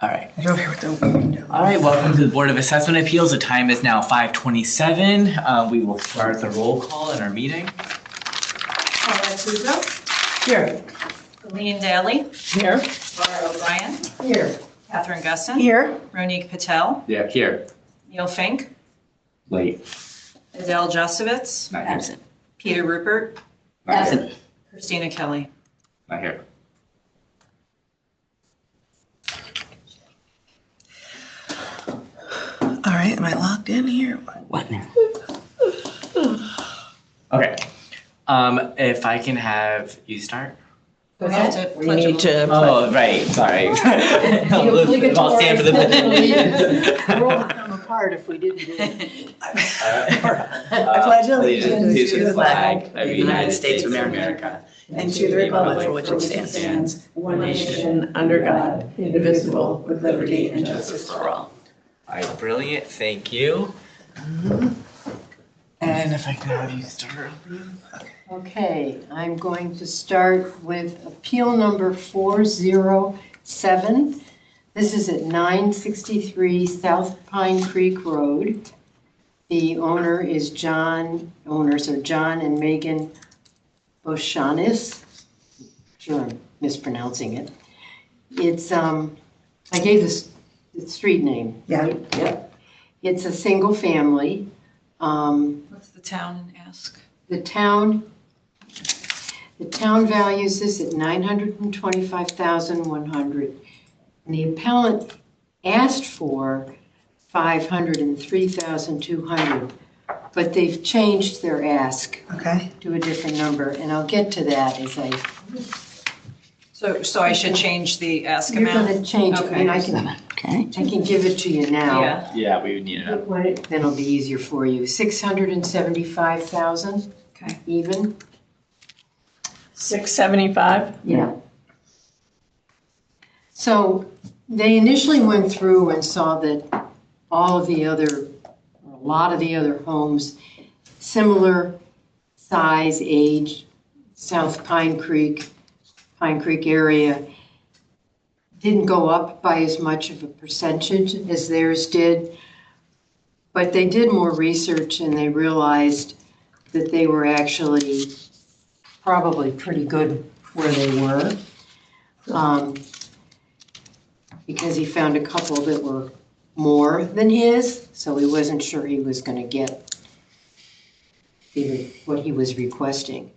All right. Right over here with the window. All right, welcome to the Board of Assessment Appeals. The time is now 5:27. We will start the roll call in our meeting. Paula Kuzo, Here. Colleen Daly, Here. Laura O'Brien, Here. Catherine Guston, Here. Ronique Patel, Yeah, here. Neil Fink, Late. Adele Jusovitz, Not here. Peter Rupert, Not here. Christina Kelly. Not here. All right, am I logged in here? What now? Okay. If I can have you start. We have to We pledge need to. Oh, right, sorry. I'll stand for the We'll all come apart if we didn't do it. I pledge allegiance to the flag of the United States of America and to the republic for which it stands, one nation, under God, indivisible, with liberty and justice for all. All right, brilliant, thank you. And if I can have you start. Okay, I'm going to start with appeal number 407. This is at 963 South Pine Creek Road. The owners are John and Megan Boshanis. Sure, I'm mispronouncing it. It's, I gave this the street name. Yeah. Right? Yep. It's a single family. What's the town ask? The town values this at $925,100. And the appellant asked for $503,200, but they've changed their ask Okay. to a different number, and I'll get to that as So I should change the ask you're amount? gonna change it, and I Okay. can give it to you now. Yeah, Yeah, we would need it. Then it'll be easier for you. 675,000 okay. even. 675? Yeah. So they initially went through and saw that a lot of the other homes, similar size, age, South Pine Creek area, didn't go up by as much of a percentage as theirs did. But they did more research and they realized that they were actually probably pretty good where they were. Because he found a couple that were more than his, so he wasn't sure he was gonna get what he was requesting.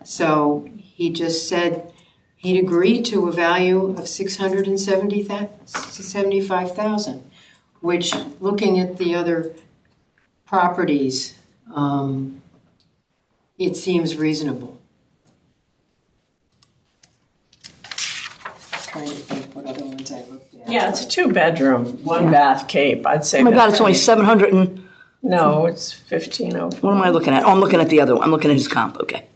So he just said he'd agree to a value of $675,000, which, looking at the other properties, it seems reasonable. Trying to think what other ones I looked at. Yeah, it's a 2-bedroom, 1-bath Cape. I'd say. Oh my God, that's it's only pretty- 700 and, No, it's 1504. what am I looking at? Oh, I'm looking at the other one. I'm looking at his comp, okay.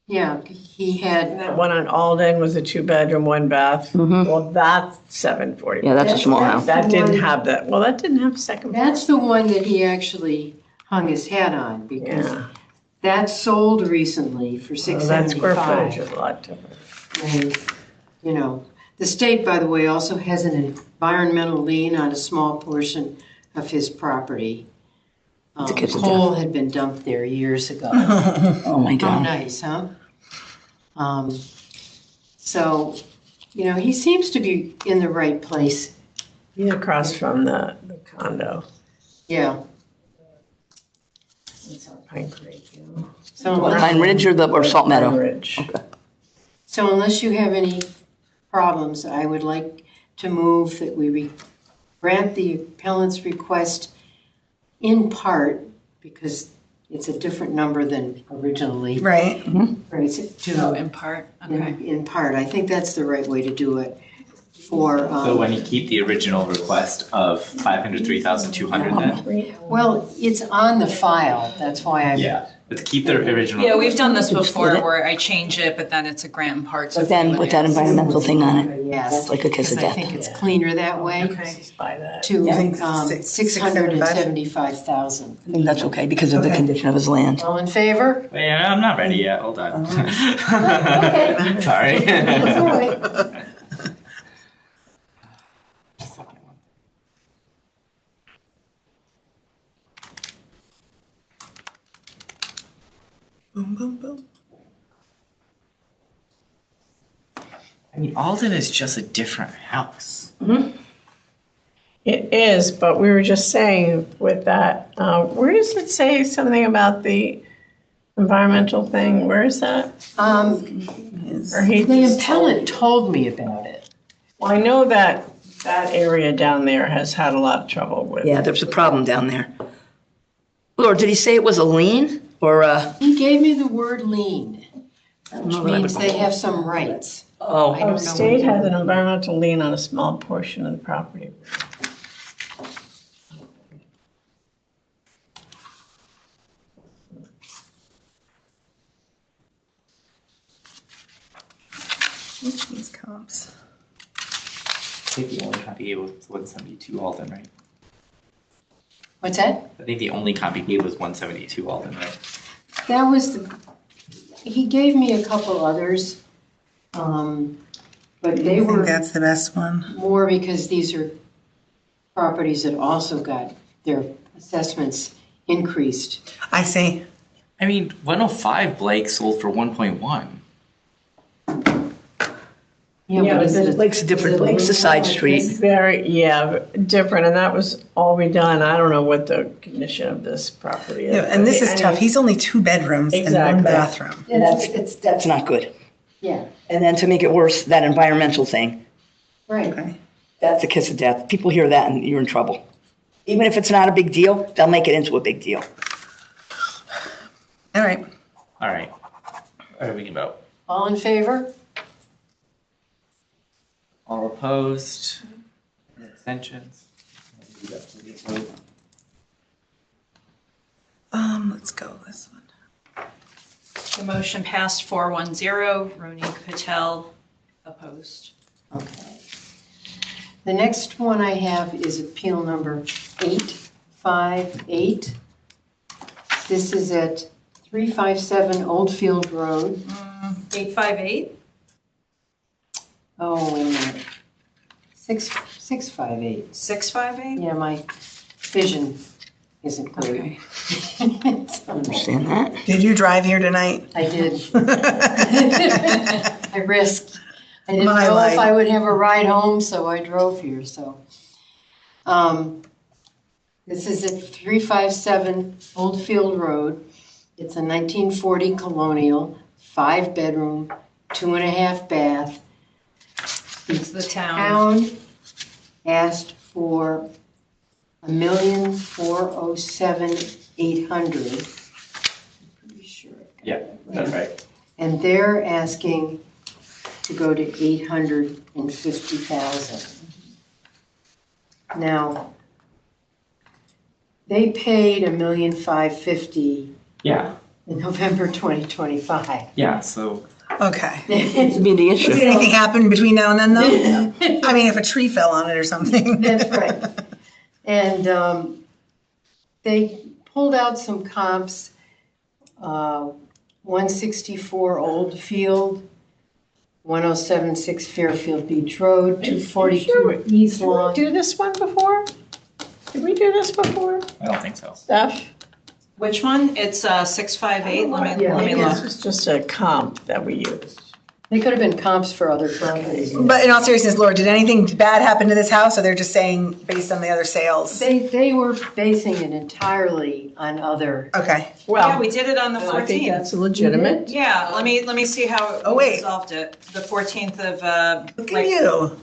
Yeah, he had, That one on Alden was a 2-bedroom, 1-bath. Mhm. Well, that's 740. Yeah, that's a small house. That didn't have that, well, that didn't have second. that's the one that he actually hung his hat on, because Yeah. that sold recently for Well, that square footage $675. is a lot different. And, you know, the state, by the way, also has an environmental lien on a small portion of his property. To get to Coal had been dumped there years ago. Oh my How God. nice, huh? So, you know, he seems to be in the right place. Yeah, across from the condo. Yeah. It's on Pine Creek, you know. So What, Pine Ridge or Salt Pine Meadow? Ridge. So unless you have any problems, I would like to move that we grant the appellant's request in part, because it's a different number than originally. Right. Right, Oh, in part, okay. in part. I think that's the right way to do it for, So when you keep the original request of 503,200 then? well, it's on the file, that's why I'm. Yeah, but to keep the original. Yeah, we've done this Just before split it. where I change it, but then it's a grant in parts. But then with that environmental thing on it, Yes. it's like a kiss of Because I death. think it's cleaner that way Okay. Just buy that. to Yeah. 675,000. I think that's okay because of the condition of his land. All in favor? Wait, I'm not ready yet, hold on. Okay. Sorry. That's all right. Boom, boom, boom. I mean, Alden is just a different house. It is, but we were just saying with that, where does it say something about the environmental thing? Where is that? Or he The just appellant told me about it. Well, I know that that area down there has had a lot of trouble with. Yeah, there's a problem down there. Laura, did he say it was a lien or a? He gave me the word lien, I don't which know that I means would- they have some rights. Oh, I don't know State what- has an environmental lien on a small portion of the property. These comps. I think the only copy gave was 172 Alden, right? What's that? I think the only copy gave was 172 Alden, right? That was, he gave me a couple others, but I they think were that's the best one. more because these are properties that also got their assessments increased. I see. I mean, 105 Blake sold for 1.1. Yeah, but is it a- Lake's a different, Lake's a side street. Very, yeah, different, and that was all redone. I don't know what the condition of this property is. Yeah, and this is Anyway, tough. He's only 2 bedrooms and Exactly. 1 bathroom. That's not good. Yeah, And then to make it worse, that environmental thing, right. Okay. that's a kiss of death. People hear that and you're in trouble. Even if it's not a big deal, they'll make it into a big deal. All right. All right. All right, we can vote. All in favor? All opposed? Abstentions? Let's go this one. The motion passed 410. Ronique Patel opposed. Okay. The next one I have is appeal number 858. This is at 357 Oldfield Road. 858? Oh, wait a minute. 658. 658? Yeah, my vision isn't great. Okay. Understand that? Did you drive here tonight? I did. I risked. I didn't My know life. if I would have a ride home, so I drove here, so. This is at 357 Oldfield Road. It's a 1940 colonial, 5-bedroom, 2.5 bath. It's the town. Town asked for $1,407,800. Pretty sure. Yeah, that's right. And they're asking to go to 850,000. Now, they paid $1,550,000 Yeah, in November 2025. yeah, so Okay. It'd be the Does issue. anything happen between now and then, though? I mean, if a tree fell on it or something. That's right. And they pulled out some comps, 164 Oldfield, 1076 Fairfield Beach Road, 242 East Lawn. Do this one before? Did we do this before? I don't think so. Steph? Which one? It's 658. Let me Yeah, let me This look. was just a comp that we used. They could have been comps for other properties. But in all seriousness, Laura, did anything bad happen to this house, or they're just saying based on the other sales? They were basing it entirely on other. Okay. Yeah, Well, we did it on the I think 14th. that's legitimate. Yeah, let me see how Oh, we wait. resolved it. The 14th of Look like, at you.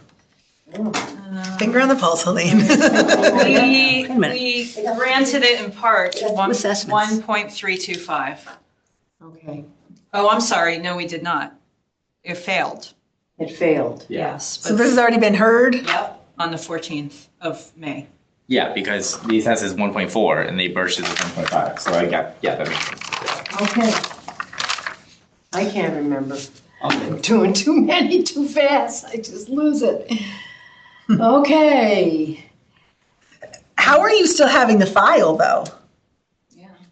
Finger on the pulse, Helene. we a minute. we granted it in part Assessments. 1.325. Okay, Oh, I'm sorry. No, we did not. It failed. it failed. Yes. So this has already been heard? Yep, on the 14th of May. Yeah, because the assess is 1.4 and they burst it to 1.5, so I got, yeah, that makes sense. Okay. I can't remember. Okay. I'm doing too many too fast. I just lose it. Okay. How are you still having the file, though?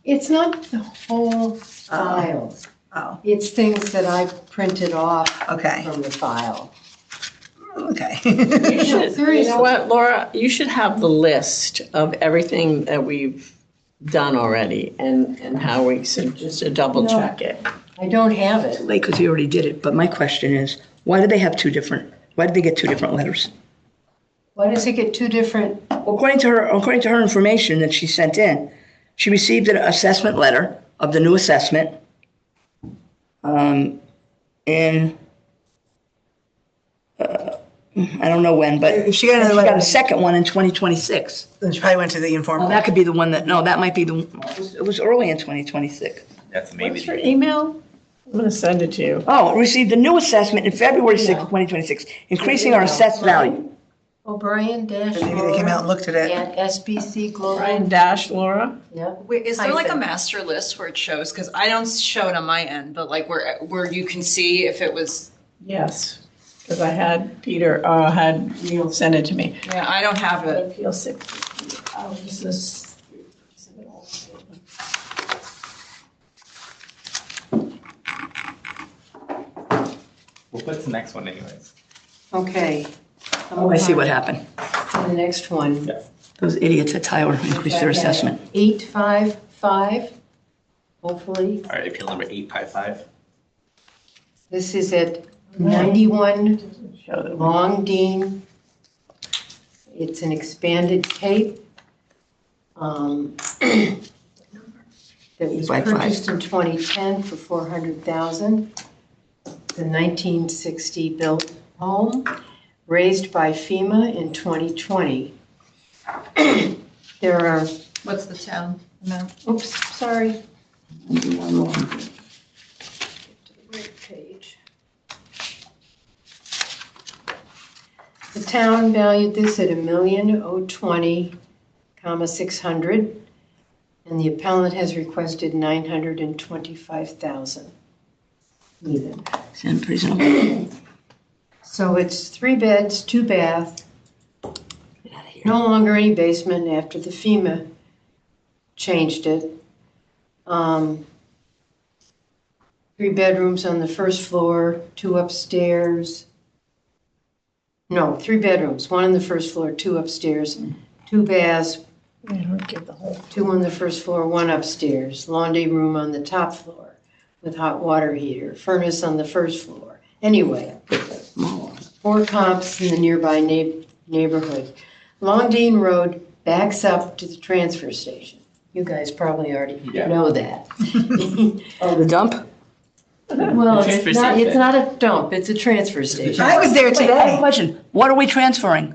It's not the whole file. Oh, It's things that I printed off okay, from the file. okay. You know what, Laura, you should have the list of everything that we've done already and how we should just to double check it. I don't have it. Late because he already did it, but my question is, why did they get two different letters? Why does it get two different? According to her information that she sent in, she received an assessment letter of the new assessment. In, I don't know when, but If she got another she got letter- a second one in 2026. Then she probably went to the Oh, informal. that could be the one that might be it was early in 2026. That's maybe What's your the, email? I'm gonna send it to you. Oh, received a new assessment in February 6, 2026, increasing our assessed value. O'Brien dash Maybe they came out and looked at it. at SBC Global. Brian Dash Laura? Yep. Wait, is there like a Hyphen. master list where it shows? Because I don't show it on my end, but like where you can see if it was, Yes, because I had Peter, had Neil send it to me. yeah, I don't have it. Appeal 60. Oh, this is. we'll put the next one anyways. Okay. Oh, I see what happened. The next one. Yeah. Those idiots at Tyler increased their assessment. 855, hopefully. All right, appeal number 855. This is at 91 Show that we- Long Dean. It's an expanded tape. That was 855. purchased in 2010 for $400,000. The 1960 built home, raised by FEMA in 2020. There are, What's the town amount? oops, sorry. Page. The town valued this at $1,020,600, and the appellant has requested $925,000. Even. Sound reasonable? So it's 3 beds, 2 bath, Get out of here. no longer any basement after the FEMA changed it. 3 bedrooms on the first floor, 2 upstairs. No, 3 bedrooms, 1 on the first floor, 2 upstairs, 2 baths, Yeah, I'll give the whole. 2 on the first floor, 1 upstairs, laundry room on the top floor with hot water heater, furnace on the first floor. Anyway, 4 comps in the nearby neighborhood. Long Dean Road backs up to the transfer station. You guys probably already Yeah. know that. Oh, the dump? Well, Transfer it's station. not a dump, it's a transfer station. I was there Wait, I have a today. question. What are we transferring?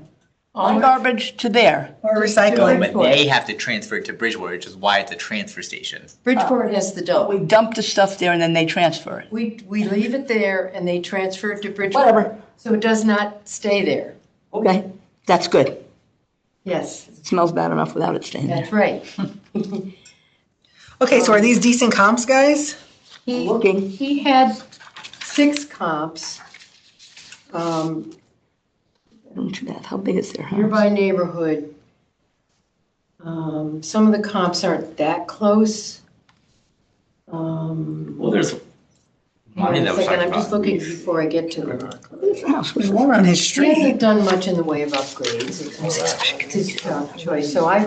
Our garbage to there? Or No, recycling. but they have to transfer it to Bridgeport, which is why it's a transfer station. Bridgeport has the dump. We dump the stuff there and then they transfer it. We leave it there and they transfer it to Bridgeport. Whatever. So it does not stay there. Okay, that's good. Yes, It smells bad enough without it staying there. that's right. Okay, so are these decent comps, guys? Looking. He had 6 comps. Too bad. How big is their house? Nearby neighborhood. Some of the comps aren't that close. Well, there's Hang mine on a that was second, talking I'm just about. looking before I get to them. There's a house. There's one on his He street. hasn't done much in the way of upgrades. It's his choice. So I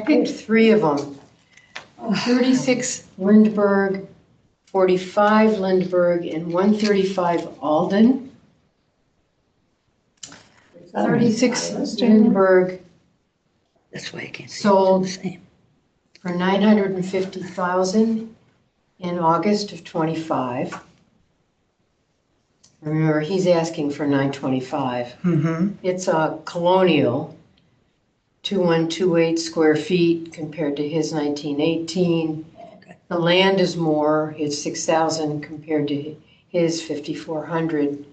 picked 3 of them. 36 Lindbergh, 45 Lindbergh, and 135 Alden. 36 Lindbergh That's why I can't see. Sold. It's the same. for $950,000 in August of '25. Remember, he's asking for $925. Mm-hmm. It's a colonial, 2128 square feet compared to his 1918. The land is more, it's 6,000 compared to his 5,400.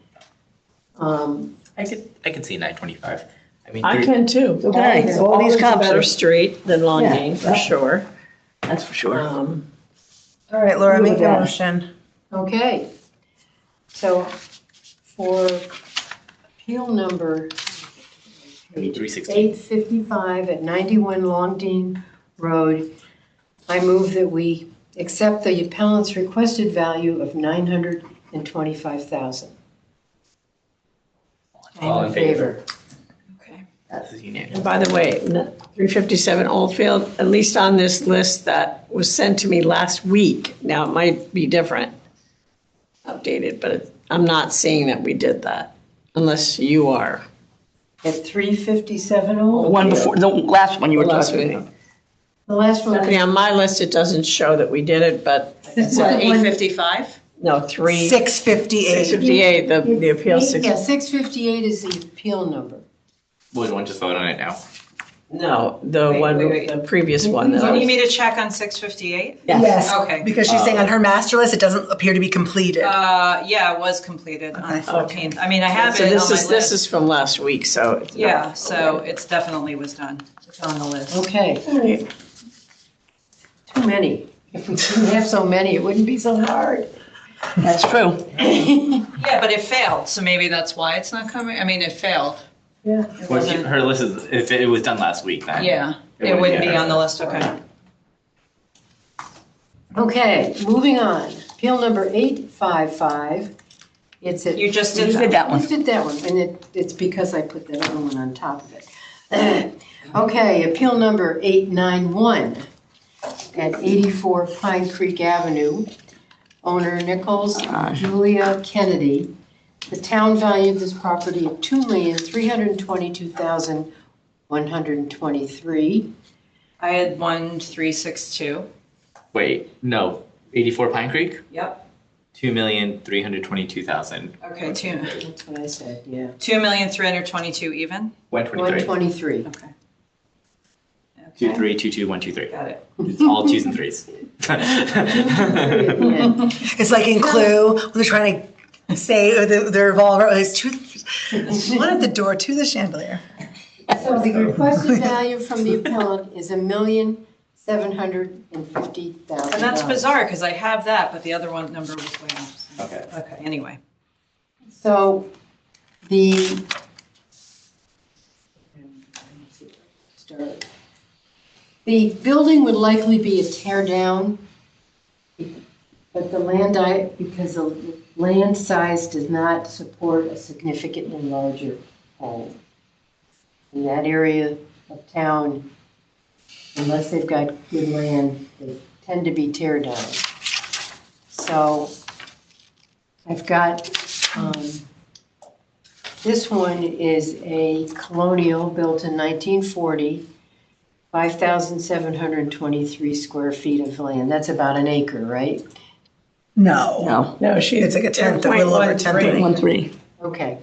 I could see 925. I mean, I can too. Okay, so all these Alden's a comps better are- street than Yeah, Longdane, for yeah. sure. That's for sure. All right, Laura, make a motion. Okay, so for appeal number 316. 855 at 91 Longdean Road, I move that we accept the appellant's requested value of $925,000. All in favor? Okay. This is unanimous. And by the way, 357 Oldfield, at least on this list that was sent to me last week, now it might be different, updated, but I'm not seeing that we did that, unless you are. At 357 The Old? one before, the last one you were The last talking one. about. The last one. Stephanie, on my list, it doesn't show that we did it, but, What, 855? no, 658. 658, the appeal Yeah, 6. 658 is the appeal number. Would one just vote on it now? No, the Wait, one, wait. the previous one. that Do I you need was- me to check on 658? Yes. Okay. Because she's saying on her master list, it doesn't appear to be completed. Yeah, it was completed on Okay. 14th. I mean, I have So it on this my is, this list. is from last week, so. it's not- Yeah, so it's definitely was done. It's on the list. Okay, All right. too many. If we didn't have so many, it wouldn't be so hard. That's true. Yeah, but it failed, so maybe that's why it's not coming. I mean, it failed. Yeah. It Well, wasn't- her list is, if it was done last week, then. Yeah, It it wouldn't wouldn't be be on on the list, okay. Okay, moving on. Appeal number 855. It's at. You just You did did that. that one. Just did that one, and it's because I put that other one on top of it. Okay, appeal number 891 at 84 Pine Creek Avenue. Owner Nichols Julia Kennedy. The town valued this property at $2,322,123. I had 1362. Wait, no, 84 Pine Creek? Yep. 2,322,000. Okay, That's what I said, yeah. 2,322 even? 123. 123. Okay. 2, 3, 2, 2, 1, 2, 3. Got it. It's all twos and threes. Yeah. It's like in Clue, when they're trying to say the revolver, it's to, one at the door, to the chandelier. So the requested value from the appellant is $1,750,000. And that's bizarre, because I have that, but the other one number was way off. so- Okay. Okay, anyway. So the. The building would likely be a tear down, but because the land size does not support a significantly larger home. In that area of town, unless they've got good land, they tend to be tear down. So I've got, this one is a colonial built in 1940, 5,723 square feet of land. That's about an acre, right? No, No, No, she. it's like a tenth, a little over a tenth of 0.13. 1-3. Okay.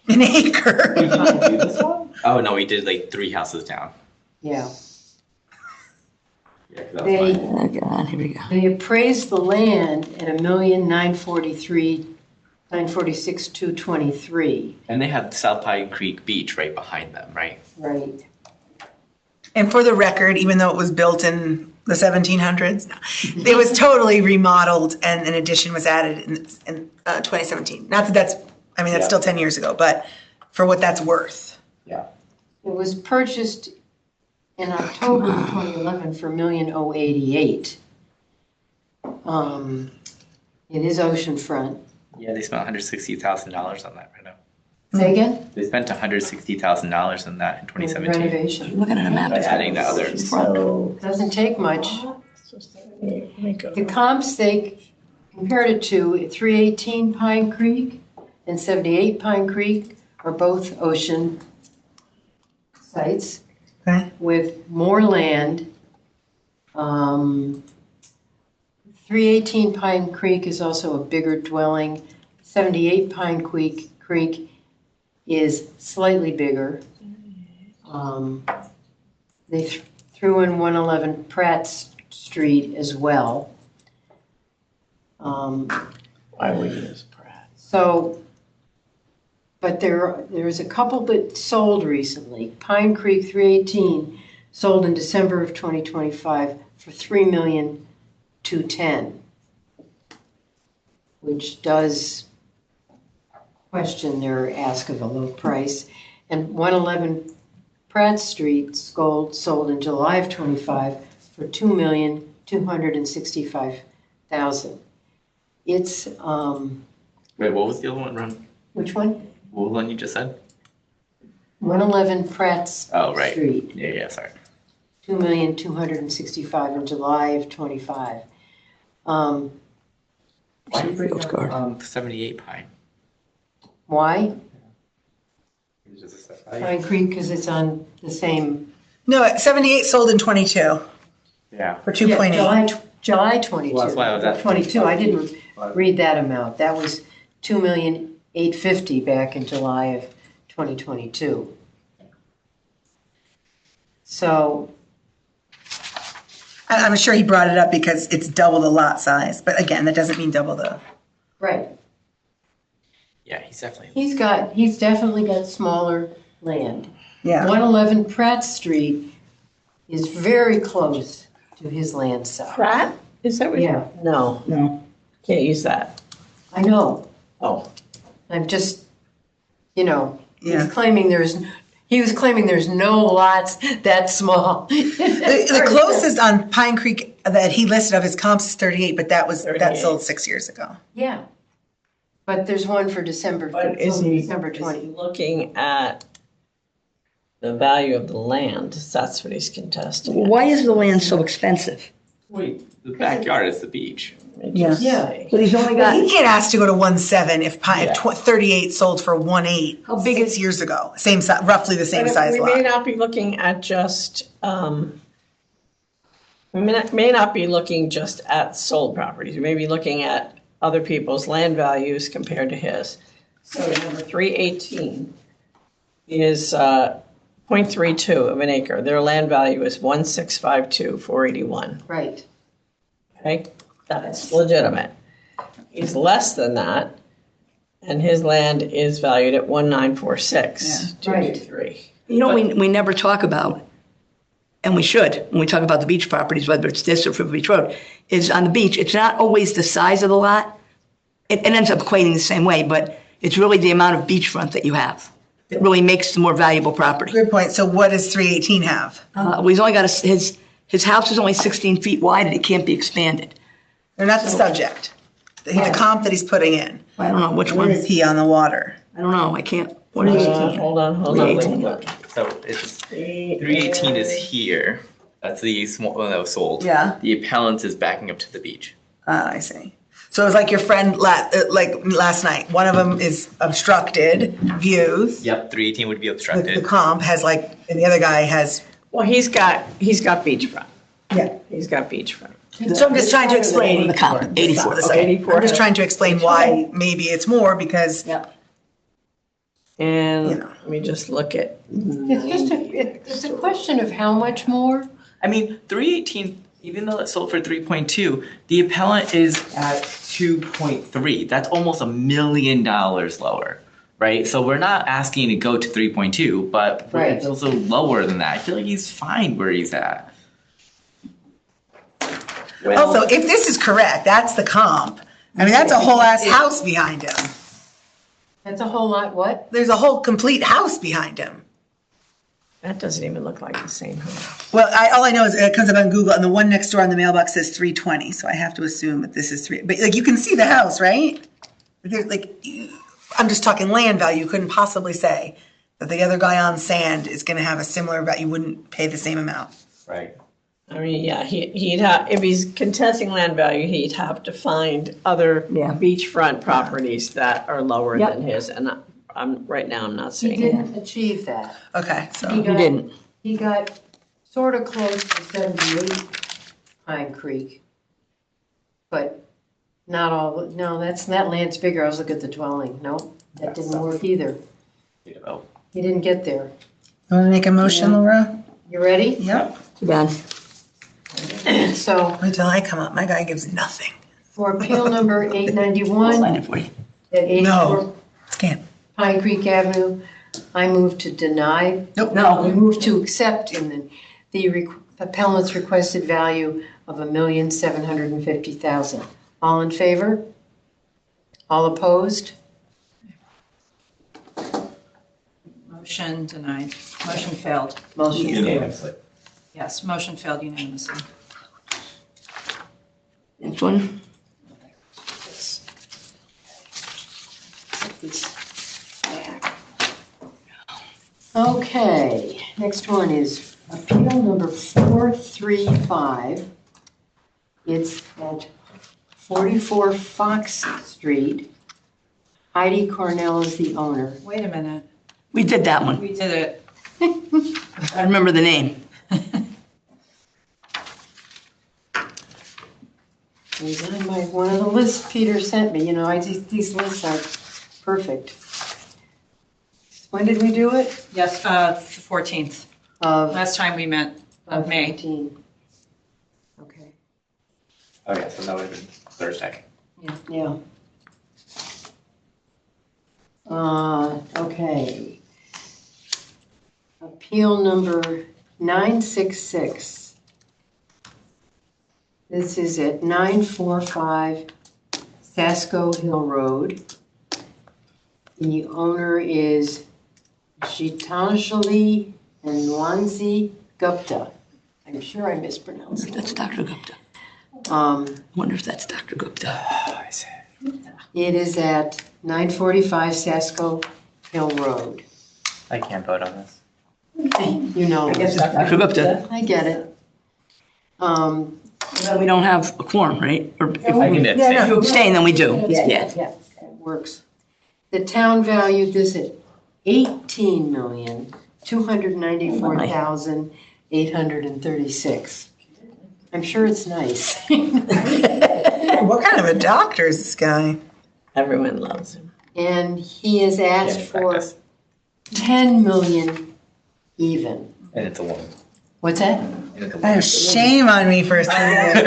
an acre. Oh, no, we did like 3 houses down. Yeah. Yeah, 'cause that was They, mine. Oh, God, here we go. they appraised the land at $1,946,223. And they have South Pine Creek Beach right behind them, right? Right. And for the record, even though it was built in the 1700s, it was totally remodeled and an addition was added in 2017. Not that that's, I mean, that's Yeah. still 10 years ago, but for what that's worth. Yeah. It was purchased in October of 2011 for $1,088,000. It is oceanfront. Yeah, they spent $160,000 on that right now. Say again? They spent $160,000 on that in 2017. Renovation. Looking at a map. By adding the others. So. Doesn't take much. Let me go. The comps, they compared it to 318 Pine Creek and 78 Pine Creek are both ocean sites Okay. with more land. 318 Pine Creek is also a bigger dwelling. 78 Pine Creek is slightly bigger. They threw in 111 Pratt Street as well. Why would you use Pratt? So, but there's a couple that sold recently. Pine Creek 318 sold in December of 2025 for $3,210,000, which does question their ask of a low price. And 111 Pratt Street sold in July of 25 for $2,265,000. It's, Wait, what was the other one, Ron? which one? What was the one you just said? 111 Pratt's Oh, right. Street, Yeah, sorry. 2,265 in July of '25. Why do you bring Fields up, Guard. 78 Pine? Why? It's just a set value. Pine Creek, because it's on the same. No, 78 sold in 22 Yeah. for 2.8. Yeah, July 22. Well, that's why I was asking. 22, I didn't read that amount. That was 2,850,000 back in July of 2022. So, I'm sure he brought it up because it's double the lot size, but again, that doesn't mean double the. right, Yeah, he's definitely. he's definitely got smaller land. Yeah. 111 Pratt Street is very close to his land size. Pratt? Is that what? Yeah. No, No. can't use that. I know, Oh. I'm just, you know, Yeah. he was claiming there's no lots that small. The closest on Pine Creek that he listed of his comps is 38, but that 38. sold 6 years ago. Yeah. But there's one for December, But is he December is 20. he looking at the value of the land? That's what he's contesting. Why is the land so expensive? Wait, the backyard is the beach. Yeah. Yeah. But he's only Well, he got, can't ask to go to 1.7 if Yeah. 38 sold for 1.8. How big 6 years ago? Same size, roughly the same size We may lot. not be looking at just, we may not be looking just at sold properties. We may be looking at other people's land values compared to his. So number 318 is 0.32 of an acre. Their land value is 1,652,481. Right. Okay, that's legitimate. He's less than that, and his land is valued at 1,946,223. you know, we never talk about, and we should, when we talk about the beach properties, whether it's this or River Beach Road, is on the beach, it's not always the size of the lot. It ends up equating the same way, but it's really the amount of beachfront that you have. It really makes the more valuable property. Good point. So what does 318 have? Well, he's only got his house is only 16 feet wide and it can't be expanded. They're not the subject. The comp that he's putting in. I don't know which Where one. is he on the water? I don't know. I can't. What is it? Hold on. 318. So it's 318 is here. That's the small one that was sold. Yeah. The appellant is backing up to the beach. I see. So it was like your friend like last night. One of them is obstructed views. Yep, 318 would be The obstructed. comp has and the other guy has, Well, he's got beachfront. yeah. He's got beachfront. So I'm just trying to explain. The comp, 84. The second. 84. I'm just trying to explain why maybe it's more because, Yep. And You know. let me just look at. It's a question of how much more. I mean, 318, even though it's sold for 3.2, the appellant is at 2.3. That's almost $1 million lower, right? So we're not asking to go to 3.2, but Right. it's also lower than that. I feel like he's fine where he's at. also, if this is correct, that's the comp. I mean, that's a whole ass house behind him. That's a whole lot, what? There's a whole complete house behind him. That doesn't even look like the same house. Well, all I know is it comes up on Google and the one next door on the mailbox says 320. So I have to assume that this is but like you can see the house, right? There's I'm just talking land value. You couldn't possibly say that the other guy on sand is going to have a similar value. You wouldn't pay the same amount. Right. I mean, yeah, he'd have, if he's contesting land value, he'd have to find other Yeah. beachfront properties that are lower Yep. than his, and right now I'm not He seeing it. didn't achieve that. Okay, so He didn't. He got sort of close to 78 Pine Creek, but not all, no, that land's bigger. I was looking at the dwelling. Nope, that didn't work either. Oh, He didn't get there. you want to make a motion, Laura? You ready? Yep. Too bad. So Wait till I come up. My guy gives nothing. for appeal number I'll 891 sign it for you. at 84 No. Can't. Pine Creek Avenue, I move to deny. Nope. We move to accept in the appellant's requested value of $1,750,000. All in favor? All opposed? Motion denied. Motion failed. Motion unanimously. Yes, motion failed unanimously. Next one. Okay, next one is appeal number 435. It's at 44 Fox Street. Heidi Cornell is the owner. Wait a minute, We did that one. we did it. I remember the name. He's on one of the lists Peter sent me, these lists are perfect. When did we do it? Yes, the 14th, Of last time we met, of May. 14. Okay, Oh yeah, so that would have been Thursday. yeah. Okay. Appeal number 966. This is at 945 Sasko Hill Road. The owner is Gitanjali and Nwanzi Gupta. I'm sure I mispronounced it. That's Dr. Gupta. Um, I wonder if that's Dr. Gupta. I see. It is at 945 Sasko Hill Road. I can't vote on this. You know, Dr. Gupta. I get it. We don't have a quorum, right? Or if I can if abstain. you abstain, then we do. Yeah. Yeah, it works. The town valued this at $18,294,836. I'm sure it's nice. What kind of a doctor is this guy? Everyone loves him. And he has asked for Practice. 10 million even. And it's a woman. What's that? And it's a Oh, woman. shame on me for saying Right,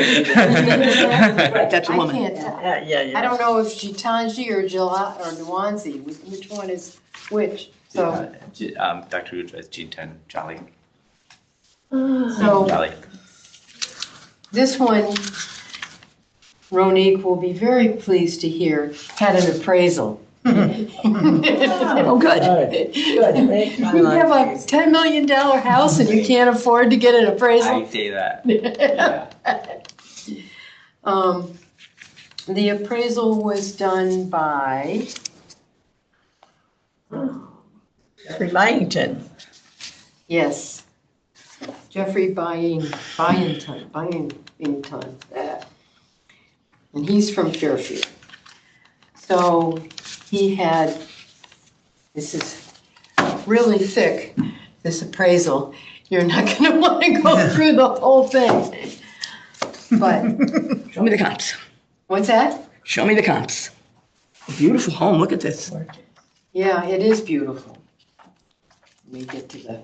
that's a I woman. can't tell. Yeah. I don't know if Gitanji or Nwanzi, which one is which. So, Dr. Gupta is Jeetan Jolly. so Jolly. this one, Ronique will be very pleased to hear, had an appraisal. Oh, good. You have a $10 million house and you can't afford to get an I appraisal? say that. Yeah. The appraisal was done by, Jeffrey Byington. yes, Jeffrey Byington. And he's from Fairfield. So he had, this is really thick, this appraisal. You're not gonna wanna go through the whole thing. But, Show me the comps. what's that? Show me the comps. A beautiful home. Look at this. Yeah, it is beautiful. Let me get to the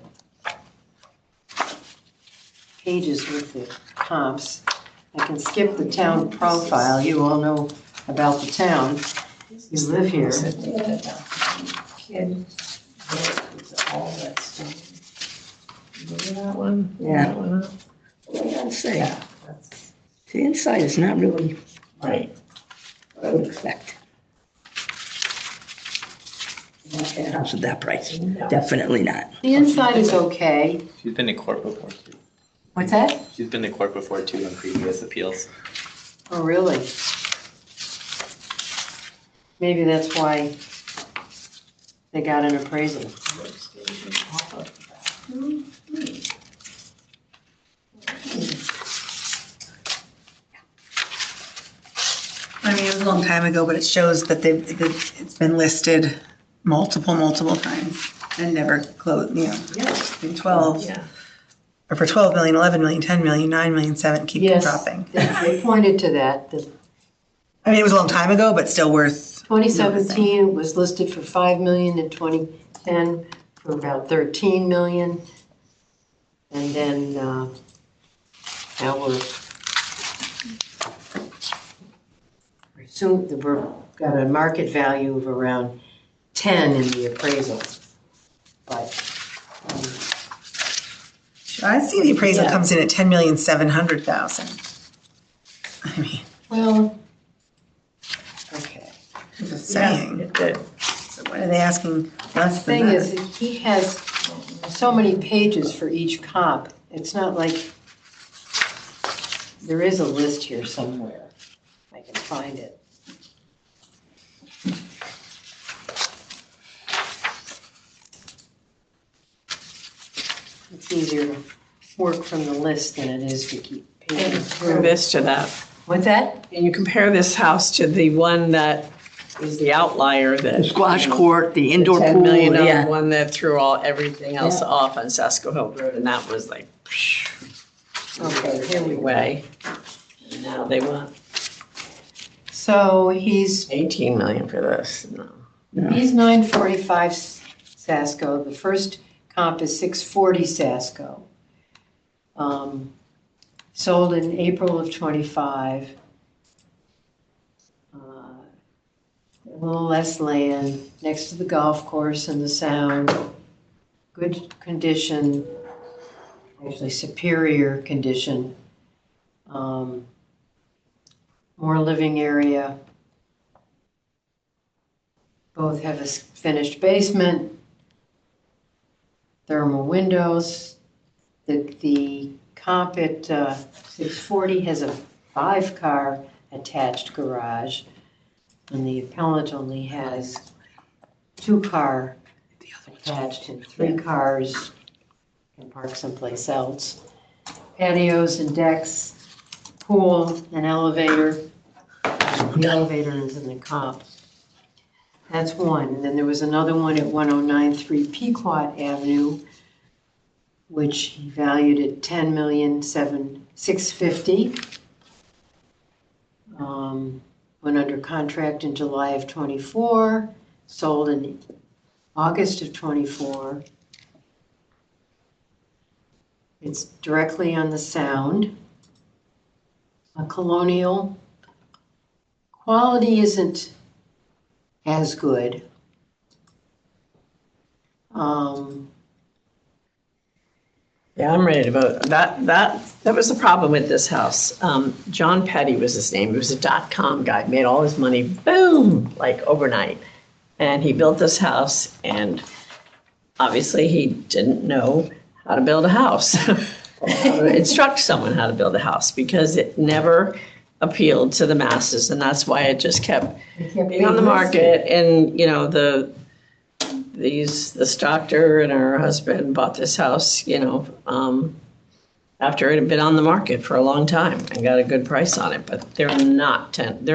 pages with the comps. I can skip the town profile. You all know about the town. You live here. Remember that one? Yeah. That one up? What I gotta say, the inside is not really Right. what I would expect. Not a house at that price. Definitely not. The inside is okay. She's been to court before too. What's that? She's been to court before too on previous appeals. Oh, really? Maybe that's why they got an appraisal. I mean, it was a long time ago, but it shows that it's been listed multiple times and never closed, in 12. Yeah. Or for 12 million, 11 million, 10 million, 9 million, 7, keep Yes, dropping. they pointed to that. The I mean, it was a long time ago, but still worth. 2017 was listed for 5 million, in 2010 for about 13 million. And then now we're soon, we've got a market value of around 10 in the appraisal. But I see the appraisal Yeah. comes in at 10,700,000. I mean, well, okay. I'm just Yeah, saying. it did. So why are they asking less than Thing that? is, he has so many pages for each comp. It's not like, there is a list here somewhere. I can find it. it's easier to work from the list than it is to keep paging Compare through. this to that. What's that? And you compare this house to the one that is the outlier that. The squash you know, court, the indoor $10 pool, million yeah. one that threw everything else off on Sasko Hill Road, and that was like, Okay, here we go. way. And now they want So he's 18 million for this. No. He's 945 Sasko. The first comp is 640 Sasko. Sold in April of '25. A little less land, next to the golf course and the sound. Good condition, actually superior condition. More living area. Both have a finished basement, thermal windows. The comp at 640 has a 5-car attached garage, and the appellant only has 2-car attached and 3 cars can park someplace else. Patios and decks, pool, and elevator. The elevator is in the comp. That's one. And then there was another one at 1093 Pequot Avenue, which he valued at $10,650,000. Went under contract in July of '24, sold in August of '24. It's directly on the Sound. A colonial. Quality isn't as good. Yeah, I'm ready to vote. That was the problem with this house. John Petty was his name. He was a .com guy, made all his money, boom, like overnight. And he built this house, and obviously he didn't know how to build a house. Or how to instruct someone how to build a house, because it never appealed to the masses, and that's why it just kept being on the market. And, you know, this doctor and her husband bought this house, you know, after it had been on the market for a long time and got a good price on it, but they're not, and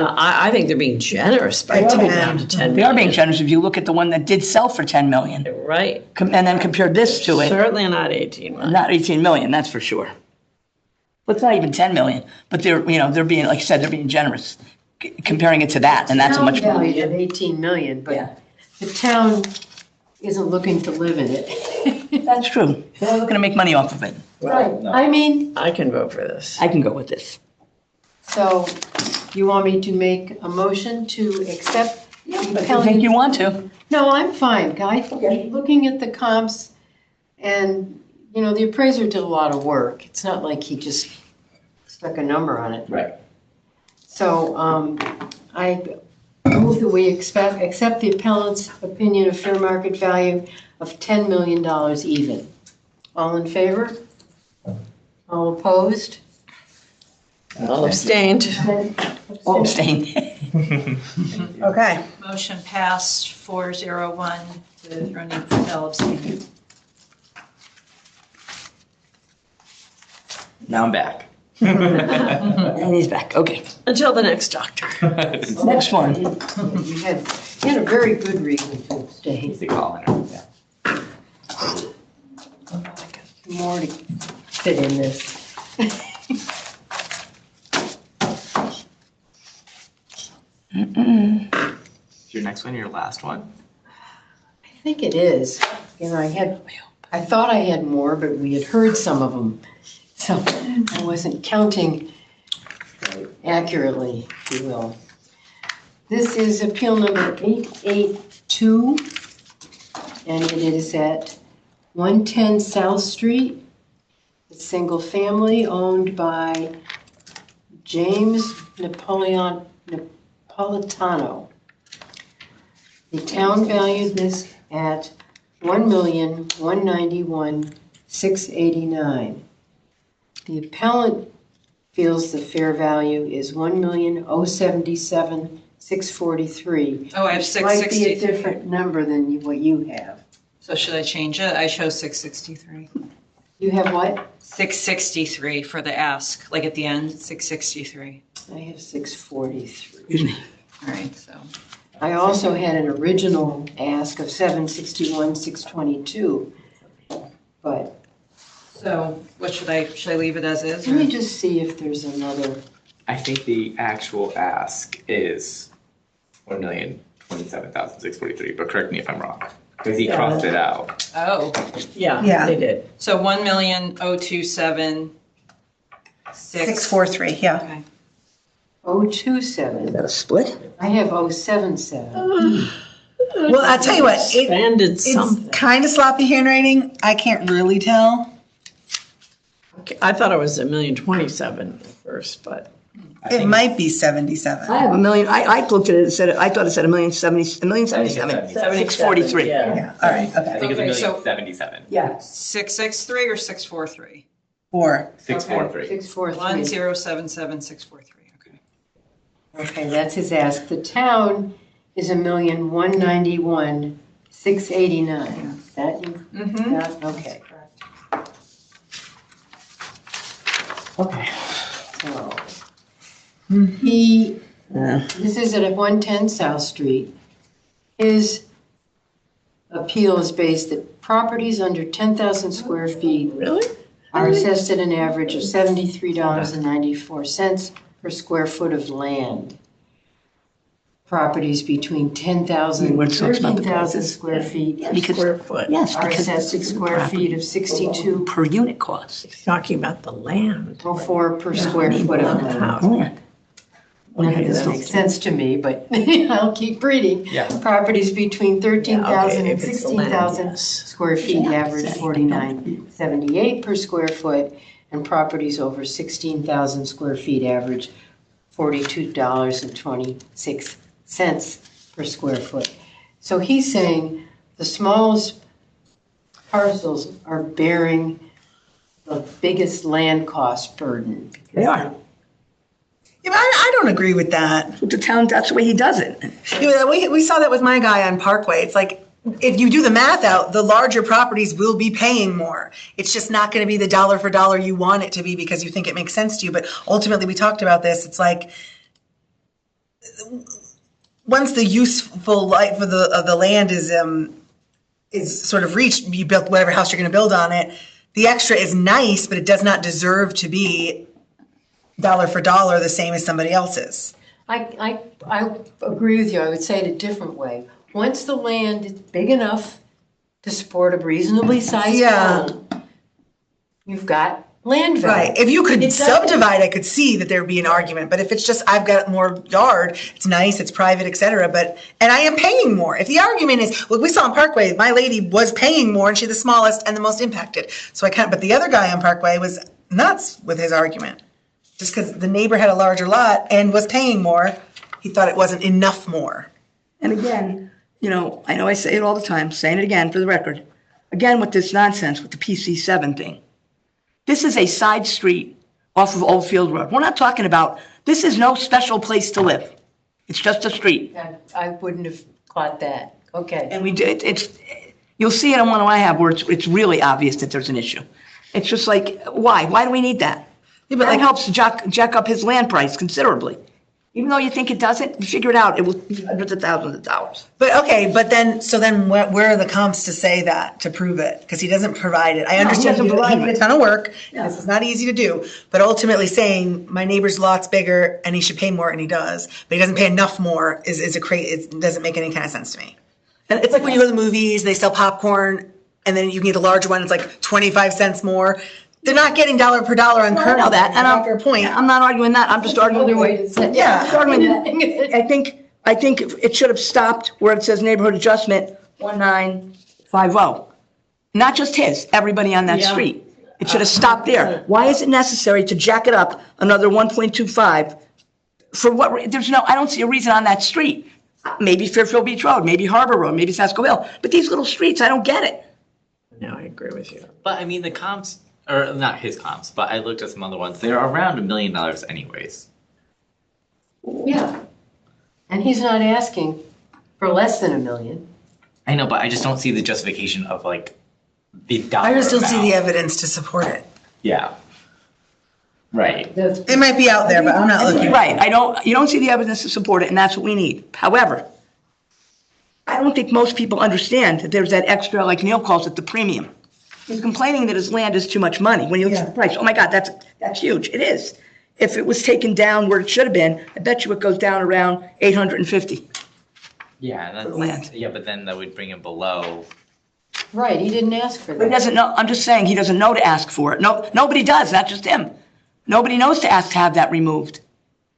I think they're being generous by taking it down to 10 They are being million. generous if you look at the one that did sell for 10 million, Right. and then compare this to it, Certainly not 18 million. not 18 million, that's for sure. But it's not even 10 million, but they're being, like I said, they're being generous, comparing it to that, and that's a much more. Town valued at 18 million, Yeah. but the town isn't looking to live in it. That's true. They're looking to make money off of it. Right, I mean, I can vote for this. I can go with this. so you want me to make a motion to accept the If you think appellant? you want to. No, I'm fine, Guy. Okay. Looking at the comps, and, you know, the appraiser did a lot of work. It's not like he just stuck a number on it. Right. So I move that we accept the appellant's opinion of fair market value of $10 million even. All in favor? All opposed? All abstained. All abstain. Okay. Motion passed 401 with Ronnie Patel abstaining. Now I'm back. And he's back, okay. Until the next doctor. Next one. You had a very good reason to abstain. Easy calling her. Yeah. More to fit in this. Is your next one your last one? I think it is. You know, I thought I had more, but we had heard some of them. So I wasn't counting accurately, if you will. This is appeal number 882, and it is at 110 South Street. It's single family owned by James Napolitano. The town valued this at $1,191,689. The appellant feels the fair value is $1,077,643. Oh, I have Might be a 660. different number than what you have. So should I change it? I show 663. You have what? 663 for the ask, like at the end, 663. I have 643. Excuse me. All right, so. I also had an original ask of 761, 622. But So what should I leave it as is? let me just see if there's another. I think the actual ask is 1,027,643, but correct me if I'm wrong, because he Yeah. crossed it out. Oh, Yeah, Yeah. they did. so 1,027,643. 643, yeah. Okay. 027. Is that a split? I have 077. Well, I'll tell you what, Expanded it's something. kind of sloppy handwriting. I can't really tell. I thought it was 1,027,000 at first, but I It think might be 77. I have a million, I looked at it and said, I thought it said 1,077,643. Yeah, all right, I okay. think it's Okay, so- 1,077. Yeah. 663 or 643? 4. 643. 643. 1,077,643, okay. Okay, that's his ask. The town is 1,191,689. Is that you? Mm-hmm. got? Okay. Okay. So Hmm. he, Yeah. this is at 110 South Street. His appeal is based that properties under 10,000 square feet really? are assessed at an average of $73.94 per square foot of land. Properties between 10,000 and We're talking about the 13,000 prices. square feet Because, Square foot. yes, are because assessed at square feet of 62.04 per unit cost. Talking about the land. per square foot of land. House. Land. None of this makes sense to me, but I'll keep reading. Yeah. Properties between 13,000 and if it's the land, 16,000 yes. square feet average $49.78 per square foot, and properties over 16,000 square feet average $42.26 per square foot. So he's saying the smallest parcels are bearing the biggest land cost burden. They are. Yeah, but I don't agree with that. With the town, that's the way he does it. Yeah, we saw that with my guy on Parkway. It's like, if you do the math out, the larger properties will be paying more. It's just not going to be the dollar for dollar you want it to be because you think it makes sense to you. But ultimately, we talked about this. It's like, once the useful life of the land is sort of reached, you built whatever house you're going to build on it. The extra is nice, but it does not deserve to be dollar for dollar the same as somebody else's. I agree with you. I would say it a different way. Once the land is big enough to support a reasonably sized Yeah. home, you've got land value. Right. If you could It doesn't- subdivide, I could see that there would be an argument. But if it's just I've got more yard, it's nice, it's private, et cetera. And I am paying more. If the argument is, look, we saw on Parkway, my lady was paying more and she's the smallest and the most impacted. So I can't. But the other guy on Parkway was nuts with his argument. Just because the neighbor had a larger lot and was paying more, he thought it wasn't enough more. And again, you know I say it all the time, saying it again for the record. Again, with this nonsense with the PC7 thing. This is a side street off of Old Field Road. We're not talking about, this is no special place to live. It's just a street. I wouldn't have caught that. Okay. And you'll see it on one I have where it's really obvious that there's an issue. It's just like, why? Why do we need that? Yeah, but That like, helps jack up his land price considerably. Even though you think it doesn't, you figure it out, it will be hundreds of thousands of dollars. but okay, but then, so then where are the comps to say that, to prove it? Because he doesn't provide it. I he understand doesn't he provide did a it. ton of work. Yeah. This is not easy to do. But ultimately saying my neighbor's lot's bigger and he should pay more and he does, but he doesn't pay enough more it doesn't make any kind of sense to me. And it's like when you go to the movies, they sell popcorn and then you can get a larger one, it's like 25 cents more. They're not getting dollar per dollar on I kernel. know that, and That's your point. I'm not arguing that, I'm just arguing. Another way to say it. Yeah. Just arguing that. I think it should have stopped where it says neighborhood adjustment 1950. Not just his, everybody on that Yeah. street. It should have stopped there. Why is it necessary to jack it up another 1.25? For what, I don't see a reason on that street. Maybe Fairfield Beach Road, maybe Harbor Road, maybe Sasko Hill, but these little streets, I don't get it. No, I agree with you. But I mean, the comps, or not his comps, but I looked at some other ones. They're around $1 million anyways. Yeah. And he's not asking for less than $1 million. I know, but I just don't see the justification of like the dollar I just don't see the amount. evidence to support it. Yeah. Right. It might be out there, but I'm not looking. Right, you don't see the evidence to support it, and that's what we need. However, I don't think most people understand that there's that extra, like Neil calls it, the premium. He's complaining that his land is too much money. When you look at the price, oh my God, that's huge. It is. If it was taken down where it should have been, I bet you it goes down around 850. Yeah, that's, land. yeah, but then that would bring it below. Right, he didn't ask for But he that. doesn't know, I'm just saying, he doesn't know to ask for it. No, nobody does, not just him. Nobody knows to ask to have that removed.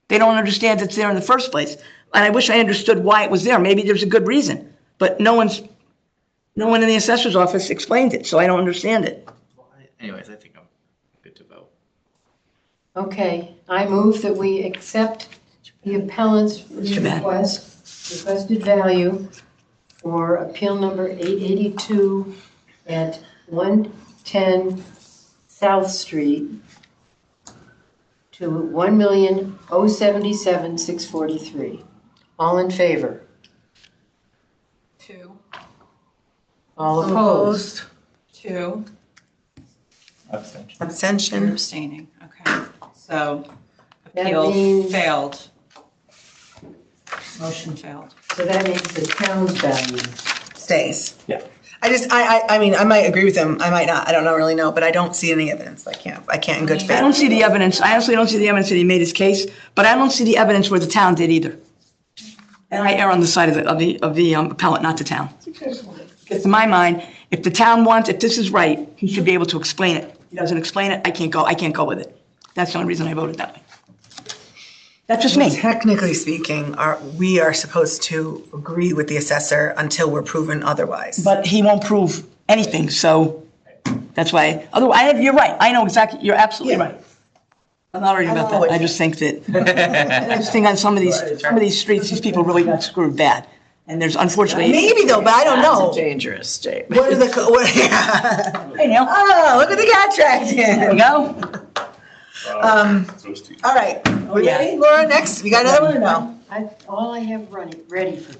They don't understand it's there in the first place. And I wish I understood why it was there. Maybe there's a good reason, but no one in the assessor's office explained it, so I don't understand it. Anyways, I think I'm good to vote. Okay, I move that we accept the appellant's Mr. Mann. requested value for appeal number 882 at 110 South Street to 1,077,643. All in favor? 2, All opposed? 2, Abstention. you're Abstention. abstaining, okay. So That appeal means- failed. Motion failed. So that means the town's value. Stays. Yeah. I mean, I might agree with him. I might not. I don't really know, but I don't see any evidence. I can't in good I faith. don't see the evidence, I honestly don't see the evidence that he made his case, but I don't see the evidence where the town did either. And I err on the side of the appellant, not the town. Because in my mind, if the town wants, if this is right, he should be able to explain it. He doesn't explain it, I can't go with it. That's the only reason I voted that way. That's just me. Technically speaking, we are supposed to agree with the assessor until we're proven otherwise. But he won't prove anything, so that's why, otherwise, you're right, I know exactly, you're absolutely Yeah. right. I'm not arguing about that, I just think that, I just think on some of these streets, these people really got screwed bad. And there's unfortunately. Maybe though, but I don't know. That's a dangerous statement. What are the, yeah. Hey, Neil, Oh, look at the contract. there we go. All right. We yeah. ready, Laura? Next, we got another one or no? All I have ready for today.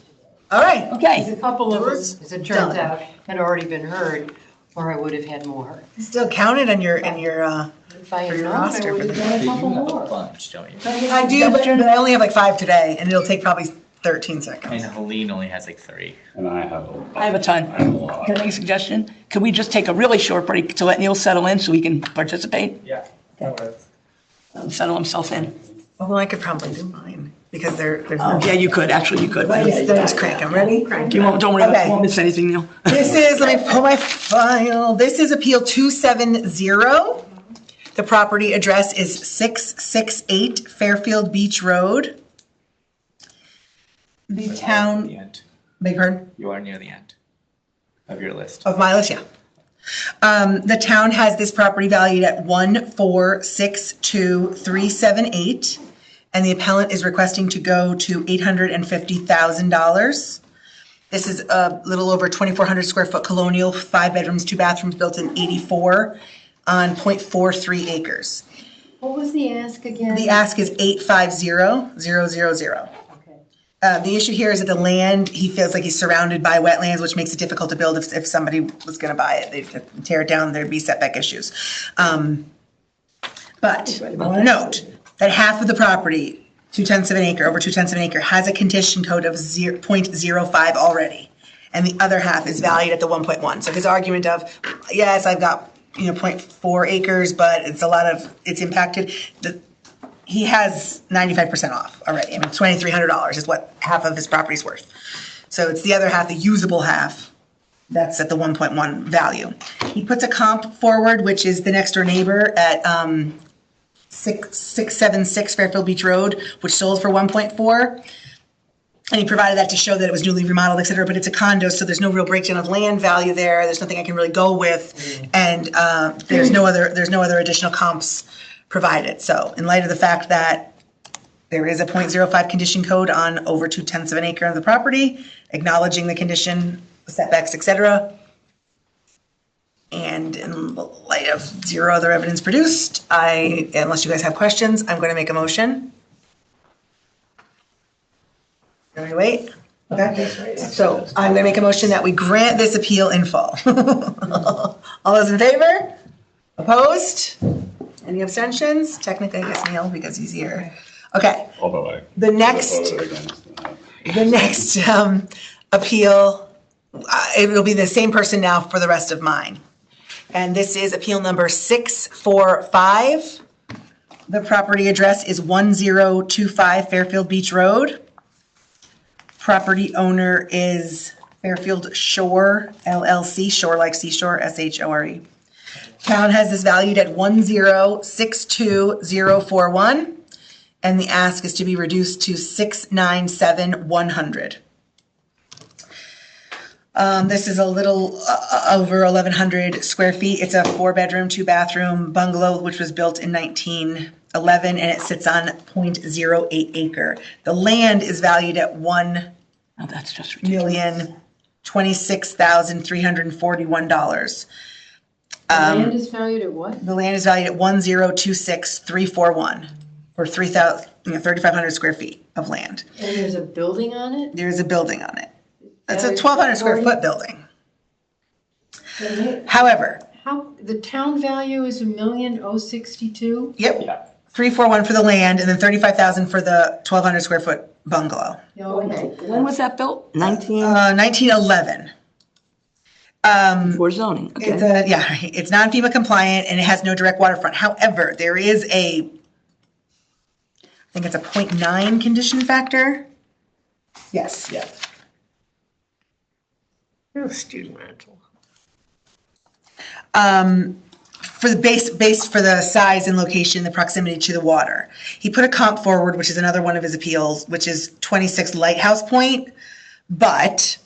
All right. Okay, A couple of them, Yours as it turns done. out, had already been heard, or I would have had more. Still counted in your, If I For had your known, roster I would for have the done a You couple have a more. bunch, don't you? I do, but I only have like 5 today, and it'll take probably 13 seconds. And Helene only has like 3. And I have a. I have a ton. I have a lot. Can I make a suggestion? Could we just take a really short break to let Neil settle in so he can participate? Yeah. Settle himself in. Well, I could probably do mine, because there's Oh, no. yeah, you could, actually, you could. Just crank, I'm ready? You won't, don't worry, Okay. you won't miss anything, Neil. This is, let me pull my file. This is Appeal 270. The property address is 668 Fairfield Beach Road. The The town, end. beg your pardon? You are near the end of your list. Of my list, yeah. The town has this property valued at 1,462,378, and the appellant is requesting to go to $850,000. This is a little over 2,400 square foot colonial, 5 bedrooms, 2 bathrooms, built in '84 on 0.43 acres. What was the ask again? The ask is 850,000. Okay. The issue here is that the land, he feels like he's surrounded by wetlands, which makes it difficult to build if somebody was gonna buy it. They'd have to tear it down, there'd be setback issues. But I wanna note that half of the property, 2/10 of an acre, over 2/10 of an acre, has a condition code of 0.05 already. And the other half is valued at the 1.1. So his argument of, yes, I've got, 0.4 acres, but it's impacted. He has 95% off already. I mean, $2,300 is what half of his property's worth. So it's the other half, the usable half, that's at the 1.1 value. He puts a comp forward, which is the next door neighbor at 676 Fairfield Beach Road, which sold for 1.4. And he provided that to show that it was newly remodeled, et cetera, but it's a condo, so there's no real breakdown of land value there. There's nothing I can really go with. And there's no other additional comps provided. So in light of the fact that there is a 0.05 condition code on over 2/10 of an acre of the property, acknowledging the condition, setbacks, et cetera, and in light of 0 other evidence produced, unless you guys have questions, I'm going to make a motion. Can we wait? Okay, so I'm gonna make a motion that we grant this appeal in full. All those in favor? Opposed? Any abstentions? Technically, I guess Neil, because he's here. Okay, Although I the next, voted against that. the next appeal, it will be the same person now for the rest of mine. And this is appeal number 645. The property address is 1025 Fairfield Beach Road. Property owner is Fairfield Shore LLC, shore like seashore, S-H-O-R-E. Town has this valued at 1062041, and the ask is to be reduced to 697,100. This is a little over 1,100 square feet. It's a 4-bedroom, 2-bathroom bungalow, which was built in 1911, and it sits on 0.08 acre. The land is valued at Oh, that's just ridiculous. $1,026,341. The land is valued at what? The land is valued at 1,026,341 for 3,500 square feet of land. And there's a building on it? There's a building on it. It's a That is 1,200 square foot according- building. However, How, the town value is 1,062,000? yep, 341 for the land and then 35,000 for the 1,200 square foot bungalow. Okay. When was that built? 1911. Before zoning, It's okay. it's non-FEMA compliant and it has no direct waterfront. However, there is I think it's a 0.9 condition factor. Yes. Yeah. Student rental. For the base for the size and location, the proximity to the water. He put a comp forward, which is another one of his appeals, which is 26 Lighthouse Point. But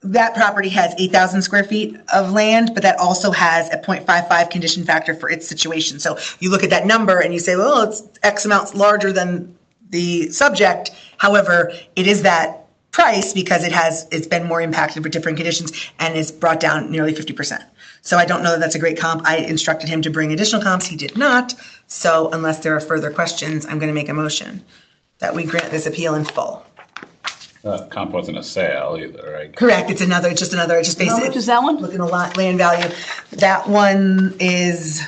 that property has 8,000 square feet of land, but that also has a 0.55 condition factor for its situation. So you look at that number and you say, well, it's X amounts larger than the subject. However, it is that price because it's been more impacted with different conditions and is brought down nearly 50%. So I don't know that that's a great comp. I instructed him to bring additional comps. He did not. So unless there are further questions, I'm going to make a motion that we grant this appeal in full. Comp wasn't a sale either, right? Correct. It's just How basically. much is that one? Looking at land value. That one is,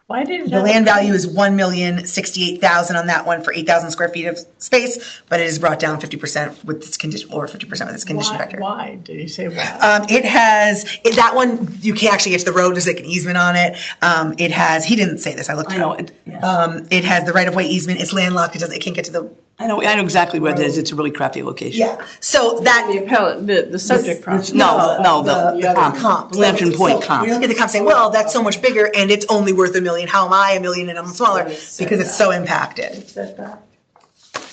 Why did the land value is 1,068,000 on that one for 8,000 square feet of space, but it is brought down 50% with this condition, or 50% with this condition factor. Why? Did he say why? That one, you can't actually get to the road, there's like an easement on it. He didn't say this, I looked I it know, up. It has the right of way easement, it's landlocked, it can't get to the, I know exactly where it is. It's a really crappy location. yeah. So that. The appellate, the subject property. No, the comp. Comp. Lantern Point So comp. We look at the comp saying, well, that's so much bigger and it's only worth $1 million. How am I $1 million and I'm smaller? Because it's so impacted.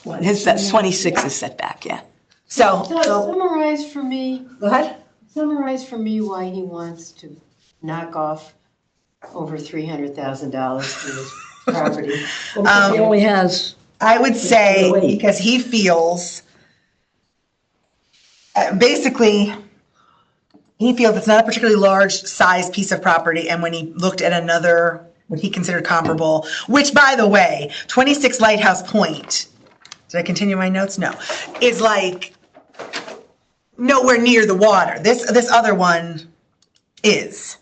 That's 26 is setback, yeah. So, Summarize for me, go ahead. why he wants to knock off over $300,000 for this property. He only has, I would say, Wait. because he feels, basically, he feels it's not a particularly large size piece of property, and when he looked at another, what he considered comparable, which, by the way, 26 Lighthouse Point, did I continue my notes? No, is like nowhere near the water. This other one is.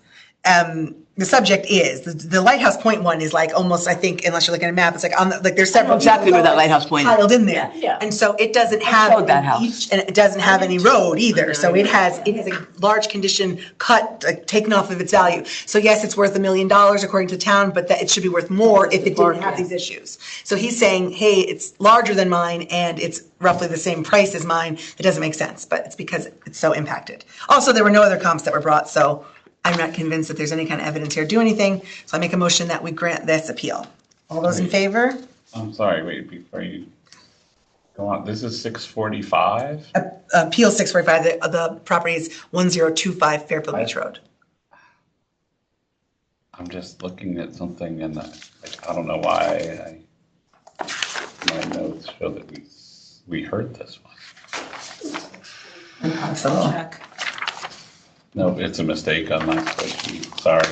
The subject is, the Lighthouse Point one is like almost, I think, unless you're looking at a map, it's like there's several. exactly where that Lighthouse Point is. Piled in there. Yeah. And so it doesn't have showed that any house. beach and it doesn't have any road either. So it has a large condition cut, taken off of its value. So yes, it's worth $1 million according to the town, but that it should be worth more if it didn't have these issues. So he's saying, hey, it's larger than mine and it's roughly the same price as mine. It doesn't make sense, but it's because it's so impacted. Also, there were no other comps that were brought, so I'm not convinced that there's any kind of evidence here to do anything. So I make a motion that we grant this appeal. All those in favor? I'm sorry, wait, before you go on, this is 645? Appeal 645, the property is 1025 Fairfield Beach Road. I'm just looking at something and I don't know why my notes show that we heard this one. Check. No, it's a mistake on my spreadsheet, sorry.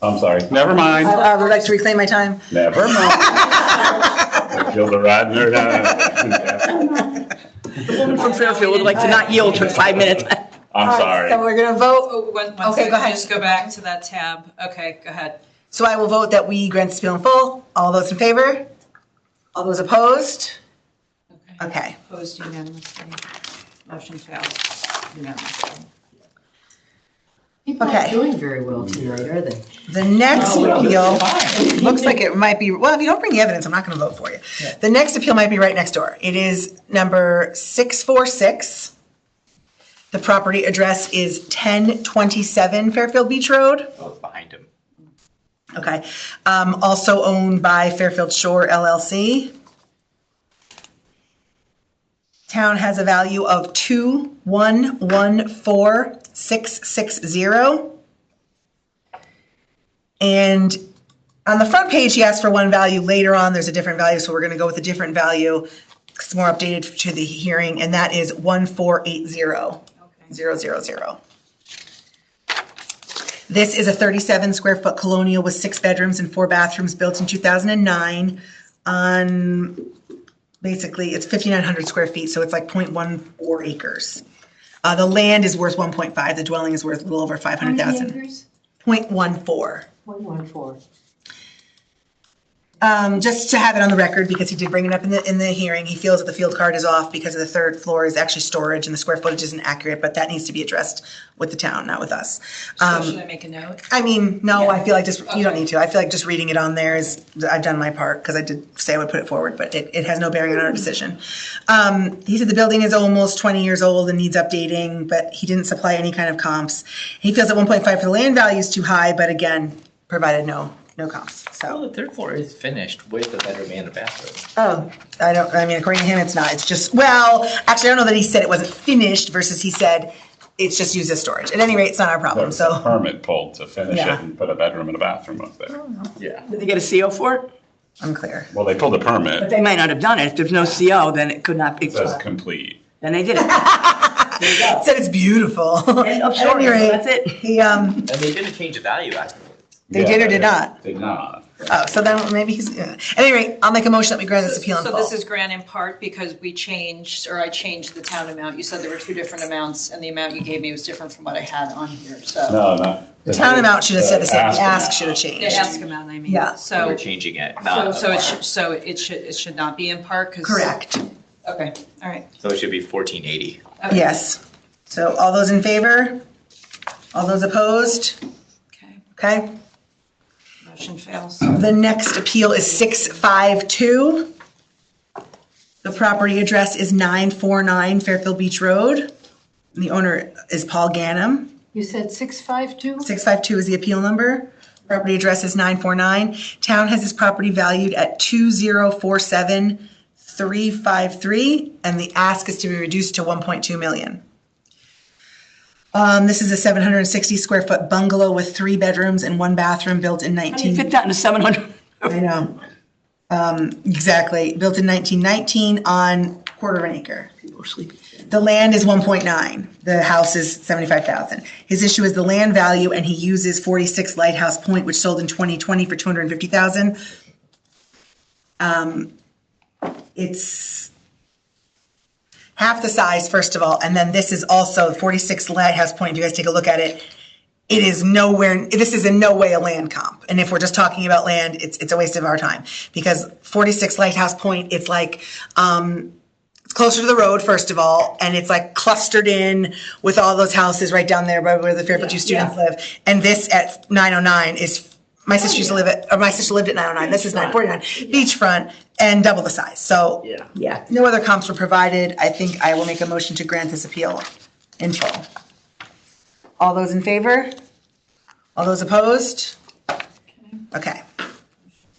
I'm sorry, never mind, I would like to reclaim my time. never mind. I killed a rat in her The woman from Fairfield would like to not yield for 5 minutes. I'm sorry. So we're gonna vote. Oh, one Okay, second, go ahead. just go back to that tab. Okay, go ahead. So I will vote that we grant this appeal in full. All those in favor? All those opposed? Okay. Opposed unanimously. Motion fails unanimously. People Okay. aren't doing very well tonight, are they? The next appeal, looks like it might be, well, if you don't bring the evidence, I'm not gonna vote for you. The next appeal might be right next door. It is number 646. The property address is 1027 Fairfield Beach Road. Oh, it's behind him. Okay. Also owned by Fairfield Shore LLC. Town has a value of 2114660. And on the front page, he asked for one value. Later on, there's a different value, so we're going to go with a different value. It's more updated to the hearing, and that is 1480000. This is a 37 square foot colonial with 6 bedrooms and 4 bathrooms built in 2009 on, basically, it's 5,900 square feet, so it's like 0.14 acres. The land is worth 1.5, the dwelling is worth a little over How many 500,000. acres? 0.14. 114. Just to have it on the record, because he did bring it up in the hearing, he feels that the field card is off because of the third floor is actually storage and the square footage isn't accurate, but that needs to be addressed with the town, not with us. So should I make a note? I mean, no, I feel like just, you don't Okay. need to. I feel like just reading it on there is, I've done my part, because I did say I would put it forward, but it has no bearing on our decision. He said the building is almost 20 years old and needs updating, but he didn't supply any kind of comps. He feels that 1.5 for the land value is too high, but again, provided no comps, so. Well, the third floor is finished with a bedroom and a bathroom. Oh, I mean, according to him, it's not. It's just, well, actually, I don't know that he said it wasn't finished versus he said it's just used as storage. At any rate, it's not our problem, There's a so. permit pulled to finish it Yeah. and put a bedroom and a bathroom up there. Yeah. Did they get a CO for it? Unclear. Well, they pulled a But permit, they might not have done it. If there's no CO, then it could not be. it says complete. Then they did it. There you go. Said it's beautiful. End of At story. any rate, That's it. he, And they didn't change the value afterwards. They did or did not? Did not. Oh, so then maybe he's, yeah. At any rate, I'll make a motion that we grant this appeal in So full. this is grant in part because we changed, or I changed the town amount. You said there were 2 different amounts and the amount you gave me was different from what I had on here, so. No, not. The town amount should have said the same, the ask amount. should have The changed. ask amount, I mean. Yeah. So we're So, changing it. it should not be in part because. Correct. Okay, all right. So it should be 1480. Okay. Yes. So all those in favor? All those opposed? Okay, Okay. motion fails. The next appeal is 652. The property address is 949 Fairfield Beach Road. And the owner is Paul Ganem. You said 652? 652 is the appeal number. Property address is 949. Town has this property valued at 2047353, and the ask is to be reduced to 1.2 million. This is a 760 square foot bungalow with 3 bedrooms and 1 bathroom built in How do you 19. fit that into 700? I know. Exactly. Built in 1919 on quarter of an acre. People are sleeping. The land is 1.9. The house is 75,000. His issue is the land value, and he uses 46 Lighthouse Point, which sold in 2020 for 250,000. It's half the size, first of all, and then this is also 46 Lighthouse Point. If you guys take a look at it, it is nowhere, this is in no way a land comp. And if we're just talking about land, it's a waste of our time. Because 46 Lighthouse Point, it's like, it's closer to the road, first of all, and it's like clustered in with all those houses right down there where the Fairfield U students live. And this at 909 is, my sister used to live at, or my sister lived at 909, this is 949, beachfront, and double the size. So, Yeah. no other comps were provided. I think I will make a motion to grant this appeal in full. All those in favor? All those opposed? Okay.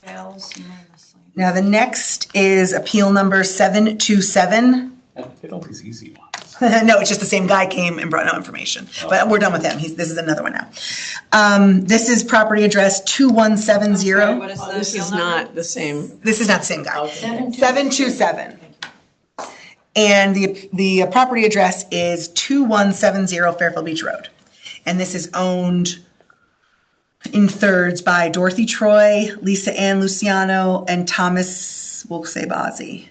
Fails unanimously. Now, the next is appeal number 727. Get all these easy ones. No, it's just the same guy came and brought no information, but we're done with him. This is another one now. This is property address Sorry, 2170. what is the This is appeal number? not the same. This is not the same guy. 727. Thank you. And the property address is 2170 Fairfield Beach Road. And this is owned in thirds by Dorothy Troy, Lisa Ann Luciano, and Thomas, we'll say Bozzi.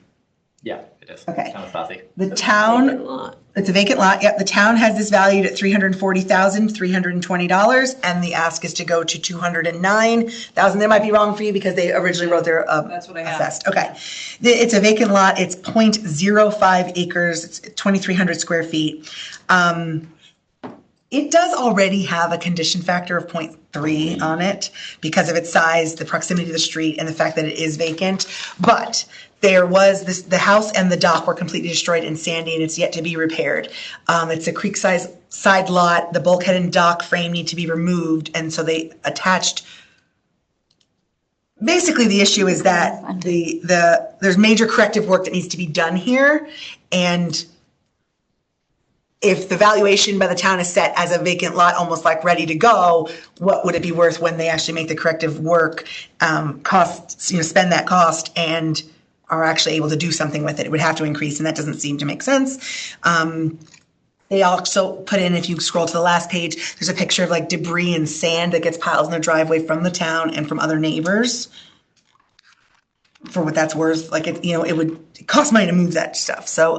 Yeah. It is. Okay. Kind of saucy. The town, Lot. it's a vacant lot, yep, the town has this valued at $340,320, and the ask is to go to $209,000. That might be wrong for you because they originally wrote their That's what I have. assessed, okay. It's a vacant lot, it's 0.05 acres, it's 2,300 square feet. It does already have a condition factor of 0.3 on it because of its size, the proximity to the street, and the fact that it is vacant. But there was this, the house and the dock were completely destroyed in Sandy, and it's yet to be repaired. It's a creek-size side lot. The bulkhead and dock frame need to be removed, and so they attached. Basically, the issue is that there's major corrective work that needs to be done here, and if the valuation by the town is set as a vacant lot, almost like ready to go, what would it be worth when they actually make the corrective work, costs, spend that cost and are actually able to do something with it? It would have to increase, and that doesn't seem to make sense. They also put in, if you scroll to the last page, there's a picture of like debris and sand that gets piled in their driveway from the town and from other neighbors. For what that's worth, like it would cost money to move that stuff. So,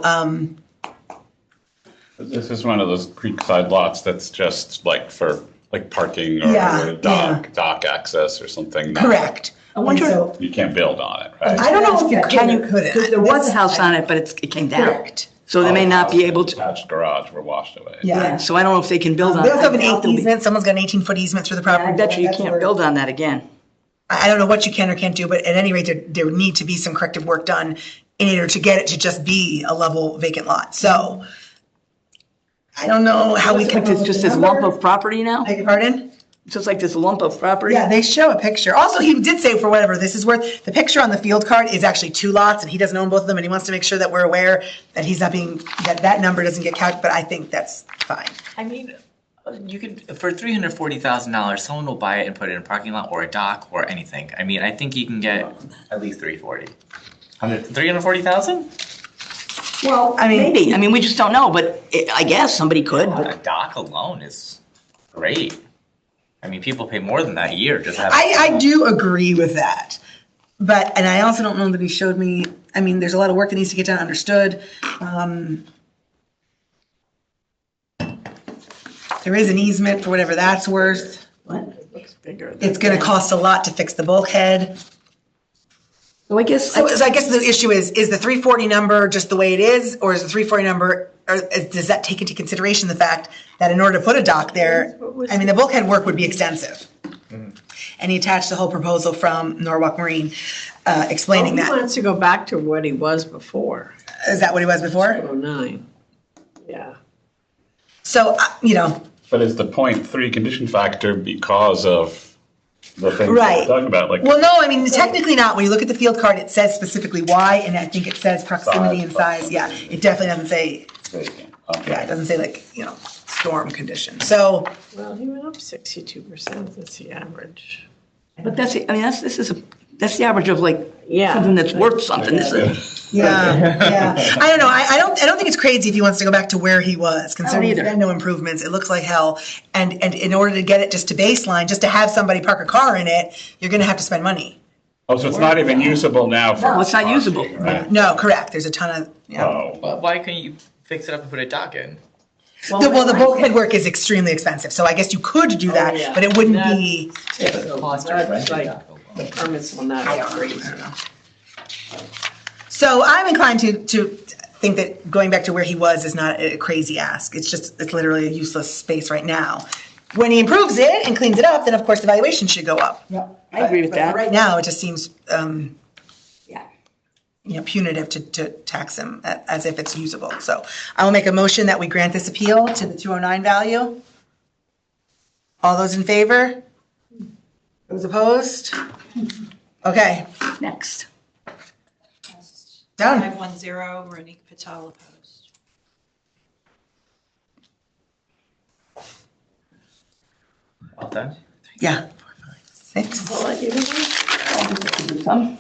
This is one of those creekside lots that's just like for like parking or Yeah, dock access or something. correct. I wonder- And so- You can't build on it, right? I don't know if you Can you, couldn't. because there was a house on it, but it came down. Correct. So they may not be able to, Attached garage were washed away. Yeah. so I don't know if they can build on it. They also have an I doubt they'll be- easement, someone's got an 18-foot easement through the property. I bet you That's can't where- build on that again. I don't know what you can or can't do, but at any rate, there would need to be some corrective work done in order to get it to just be a level vacant lot. So I don't know how we can. It's just this lump of property now? Beg your pardon? It's just like this lump of property? Yeah, they show a picture. Also, he did say for whatever this is worth, the picture on the field card is actually 2 lots and he doesn't own both of them and he wants to make sure that we're aware that he's not being, that number doesn't get calculated, but I think that's fine. I mean, you could, for $340,000, someone will buy it and put it in a parking lot or a dock or anything. I mean, I think you can get at least 340,000? Well, I mean- maybe. I mean, we just don't know, but I guess somebody could. A dock alone is great. I mean, people pay more than that a year just having. I do agree with that. But, and I also don't know that he showed me, I mean, there's a lot of work that needs to get done, understood. There is an easement for whatever that's worth. What? Looks bigger. It's gonna cost a lot to fix the bulkhead. So I guess, So I guess the issue is the 340 number just the way it is, or is the 340 number, or does that take into consideration the fact that in order to put a dock there, I mean, the bulkhead work would be extensive. And he attached the whole proposal from Norwalk Marine, explaining He that. wants to go back to what he was before, Is that what he was before? 09. Yeah. So, But is the 0.3 condition factor because of the things Right. we're talking about? Like, well, no, I mean, technically not. When you look at the field card, it says specifically why, and I think it says proximity and size. Yeah, it definitely doesn't say, vacant. yeah, it Okay. doesn't say like, storm condition. So, Well, he went up 62%, that's the average. but that's the average of like Yeah. something that's worth something. This is, yeah. I don't know. I don't think it's crazy if he wants to go back to where he was, considering either. there's been no improvements. It looks like hell. And in order to get it just to baseline, just to have somebody park a car in it, you're gonna have to spend money. Oh, so it's not even usable now for. No, it's not usable. parking, right? No, correct. There's a ton of, Oh, Well, why couldn't you fix it up and put a dock in? Well, the bulkhead work is extremely expensive, so I guess you could do that, yeah. but it wouldn't That- be. That's like, the permits will not be crazy. So I'm inclined to think that going back to where he was is not a crazy ask. It's literally a useless space right now. When he improves it and cleans it up, then of course the valuation should go up. I agree with But that. right now, it just seems, Yeah. punitive to tax him as if it's usable. So I will make a motion that we grant this appeal to the 209 value. All those in favor? Those opposed? Okay, Next. done. 510, Ronique Patel opposed. Well done. Yeah. 6. Some.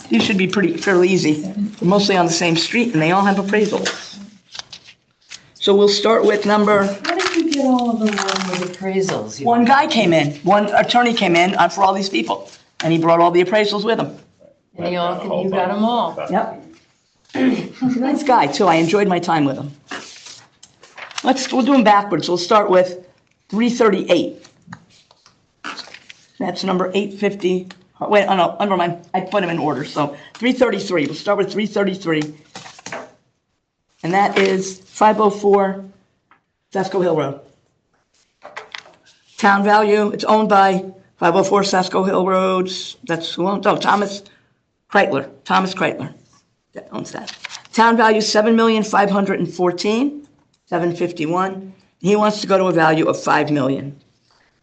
These should be fairly easy. They're mostly on the same street and they all have appraisals. So we'll start with number, How did you get all of them with appraisals? one guy came in, one attorney came in for all these people. And he brought all the appraisals with him. And you got them all? Yep. Nice guy, too. I enjoyed my time with him. We'll do them backwards. We'll start with 338. That's number 850. Wait, oh no, never mind. I put them in order. So 333. We'll start with 333. And that is 504 Sasko Hill Road. Town value, it's owned by 504 Sasko Hill Roads. That's who owns, Thomas Kreitler. Thomas Kreitler that owns that. Town value, $7,514,751. He wants to go to a value of $5 million.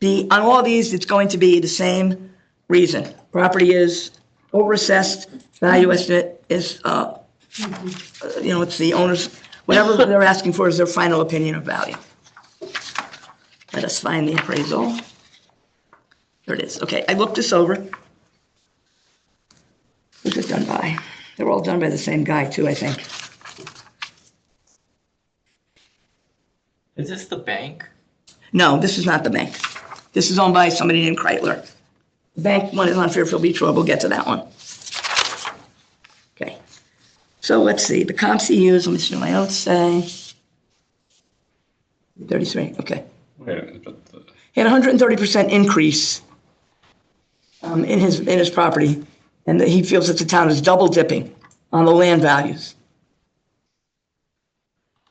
On all these, it's going to be the same reason. Property is overassessed, value estimate is, it's the owner's, whatever they're asking for is their final opinion of value. Let us find the appraisal. There it is. Okay, I looked this over. Who's it done by? They're all done by the same guy, too, I think. Is this the bank? No, this is not the bank. This is owned by somebody named Kreitler. The bank one is on Fairfield Beach Road. We'll get to that one. Okay. So let's see. The comps he used, let me see what my notes say. 33, okay. Wait a minute, but He had a 130% increase in his property, and that he feels that the town is double dipping on the land values.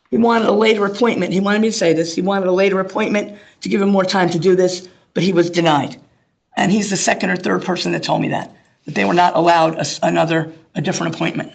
He wanted a later appointment. He wanted me to say this. He wanted a later appointment to give him more time to do this, but he was denied. And he's the second or third person that told me that they were not allowed a different appointment.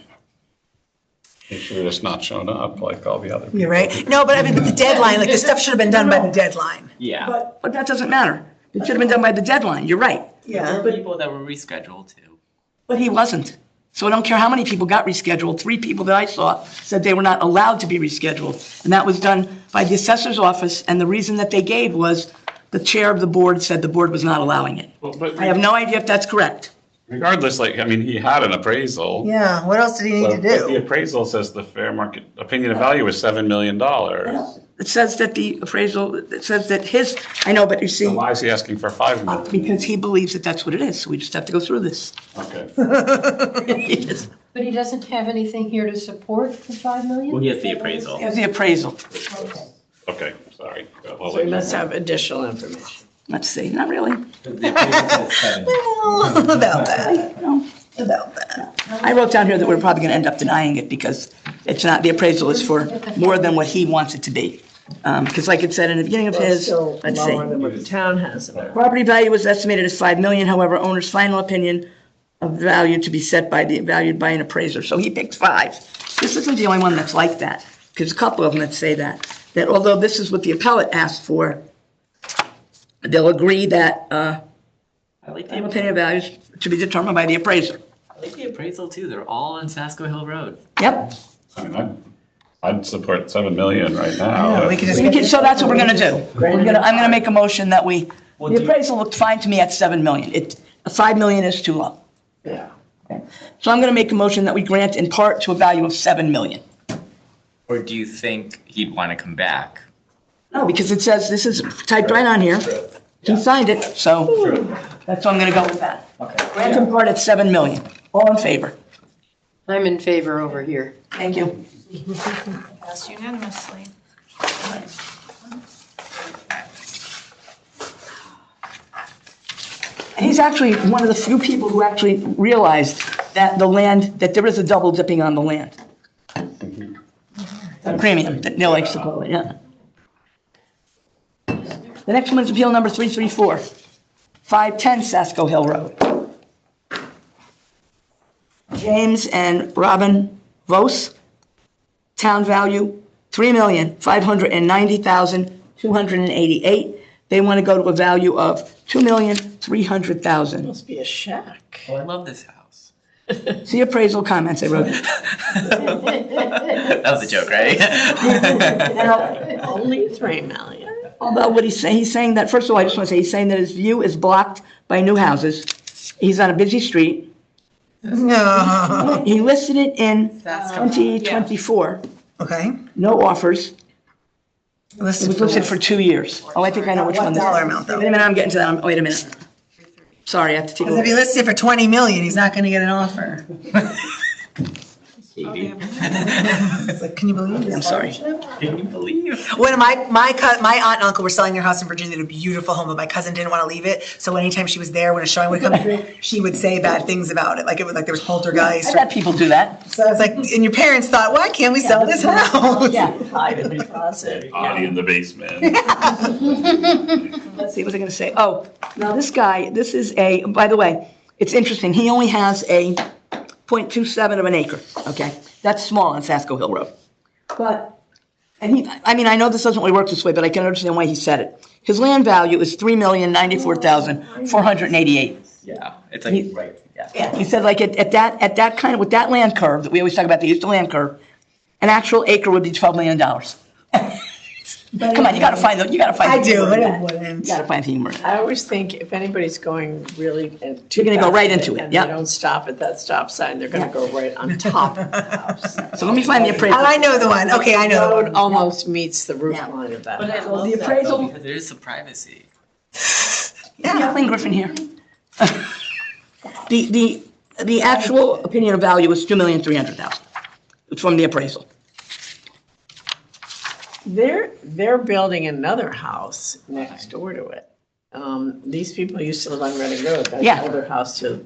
he should have just not shown up like all the other people. You're right. No, but I mean, the deadline, like the stuff should have been done by the deadline. Yeah. But that doesn't matter. It should have been done by the deadline. You're right. There were people that were rescheduled too. But he wasn't. So I don't care how many people got rescheduled. 3 people that I saw said they were not allowed to be rescheduled. And that was done by the assessor's office. And the reason that they gave was the chair of the board said the board was not allowing it. Well, but I have no idea if that's correct. regardless, he had an appraisal. Yeah, what else did he need to But the do? appraisal says the fair market opinion of value is $7 million. It says that the appraisal, it says that his, I know, but you see, So why is he asking for $5 million? because he believes that that's what it is. So we just have to go through this. Okay. Yes. But he doesn't have anything here to support the 5 million? Well, he has the appraisal. Here's the appraisal. Okay, sorry. So we must have additional information. Let's see, not really. The appraisal says 7. About that, No. about that. I wrote down here that we're probably going to end up denying it because it's not, the appraisal is for more than what he wants it to be. Because like it said in the beginning of Well, it's his, still let's see. lower than what the town has in there. Property value was estimated as 5 million, however, owner's final opinion of value to be valued by an appraiser. So he picked 5. This isn't the only one that's like that. There's a couple of them that say that although this is what the appellate asked for, they'll agree that I like the final opinion of values to be determined by the appraiser. I like the appraisal too. They're all on Sasko Hill Road. Yep. I'd support $7 million right now. Yeah, we could just. So that's what we're gonna do. I'm gonna make a motion that the do you- appraisal looked fine to me at 7 million. 5 million is too low. Yeah. So I'm gonna make a motion that we grant in part to a value of 7 million. Or do you think he'd want to come back? No, because it says, this is typed right on here. He signed it, so that's why I'm gonna go with that. Okay. Grant in part at 7 million. All in favor? I'm in favor over here. Thank you. Passed unanimously. And he's actually one of the few people who actually realized that that there is a double dipping on the land. A premium, that Neil likes to call it, yeah. The next one is appeal number 334, 510 Sasko Hill Road. James and Robin Vos, town value $3,590,288. They want to go to a value of $2,300,000. Must be a shack. Oh, I love this house. See appraisal comments I wrote. That was a joke, right? Only 3 million. About what he's saying, that, first of all, I just want to say, he's saying that his view is blocked by new houses. He's on a busy street. No. He listed it in 2024, Okay. no offers. It was listed for 2 years. Oh, I think I know which one this is. Dollar amount, though? Wait a minute, I'm getting to that. Wait a minute. Sorry, I have to take a Because if he look. listed for 20 million, he's not gonna get an offer. It's like, can you believe this? I'm sorry. Can you believe? When my aunt and uncle were selling their house in Virginia, they had a beautiful home, but my cousin didn't want to leave it. So anytime she was there, when a showing would come through, she would say bad things about it. Like it was like there was poltergeist. I've had people do that. So I was like, and your parents thought, why can't we sell this house? Yeah. Hide in the closet. Body in the basement. Let's see, what was I gonna say? Oh, now this guy, this is by the way, it's interesting. He only has a 0.27 of an acre, okay? That's small on Sasko Hill Road. But, I know this doesn't really work this way, but I can understand why he said it. His land value is $3,094,488. Yeah, it's like, right, yeah. Yeah, he said like at that kind of, with that land curve that we always talk about, the use of land curve, an actual acre would be $12 million. Come on, you gotta find the I do, humor but in it that. wouldn't. You gotta find the humor. I always think if anybody's going really. You're gonna go right into it, And yeah. they don't stop at that stop sign, they're gonna go right on top of the house. So let me find the Oh, appraisal. I know the one. Okay, I know the Road one. almost meets the roof Yeah. line of that But I house. love the that though, appraisal- because there is some privacy. Kathleen Griffin here. The actual opinion of value is $2,300,000. It's from the appraisal. They're building another house next door to it. These people used to live on Reading Road, that Yeah. other house to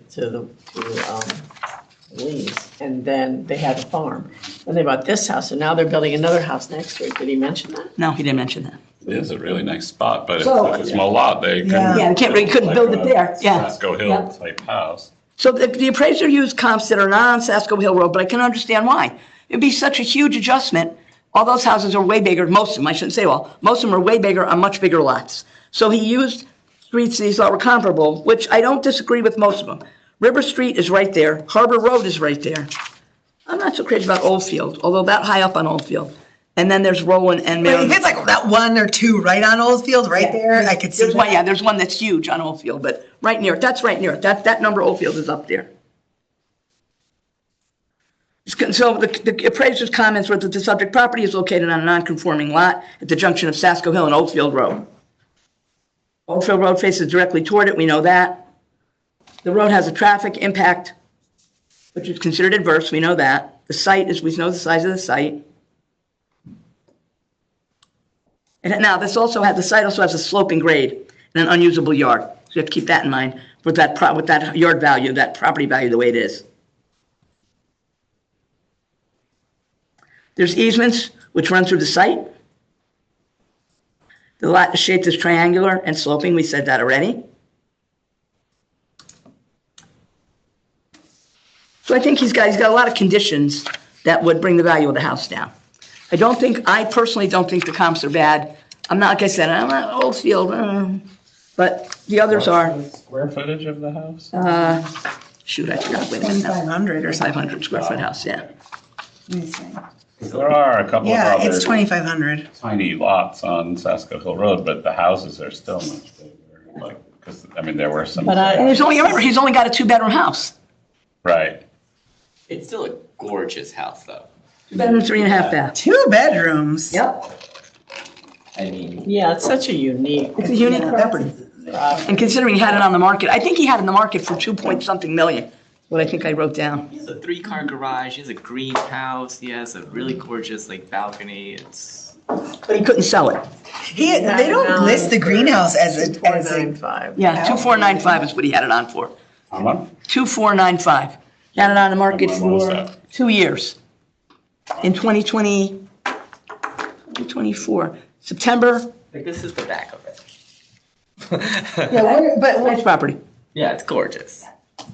Lee's, and then they had a farm. Then they bought this house, and now they're building another house next to it. Did he mention that? No, he didn't mention that. It is a really nice spot, but it's So- a small lot. They couldn't. Yeah, they couldn't build it there, yeah. Sasko Yeah. Hill type house. So the appraiser used comps that are not on Sasko Hill Road, but I can understand why. It'd be such a huge adjustment. All those houses are way bigger, most of them, I shouldn't say all, most of them are way bigger on much bigger lots. So he used streets that he thought were comparable, which I don't disagree with most of them. River Street is right there, Harbor Road is right there. I'm not so crazy about Oldfield, although that high up on Oldfield. And then there's Rowan and But Merriman. if it's like that one or two right on Oldfield, right there, I could see There's one, that. yeah, there's one that's huge on Oldfield, but right near it, that's right near it. That number Oldfield is up there. So the appraiser's comments were that the subject property is located on a non-conforming lot at the junction of Sasko Hill and Oldfield Road. Oldfield Road faces directly toward it, we know that. The road has a traffic impact, which is considered adverse, we know that. The site is, we know the size of the site. And now, the site also has a sloping grade and an unusable yard. So you have to keep that in mind with that yard value, that property value the way it is. There's easements which run through the site. The lot is shaped as triangular and sloping, we said that already. So I think he's got a lot of conditions that would bring the value of the house down. I personally don't think the comps are bad. I'm not, like I said, I'm not Oldfield, but the others are, What's the square footage of the house? shoot, I forgot, wait a minute now. 2,500 or something. 500 square foot house, yeah. Let me see. There are a couple Yeah, of other it's 2,500. tiny lots on Sasko Hill Road, but the houses are still much bigger. Like, because, there were some. But I- And remember, he's only got a 2-bedroom house. Right. It's still a gorgeous house though. 2 bedroom, 3.5 bath. 2 bedrooms. Yep, I mean, Yeah, it's such a unique. it's a unique property. And considering he had it on the market, I think he had it in the market for 2-point-something million, what I think I wrote down. he has a 3-car garage, he has a greenhouse, he has a really gorgeous like balcony, it's. But he couldn't sell it. They don't list the greenhouse as a, 495. Yeah, 2,495 is what he had it on for. How much? 2,495. He had it on the market And when was for that? 2 years. In 2024, September. Like this is the back of it. Yeah, but nice property. Yeah, it's gorgeous.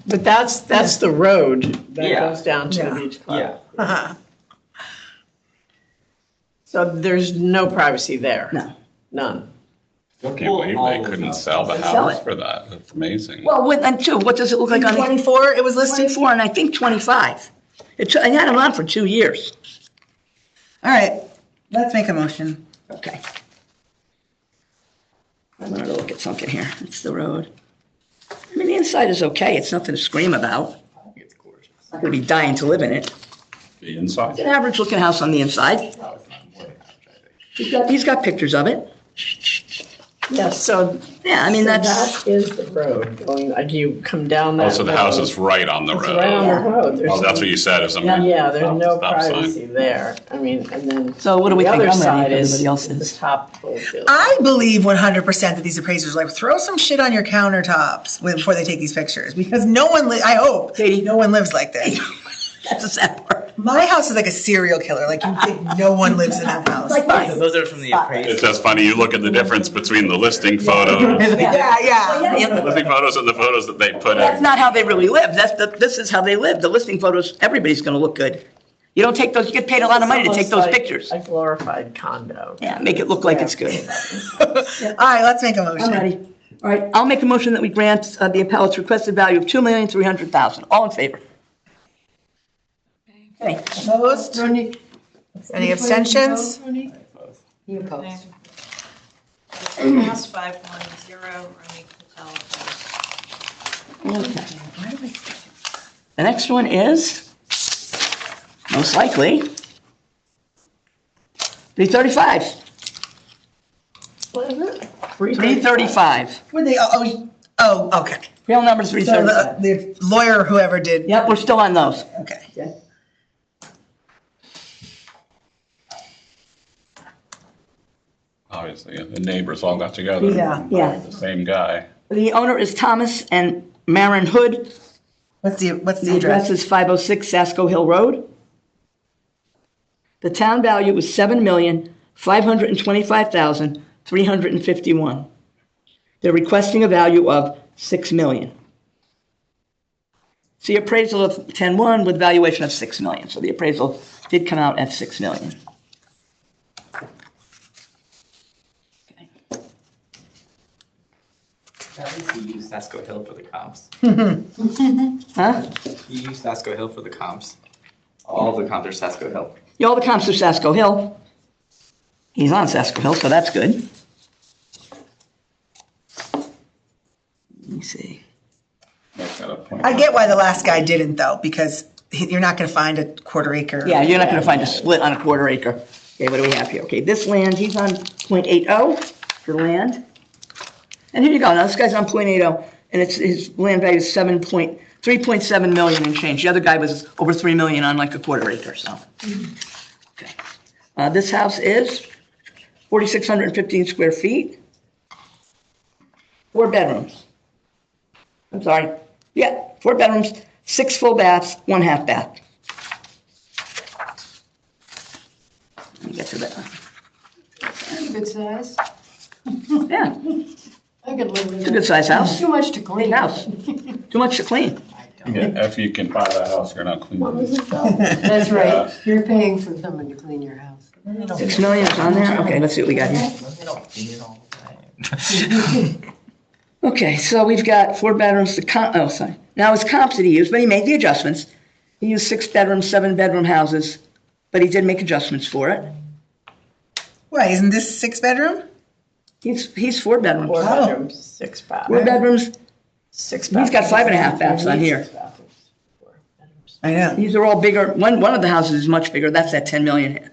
But that's the road that Yeah. goes down to the Yeah. beach club. Yeah. uh-huh. So there's no privacy there? No. None? Still can't believe they couldn't sell the Sell house it. for that. That's amazing. Well, and two, what does it look like on the? 24 it was listed? 24 and I think 25. I had it on for 2 years. All right, let's make a motion. Okay. I'm gonna look at something here. It's the road. I mean, the inside is okay. It's nothing to scream about. I think it's gorgeous. I'm gonna be dying to live in it. The inside. It's an average looking house on the inside. Oh, it's not more than that, I think. He's got pictures of it. Yes, so. Yeah, I mean, so that's, That is the road going, like you come down that. Oh, so the house road. is right on the It's right on road. the road. There's Oh, that's no- what you said, is Yeah, there's no stop sign. privacy there. I mean, and then. So what do we the think? other I'm ready if side is everybody else the is. top bullfield. I believe 100% that these appraisers are like, throw some shit on your countertops before they take these pictures, because no one, I hope, Katie. no one lives like this. that's a sad part. My house is like a serial killer, like you think no one lives in that house. Like mine. So those are from the appraisal. It's just funny, you look at the difference between the listing photos, Yeah. listing photos and the photos that they put That's in. not how they really live. This is how they live. The listing photos, everybody's gonna look good. You don't take those, you get paid a lot of money to take those Almost like pictures. A glorified condo. Yeah, make it look like it's good. All right, let's make a motion. I'm ready. All right, I'll make a motion that we grant the appellate's requested value of $2,300,000. All in favor? Okay. Opposed? Ronnie? Any abstentions? You opposed. House 510, Ronnie Patel. Okay. The next one is, most likely, 335. What is it? 335. Were they, okay. Real number So 335. the lawyer, whoever did, Yep, we're still on those. okay. Obviously, the neighbors all got together. Yeah. and Yeah. hired the same guy. The owner is Thomas and Maren Hood. What's the The address? address is 506 Sasko Hill Road. The town value was $7,525,351. They're requesting a value of $6 million. See appraisal of 10-1 with valuation of $6 million. So the appraisal did come out at $6 million. Okay. At least you use Sasko Hill for the comps. Huh? You use Sasko Hill for the comps. All the comps are Sasko Hill. Yeah, all the comps are Sasko Hill. He's on Sasko Hill, so that's good. Let me see. Make that a point. I get why the last guy didn't though, because you're not gonna find a quarter acre. Yeah, you're not gonna find a split on a quarter acre. Okay, what do we have here? Okay, this land, he's on .80 for land. And here you go, now this guy's on .80, and it's, his land value is 3.7 million and change. The other guy was over 3 million on like a quarter acre, so. Okay. This house is 4,615 square feet. 4 bedrooms. I'm sorry, yeah, 4 bedrooms, 6 full baths, 1 half bath. Let me get to that. Good size. Yeah, I could live with it's a it. good sized house. Too much to clean. Big house. Too much to clean. Yeah, if you can buy that house, you're not cleaning it. That's right. You're paying for someone to clean your house. 6 million is on there? Okay, let's see what we got here. They don't clean it all the time. Okay, so we've got 4 bedrooms, oh, sorry. Now his comps that he used, but he made the adjustments. He used 6 bedroom, 7 bedroom houses, but he did make adjustments for it. Why, isn't this 6 bedroom? He's 4 bedrooms. 4 bedrooms, 6 4 bathrooms. bedrooms, 6 he's got 5.5 baths on here. 6 bathrooms, 4 bedrooms. I know. These are all bigger. One of the houses is much bigger. That's that $10 million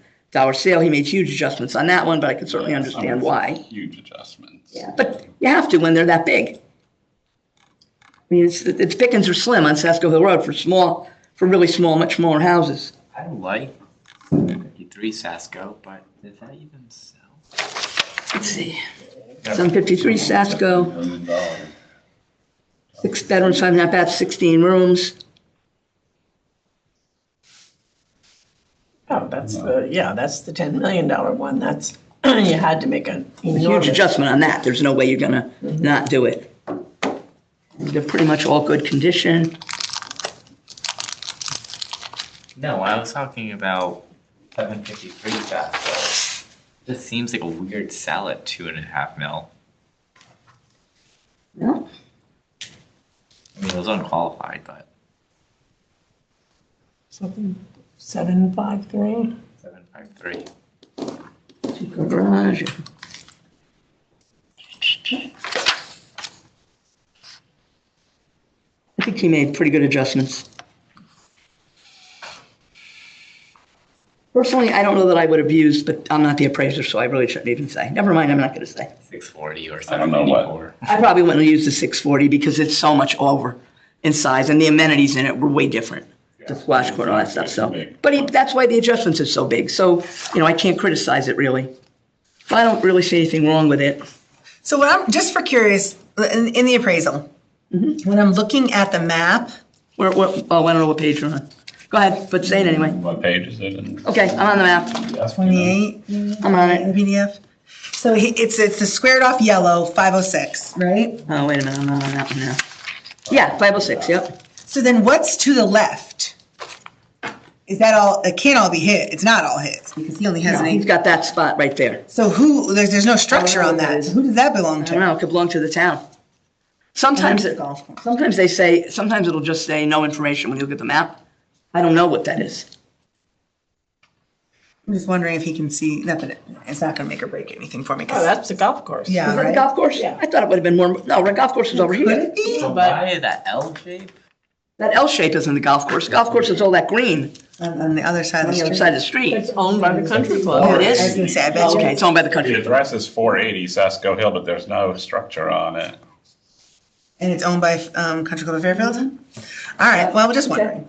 sale. He made huge adjustments on that one, but I can certainly understand why. Huge adjustments. Yeah, but you have to when they're that big. I mean, it's pickings are slim on Sasko Hill Road for really small, much smaller houses. I like 53 Sasko, but does that even sell? Let's see. 753 Sasko, $1 million. 6 bedrooms, 5.5 baths, 16 rooms. Oh, that's the $10 million one. That's, you had to make a Huge enormous. adjustment on that. There's no way you're gonna not do it. They're pretty much all good condition. No, I was talking about 753 Sasko. This seems like a weird sell at 2.5 mil. No? I mean, it was unqualified, but Something, 753. 753. Garage. I think he made pretty good adjustments. Personally, I don't know that I would have used, but I'm not the appraiser, so I really shouldn't even say. Never mind, I'm not going to say. 640 or I don't know what- 784. I probably wouldn't have used the 640 because it's so much over in size and the amenities in it were way different. The splash court and all that stuff, so. But that's why the adjustments is so big. So, I can't criticize it really. I don't really see anything wrong with it. So what I'm, just for curious, in the appraisal, when I'm looking at the map, I don't know what page you're on. Go ahead, but say it anyway. What page is it in? Okay, I'm on the map. Yes, 28, I'm on in it. the PDF. So it's the squared off yellow, 506, right? Oh, wait a minute, I'm not on that one now. Yeah, 506, yep. So then what's to the left? Is that all, it can't all be hit, it's not all hits, because he only has No, an he's 8. got that spot right there. So there's no structure on that, so who does that belong I don't to? know, it could belong to the town. Sometimes, sometimes it'll just say no information when you look at the map. I don't know what that is. I'm just wondering if he can see, not that it's not gonna make or break anything for me. 'cause- Oh, that's the golf course. Yeah, Is that the right? golf course? Yeah. I thought it would have been more, no, the golf course is over Could here. it be? So why that L shape? That L shape isn't the golf course. The golf course is all that green On the other side on of the the other street. side of the street. It's owned by the country Oh, club. it is? I was gonna say, I bet Oh, you. okay, it's owned by the The country. address is 480 Sasko Hill, but there's no structure on it. And it's owned by Country Club of Fairfield? All right, well, we're just wondering.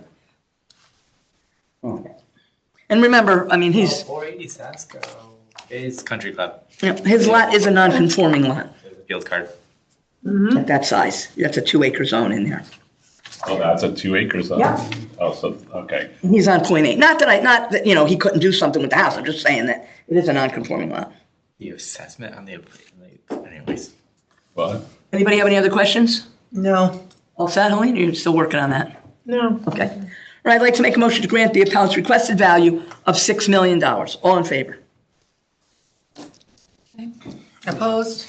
And remember, I mean, he's, 480 Sasco is Country Club. his lot is a non-conforming lot There's a field card. at that size. That's a 2-acre zone in there. Oh, that's a 2 acre zone? Yeah. Oh, so, okay. He's on .8. Not that, he couldn't do something with the house. I'm just saying that it is a non-conforming lot. The assessment on the, anyways. What? Anybody have any other questions? No. All set, Helene? You're still working on that? No. Okay. All right, I'd like to make a motion to grant the appellant's requested value of $6 million. All in favor? Opposed?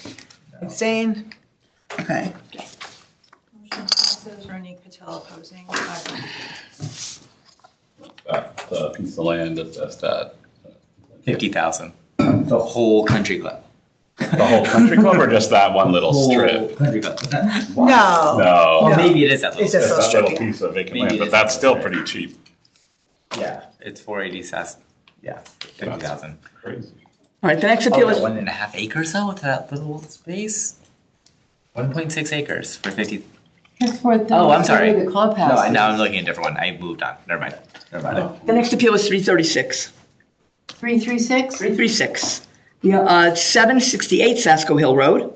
Abstained? Okay. Ernie Patel opposing. That piece of land that's that. 50,000. The whole Country Club. The whole country club or just that one little strip? Country Club. No. No. Or maybe it is that It's little. just It's that little strip. piece of vacant Maybe land, it but is that's that still little. pretty cheap. Yeah, it's 480 Sas. Yeah, 50,000. Crazy. All right, the next Oh, appeal yeah, is, 1.5 acres though, to that little space? 1.6 acres for 50. That's what Oh, I'm sorry. The clubhouse. No, now I'm is. looking at a different one. I moved on. Never mind. the next appeal is 336. 336? 336. Yeah, 768 Sasko Hill Road.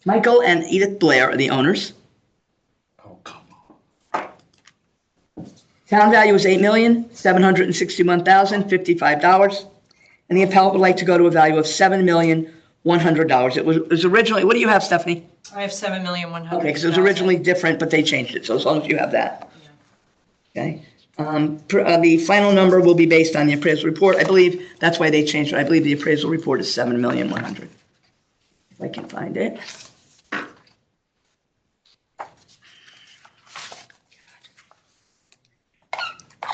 Michael and Edith Blair are the owners. Oh, come on. Town value is $8,761,055. And the appellant would like to go to a value of $7,100,000. It was originally, what do you have, Stephanie? I have 7,100,000. Okay, because it was originally different, but they changed it, so as long as you have that. Okay. The final number will be based on the appraisal report. I believe that's why they changed it. I believe the appraisal report is 7,100,000. If I can find it.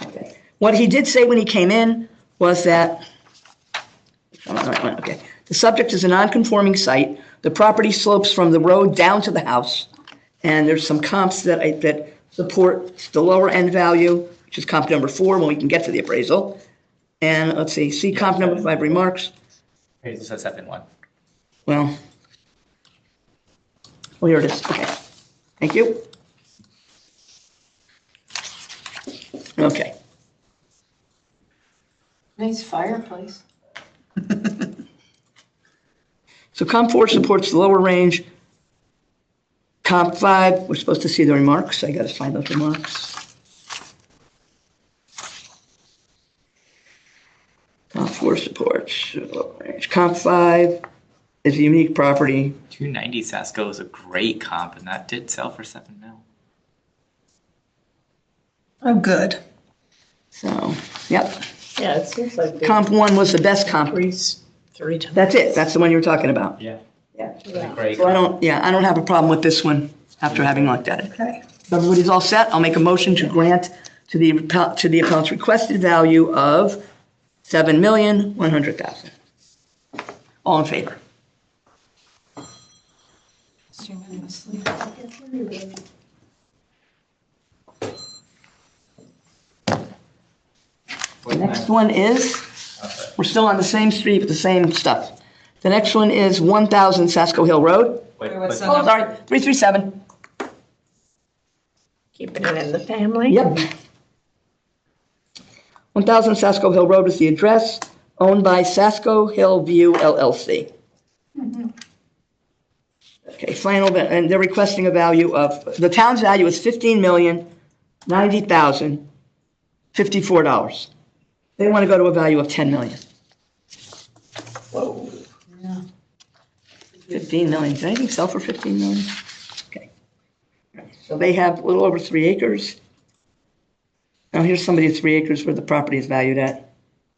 Okay. What he did say when he came in was that, okay, the subject is a non-conforming site. The property slopes from the road down to the house. And there's some comps that support the lower end value, which is comp number 4 when we can get to the appraisal. And let's see comp number 5 remarks. Appraisal says 7.1. Well, oh, here it is. Okay. Thank you. Okay. Nice fireplace. So comp 4 supports the lower range. Comp 5, we're supposed to see the remarks. I got to find those remarks. Comp 4 supports lower range. Comp 5 is a unique property. 290 Sasco is a great comp, and that did sell for 7 mil. Oh, good. So, yep. Yeah, it seems like they Comp 1 was the best comp. increased 3 times. That's it. That's the one you were talking about. Yeah. Yeah. Great. So I don't have a problem with this one after having looked at it. Okay. So everybody's all set. I'll make a motion to grant to the appellant's requested value of $7,100,000. All in favor? Unanimously. The next one is, we're still on the same street with the same stuff. The next one is 1,000 Sasko Hill Road. Wait, what's the Oh, number? sorry, 337. Keeping it in the family. Yep. 1,000 Sasko Hill Road is the address, owned by Sasko Hill View LLC. Okay, final, and they're requesting a value of, the town's value is $15,090,054. They want to go to a value of 10 million. Whoa. 15 million, can anything sell for 15 million? Okay. So they have a little over 3 acres. Now here's somebody at 3 acres where the property is valued at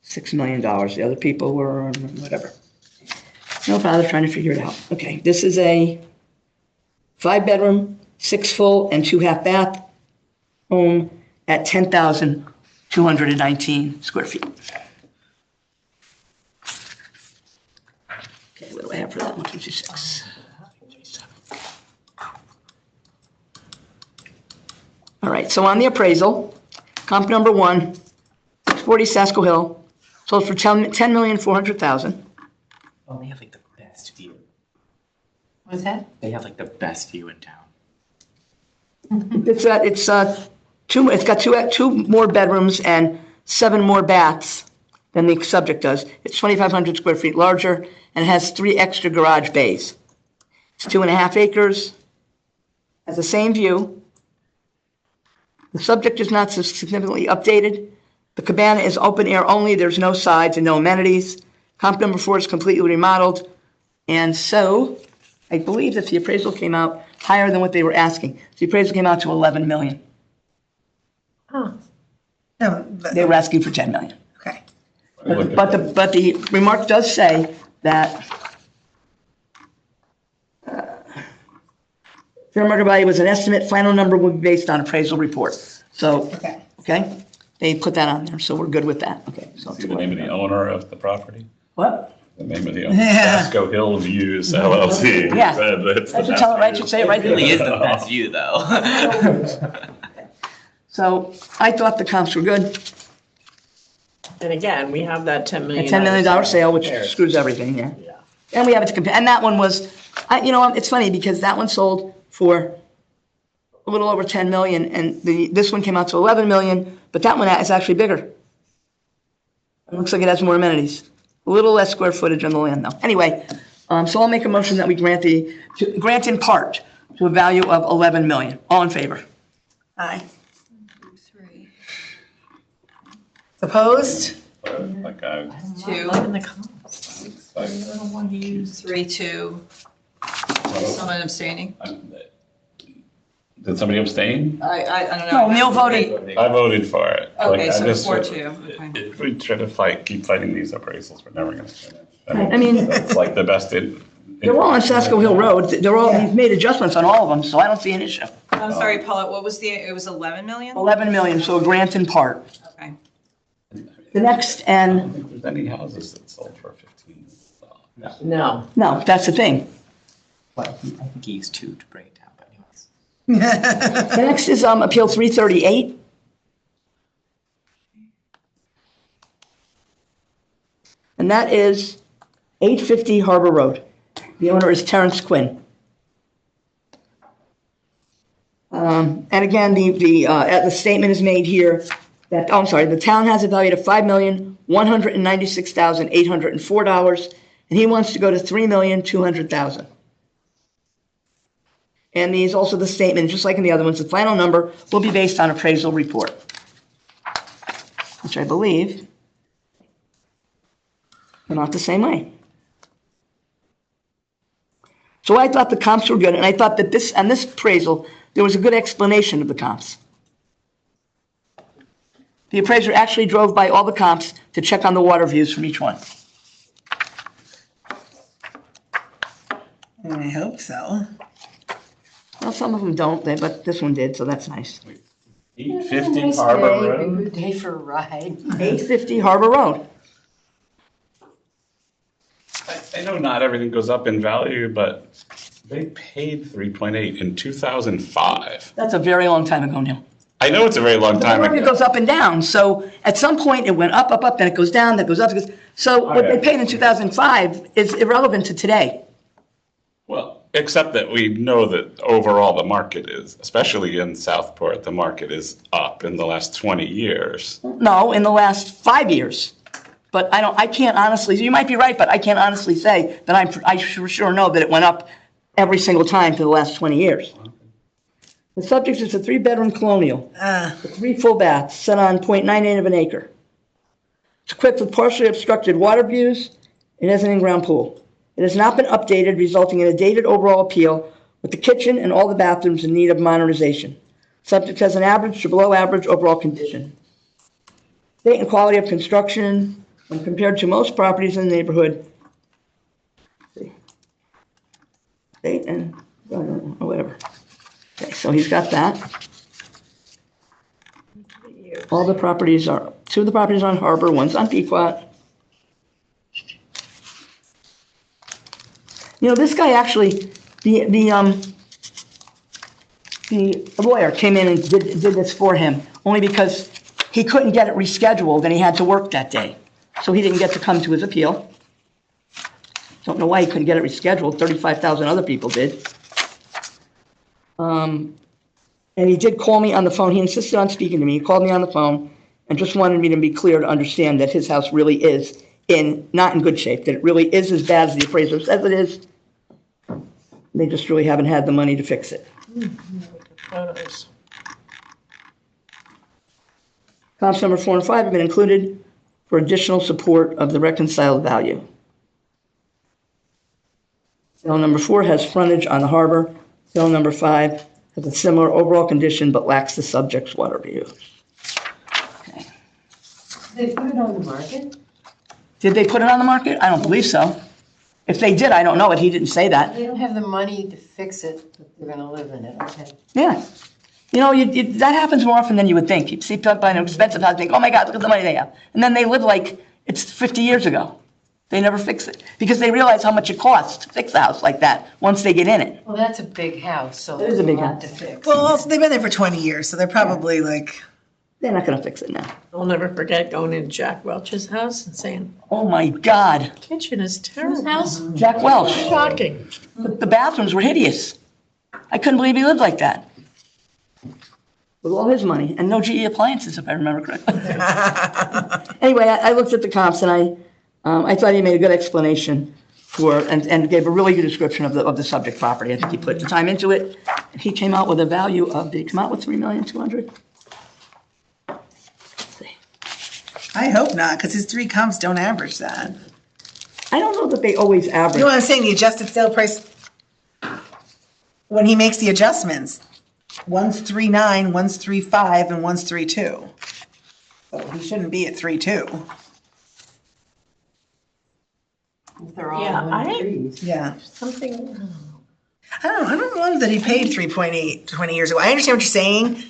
$6 million. The other people were, whatever. No bother trying to figure it out. Okay, this is a 5-bedroom, 6 full and 2 half bath home at 10,219 square feet. Okay, what do I have for that? 156. All right, so on the appraisal, comp number 1, 640 Sasko Hill, sold for $10,400,000. Oh, they have like the best view. What's that? They have like the best view in town. It's got two more bedrooms and 7 more baths than the subject does. It's 2,500 square feet larger and it has 3 extra garage bays. It's 2.5 acres, has the same view. The subject is not significantly updated. The cabana is open air only. There's no sides and no amenities. Comp number 4 is completely remodeled. And so I believe that the appraisal came out higher than what they were asking. The appraisal came out to 11 million. Huh. No, but- They were asking for 10 million. Okay. But the remark does say that fair market value was an estimate, final number will be based on appraisal report. So, Okay. okay, they put that on there, so we're good with that. Okay. So See the name of the owner of the property? What? The name of the owner, Yeah. Sasko Hill Views LLC. Yeah. That's the I should tell it right, should say it right It really is there. the best view though. So I thought the comps were good. And again, we have that $10 A million. $10 million sale, which There. screws everything, yeah. Yeah. And we have it to compare, and that one was, it's funny because that one sold for a little over 10 million and this one came out to 11 million, but that one is actually bigger. It looks like it has more amenities. A little less square footage on the land though. Anyway, so I'll make a motion that we grant in part to a value of 11 million. All in favor? Aye. 3, Opposed? Like I, 2, Like in the comments. 3, 2. Someone abstaining? did somebody abstain? I don't No, know. Neil voted. I voted for it. Okay, Like, I so just- 4-2. Okay. If we try to keep fighting these appraisals, we're never gonna finish. I mean- It's like the best in. They're all on Sasko Hill Road. You've made adjustments on all of them, so I don't see an issue. I'm sorry, Paula, what was it was 11 million? 11 million, so a grant in part. Okay. The next, I and, don't think there's any houses that sold for 15. No. no, that's the thing. Well, I think he used 2 to bring it down, but anyways. The next is Appeal 338. And that is 850 Harbor Road. The owner is Terrence Quinn. And again, the statement is made here that, the town has it valued at $5,196,804, and he wants to go to $3,200,000. And these also the statement, just like in the other ones, the final number will be based on appraisal report, which I believe are not the same way. So I thought the comps were good, and I thought that on this appraisal, there was a good explanation of the comps. The appraiser actually drove by all the comps to check on the water views from each one. I hope so. Well, some of them don't, but this one did, so that's nice. 850 Nice Harbor day, Road? Good day for a ride. 850 Harbor Road. I know not everything goes up in value, but they paid 3.8 in 2005. That's a very long time ago, Neil. I know it's a very long The time market ago. goes up and down, so at some point it went up, up, up, then it goes down, then it goes up, it goes, so what they paid in 2005 is irrelevant to today. Well, except that we know that overall the market is, especially in Southport, the market is up in the last 20 years. No, in the last 5 years. But I can't honestly, you might be right, but I can't honestly say that I for sure know that it went up every single time for the last 20 years. The subject is a 3-bedroom colonial, with 3 full baths, set on .98 of an acre. It's equipped with partially obstructed water views. It has an in-ground pool. It has not been updated, resulting in a dated overall appeal, with the kitchen and all the bathrooms in need of modernization. Subject has an average to below average overall condition. State and quality of construction, when compared to most properties in the neighborhood. State and, or whatever. Okay, so he's got that. All the properties are, 2 of the properties are on Harbor, 1's on Pequot. You know, this guy actually, the lawyer came in and did this for him, only because he couldn't get it rescheduled and he had to work that day. So he didn't get to come to his appeal. Don't know why he couldn't get it rescheduled, 35,000 other people did. And he did call me on the phone. He insisted on speaking to me. He called me on the phone and just wanted me to be clear to understand that his house really is not in good shape, that it really is as bad as the appraiser says it is. They just really haven't had the money to fix it. Photos. Comps number 4 and 5 have been included for additional support of the reconciled value. Cell number 4 has frontage on the harbor. Cell number 5 has a similar overall condition but lacks the subject's water view. Okay. They put it on the market? Did they put it on the market? I don't believe so. If they did, I don't know it. He didn't say that. They don't have the money to fix it, but they're gonna live in it, okay? Yeah. You know, that happens more often than you would think. You see people buy an expensive house and think, oh my God, look at the money they have. And then they live like it's 50 years ago. They never fix it because they realize how much it costs to fix a house like that once they get in it. Well, that's a big house, so It is there's a a big lot house. to fix. Well, also, they've been there for 20 years, so they're probably like, They're not going to fix it now. I'll never forget going into Jack Welch's house and saying, Oh my God. kitchen is terrible. House? Jack Welch. Shocking. The bathrooms were hideous. I couldn't believe he lived like that. With all his money and no GE appliances, if I remember correctly. Anyway, I looked at the comps and I thought he made a good explanation for, and gave a really good description of the subject property. I think he put the time into it. And he came out with a value of, did he come out with 3,200,000? I hope not, because his 3 comps don't average that. I don't know that they always You average. know what I'm saying? The adjusted sale price, when he makes the adjustments, one's 3.9, one's 3.5, and one's 3.2. So he shouldn't be at 3.2. They're all Yeah, one trees. Yeah. Something, I don't know that he paid 3.8 20 years ago. I understand what you're saying,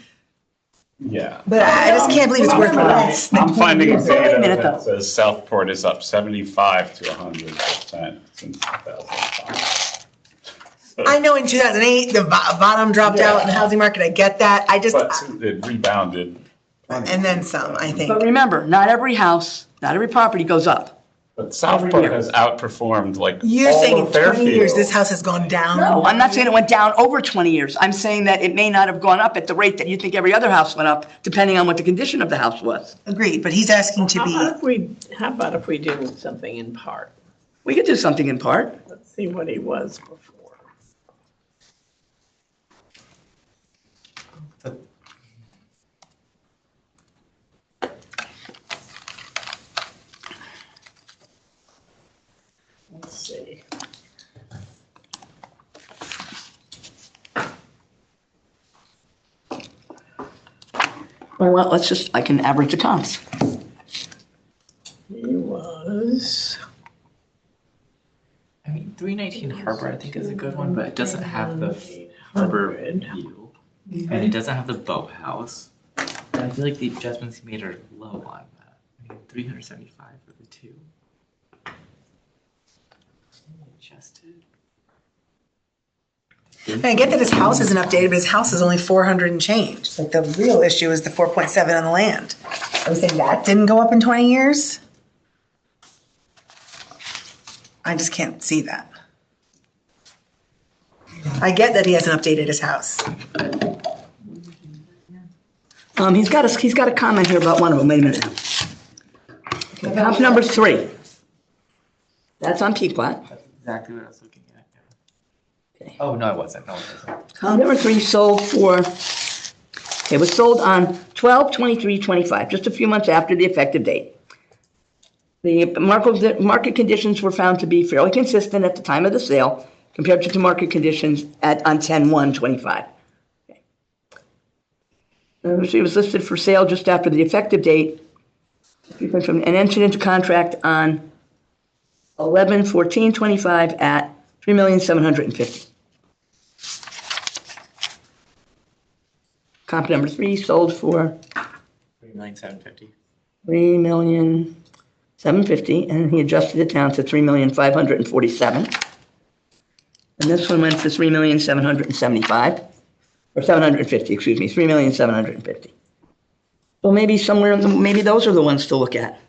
Yeah. but I just can't believe it's worth less. I'm finding Wait a data minute, that though. says Southport is up 75 to 100% since 2005. So- I know in 2008, the bottom dropped out in the housing market. I get that. I just, But it rebounded. and then some, I think. But remember, not every house, not every property goes up. But Southport has outperformed like You're all saying of in 20 years, Fairfield. this house has gone down? No, I'm not saying it went down over 20 years. I'm saying that it may not have gone up at the rate that you think every other house went up, depending on what the condition of the house was. Agreed, but he's asking to how about if we do something in part? We could do something in part. Let's see what he was before. Let's see. Well, I can average the comps. He was, I mean, 319 Harbor, I think, is a good one, but it doesn't have the harbor 800. view, and it doesn't have the boathouse. And I feel like the adjustments he made are low on that. I mean, 375 for the 2. Adjusted. I get that his house isn't updated, but his house is only 400 and change. Like the real issue is the 4.7 on the land. I was saying that didn't go up in 20 years. I just can't see that. I get that he hasn't updated his house. He's got a comment here about one of them. Wait a minute. Okay, comp number 3. That's on Pequot. That's exactly what I was looking at. Okay. Oh, no, it wasn't. No, it wasn't. Comp number 3 sold for, it was sold on 12/23/25, just a few months after the effective date. The market conditions were found to be fairly consistent at the time of the sale compared to market conditions on 10/1/25. She was listed for sale just after the effective date and entered into contract on 11/14/25 at $3,750,000. Comp number 3 sold for $3,750,000. $3,750,000, and he adjusted it down to $3,547,000. And this one went for $3,775,000. Or 750, excuse me, 3,750,000. So maybe somewhere maybe those are the ones to look at.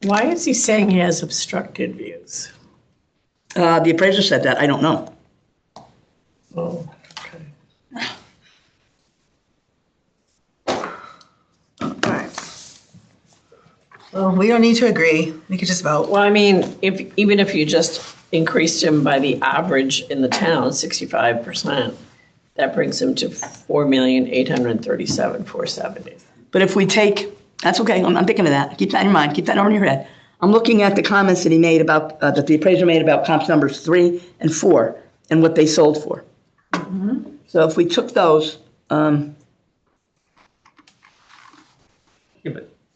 Why is he saying he has obstructed views? The appraiser said that, I don't know. Oh, okay. All right. Well, we don't need to agree. We could just vote. Well, I mean, even if you just increased him by the average in the town, 65%, that brings him to 4,837,470. But if we take, that's okay, I'm thinking of that. Keep that in mind, keep that over in your head. I'm looking at the comments that he made about, that the appraiser made about comps numbers 3 and 4 and what they sold for. So if we took those,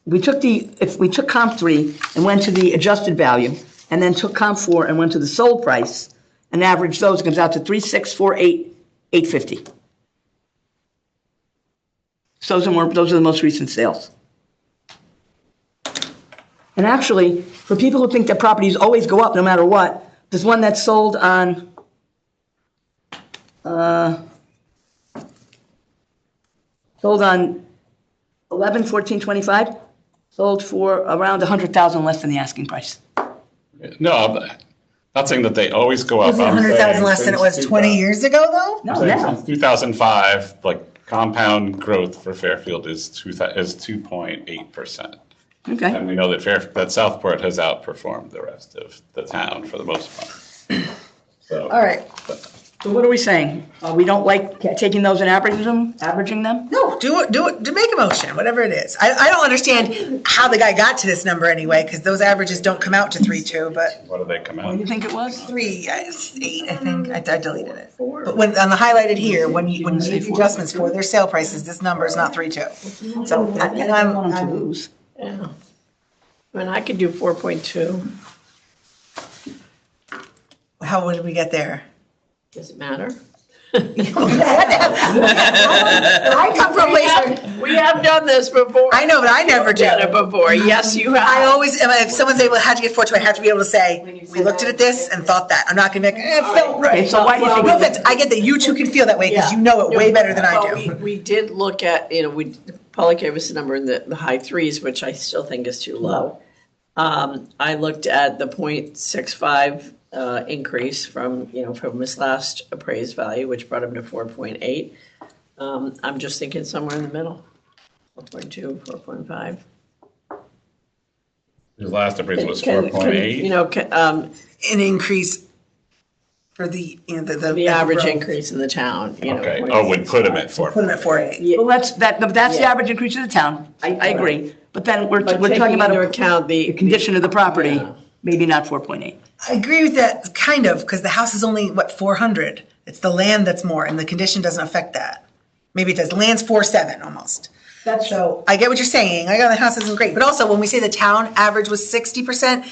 if we took comp 3 and went to the adjusted value, and then took comp 4 and went to the sold price, and averaged those, it comes out to 3,648,850. So those are the most recent sales. And actually, for people who think that properties always go up no matter what, there's one that's sold on, sold on 11/14/25, sold for around 100,000 less than the asking price. No, I'm not saying that they always go up. Was it 100,000 less than it was 20 years ago, though? No, Since yeah. 2005, like compound growth for Fairfield is 2.8%. Okay. And we know that Southport has outperformed the rest of the town for the most part. So, All right. So what are we saying? We don't like taking those and averaging them? No, do it, make a motion, whatever it is. I don't understand how the guy got to this number anyway, because those averages don't come out to 3.2, but what do they come What do out? you think it was? 3, 8, I think. I deleted it. But when, on the highlighted here, when you make adjustments for their sale prices, this number is not 3.2. So, and I don't want them to I'm, lose. Yeah. I mean, I could do 4.2. how would we get there? Does it matter? I come from Laser. We have done this before. I know, but I never do. Done it before. Yes, you I have. always, if someone's able, how'd you get 4.2, I have to be able to say, we looked at this and thought that. I'm not gonna be like, it felt right. Okay, so why do you think? No offense, I get that you two can feel that way because you know it way better than I Well, do. we did look at, Paula gave us a number in the high threes, which I still think is too low. I looked at the 0.65 increase from his last appraised value, which brought him to 4.8. I'm just thinking somewhere in the middle, 4.2, 4.5. His last appraisal was 4.8. An increase for the The average increase in the town, Okay, would put him at 4. Put them at 4.8. Well, that's the average increase in the town. I agree. But then we're But talking taking about into the account the condition of the property, Yeah. maybe not 4.8. I agree with that, kind of, because the house is only, 400? It's the land that's more, and the condition doesn't affect that. Maybe it does. Land's 4.7 almost. So I get what you're saying. I got the house isn't great, but also when we say the town average was 60%,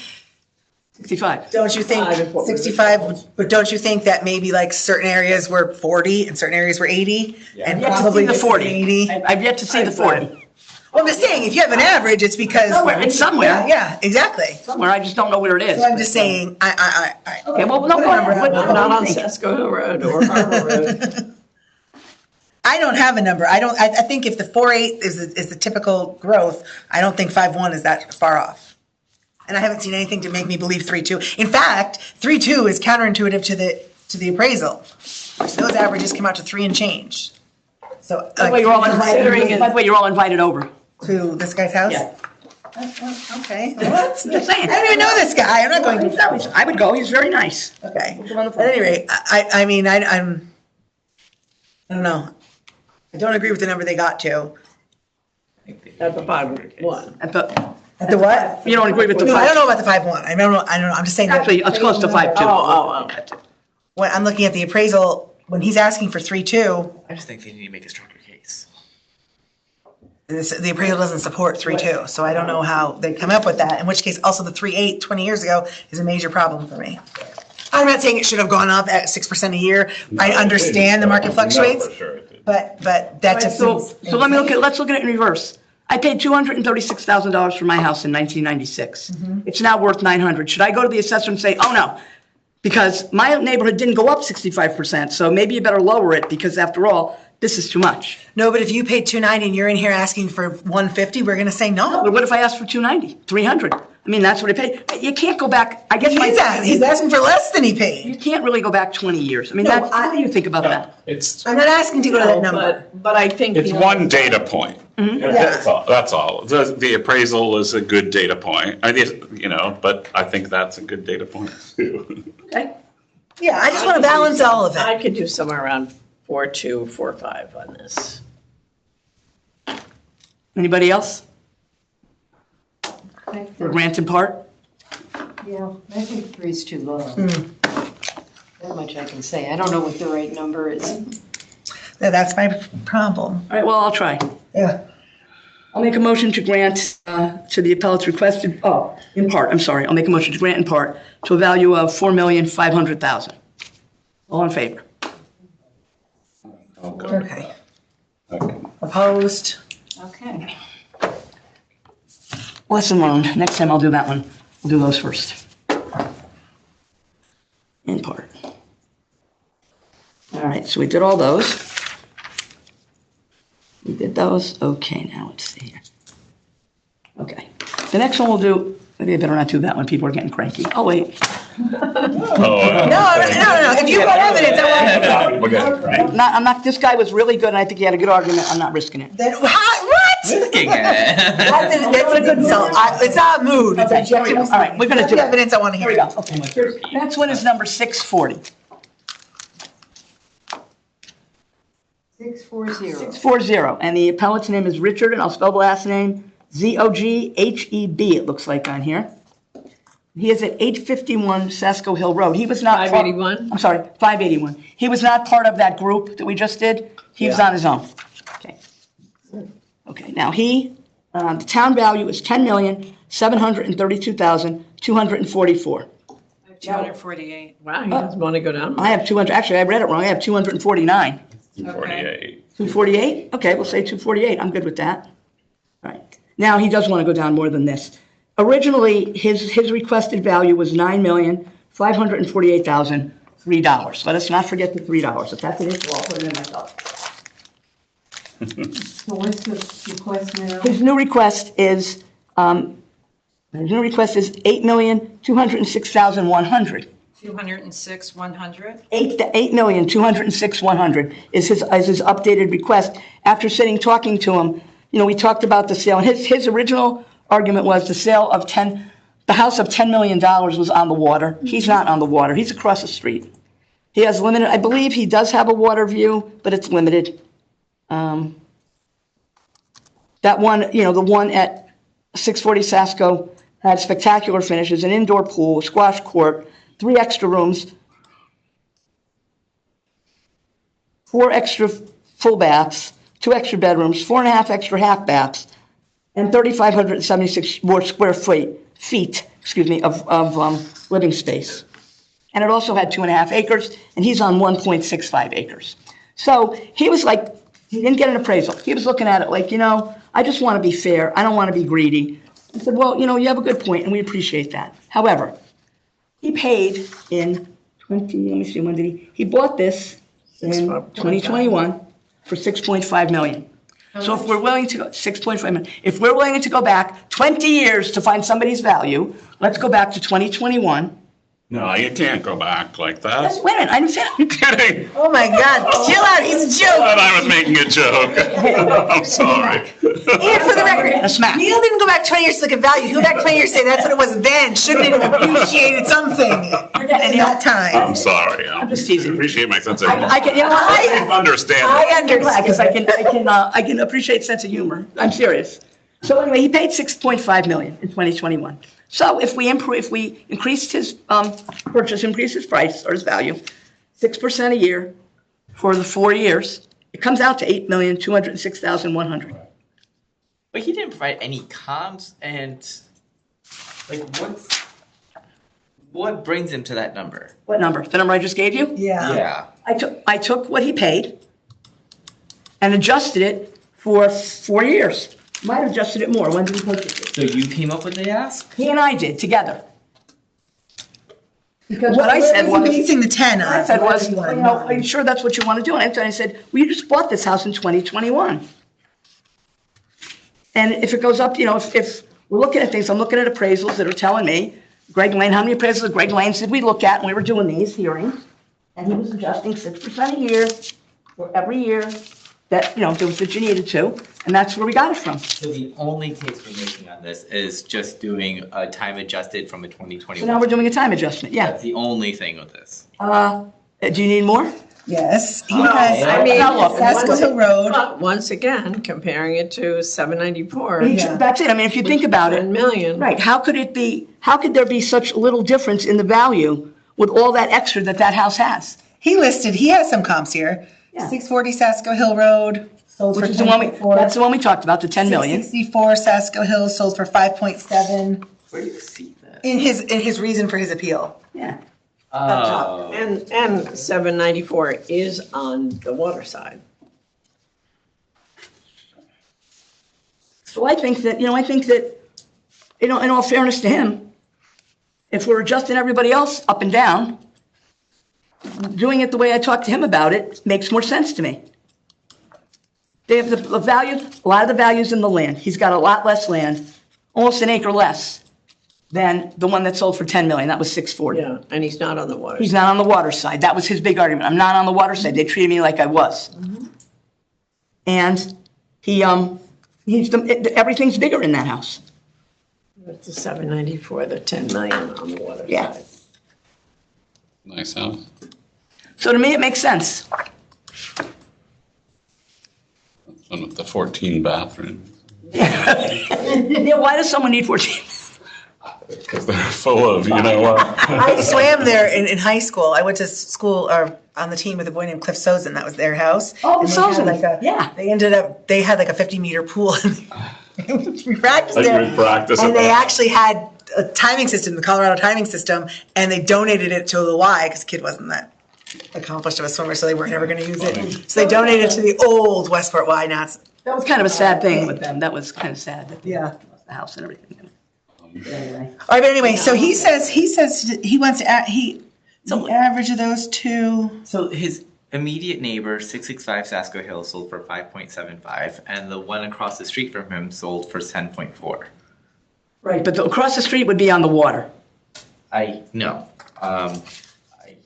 65. don't you think 65? But don't you think that maybe like certain areas were 40 and certain areas were 80, and I've yet to probably see the this is 40. 80? I've yet to see the 40. Well, I'm just saying, if you have an average, it's because. It's somewhere. Yeah, exactly. Somewhere, I just don't know where it is. So I'm just saying, Okay, well, no, go ahead. What Not do you on think? Sasko Hill Road or Harbor Road. I don't have a number. I think if the 4.8 is the typical growth, I don't think 5.1 is that far off. And I haven't seen anything to make me believe 3.2. In fact, 3.2 is counterintuitive to the appraisal. Those averages come out to 3 and change. So. By the way, you're all invited, by the way, you're all invited over. To this guy's house? Yeah. Okay. Just saying. I don't even know this guy. I'm not going to. I would go, he's very nice. Okay. At any rate, I mean, I don't know. I don't agree with the number they got to. At the 5.1. At the what? You don't agree with the No, I five? don't know about the 5.1. I don't know. I'm just saying. that- Actually, it's close to 5.2. Oh. When I'm looking at the appraisal, when he's asking for 3.2, I just think they need to make a stronger case. the appraisal doesn't support 3.2. So I don't know how they come up with that, in which case also the 3.8 20 years ago is a major problem for me. I'm not saying it should have gone up at 6% a year. I understand the market fluctuates, For sure it did. but that just So, seems. so let's look at it in reverse. I paid $236,000 for my house in 1996. It's now worth 900. Should I go to the assessor and say, oh no, because my neighborhood didn't go up 65%, so maybe you better lower it because after all, this is too much. No, but if you paid 290 and you're in here asking for 150, we're gonna say no. But what if I asked for 290, 300? I mean, that's what I paid. You can't go back, I guess He's asking for less than he you paid. can't really go back 20 years. I mean, No, what do you think about that? It's, I'm not asking to go to that number. But I think. it's one data point. Mm-hmm. That's all. The appraisal is a good data point. I guess, but I think that's a good data point too. Okay. Yeah, I just want to balance all of it. I could do somewhere around 4.2, 4.5 on this. Anybody else? For grant in part? Yeah, I think 3 is too low. That much I can say. I don't know what the right number is. Yeah, that's my problem. All right, well, I'll try. Yeah. I'll make a motion to grant to the appellate's requested, in part, I'm sorry. I'll make a motion to grant in part to a value of $4,500,000. All in favor? Okay. Okay. Opposed? Okay. Lesson learned. Next time I'll do that one. We'll do those first. In part. All right, so we did all those. We did those. Okay, now let's see here. Okay. The next one we'll do, maybe I better not do that when people are getting cranky. Oh, wait. Oh, No. If you got evidence, I want Okay. I'm not, this guy was really good and I think he had a good argument. I'm not risking it. then, what? Looking at it. That's a good insult. It's not mood. It's objective. All right, we're gonna That's do the it. evidence I want to Here we hear. go. Okay. Next one is number 640. 640. 640, and the appellant's name is Richard, and I'll spell the last name, Zogheb, it looks like on here. He is at 851 Sasko Hill Road. He was not. 581? I'm sorry, 581. He was not part of that group that we just did. He was on his own. Okay. Okay, now the town value is $10,732,244. 248. Wow, he doesn't want to go down. I have 200, actually, I read it wrong. I have 249. 248. 248? Okay, we'll say 248. I'm good with that. All right. Now, he does want to go down more than this. Originally, his requested value was $9,548,003. Let us not forget the $3. If that's an issue, I'll put it in myself. So what's the request now? His new request is $8,206,100. 206, 100? $8,206,100 is his updated request. After talking to him, we talked about the sale. And his original argument was the house of $10 million was on the water. He's not on the water. He's across the street. He has limited, I believe he does have a water view, but it's limited. That one, the one at 640 Sasko had spectacular finishes, an indoor pool, squash court, 3 extra rooms, 4 extra full baths, 2 extra bedrooms, 4.5 extra half baths, and 3,576 more square feet of living space. And it also had 2.5 acres, and he's on 1.65 acres. So he was like, he didn't get an appraisal. He was looking at it like, I just want to be fair. I don't want to be greedy. I said, well, you have a good point, and we appreciate that. However, he paid in let me see, when did he bought this in 2021 for $6.5 million. So if we're willing to go, 6.5 million, if we're willing to go back 20 years to find somebody's value, let's go back to 2021. No, you can't go back like that. Wait a minute, I didn't say I'm kidding. Oh my God, chill out, he's a joke. Thought I was making a joke. I'm sorry. And for the record, A smack. Neil didn't go back 20 years to look at value. He went back 20 years to say that's what it was then. Shouldn't it have appreciated something in that time? I'm sorry. I'm just teasing. Appreciate my sense of humor. I can, I Understand. I understand. because I can appreciate sense of humor. I'm serious. So anyway, he paid $6.5 million in 2021. So if we increased his increased his price or his value, 6% a year for the 4 years, it comes out to $8,206,100. But he didn't provide any comps and what brings him to that number? What number? The number I just gave you? Yeah. I took what he paid and adjusted it for 4 years. Might have adjusted it more. When did we purchase it? So you came up with the ask? He and I did together. Because what I said was, Basing the 10 on. I said was, what do you are want? you sure that's what you want to do? And I said, well, you just bought this house in 2021. And if it goes up, if we're looking at things, I'm looking at appraisals that are telling me, Greg Lane, how many appraisals of Greg Lane's did we look at when we were doing these hearings? And he was adjusting 6% a year for every year that, that you needed to, and that's where we got it from. So the only case we're making on this is just doing a time adjusted from a 2021. So now we're doing a time adjustment, yeah. That's the only thing with this. Do you need more? Yes, he Well, has, I mean, Pasco Hill Road. But once again, comparing it to 794, That's it, I mean, if you think about 10 it, million. right, how could there be such little difference in the value with all that extra that house has? He has some comps here. Yeah. 640 Pasco Hill Road, sold for Which is the one that's 10.4. the one we talked about, the 10 million. 64 Pasco Hill sold for 5.7 Where do you see that? in his reason for his appeal. Yeah. Oh. And 794 is on the water side. So I think that, in all fairness to him, if we're adjusting everybody else up and down, doing it the way I talked to him about it makes more sense to me. They have the value, a lot of the values in the land. He's got a lot less land, almost an acre less than the one that sold for 10 million. That was 640. Yeah, and he's not on the water. He's not on the water side. That was his big argument. I'm not on the water side. They treated me like I was. And everything's bigger in that house. It's the 794, the 10 million on the water Yeah. side. Nice house. So to me, it makes sense. One with the 14 bathrooms. Yeah, why does someone need 14? Because they're full of, you know what? I swam there in high school. I went to school or on the team with a boy named Cliff Sozin. That was their house. Oh, And they had Sozin. Yeah. They had like a 50-meter pool. We practiced Like you there. would practice And at they that. actually had a timing system, the Colorado timing system, and they donated it to the Y because kid wasn't that accomplished of a swimmer, so they weren't ever going to use it. So they donated it to the old Westport Y. Now it's, That was kind of a sad thing with them. That was kind of sad. That they Yeah. lost the house and everything. Anyway. all right, but anyway, so he says he wants to the average of those two. So his immediate neighbor, 665 Sasko Hill, sold for 5.75, and the one across the street from him sold for 10.4. Right, but across the street would be on the water. I know. I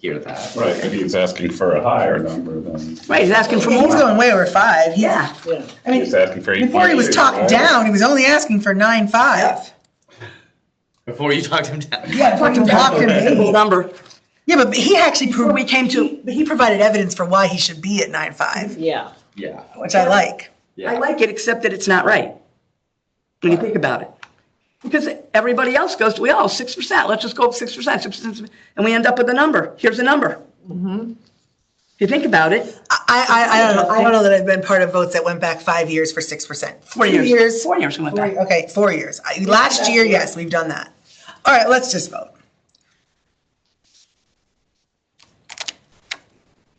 hear that. Right, but he's asking for a higher number than, Right, he's asking for He's more. going way over 5. Yeah. Yeah. I mean, he's asking for 8. before he was talked down, he was only asking for 9.5. Before you talked him down. Yeah, before you talked him Simple down. number. Yeah, but he actually Before we came to, he provided evidence for why he should be at 9.5, Yeah. Yeah. which I like. Yeah. I like it, except that it's not right. When you think about it. Because everybody else goes, 6%, let's just go up 6%, 6%, and we end up with a number. Here's a number. If you think about it, I don't know. I don't know that I've been part of votes that went back 5 years for 6%. 4 2 years. 4 years we went back. Okay, 4 years. Last year, yes, we've done that. All right, let's just vote.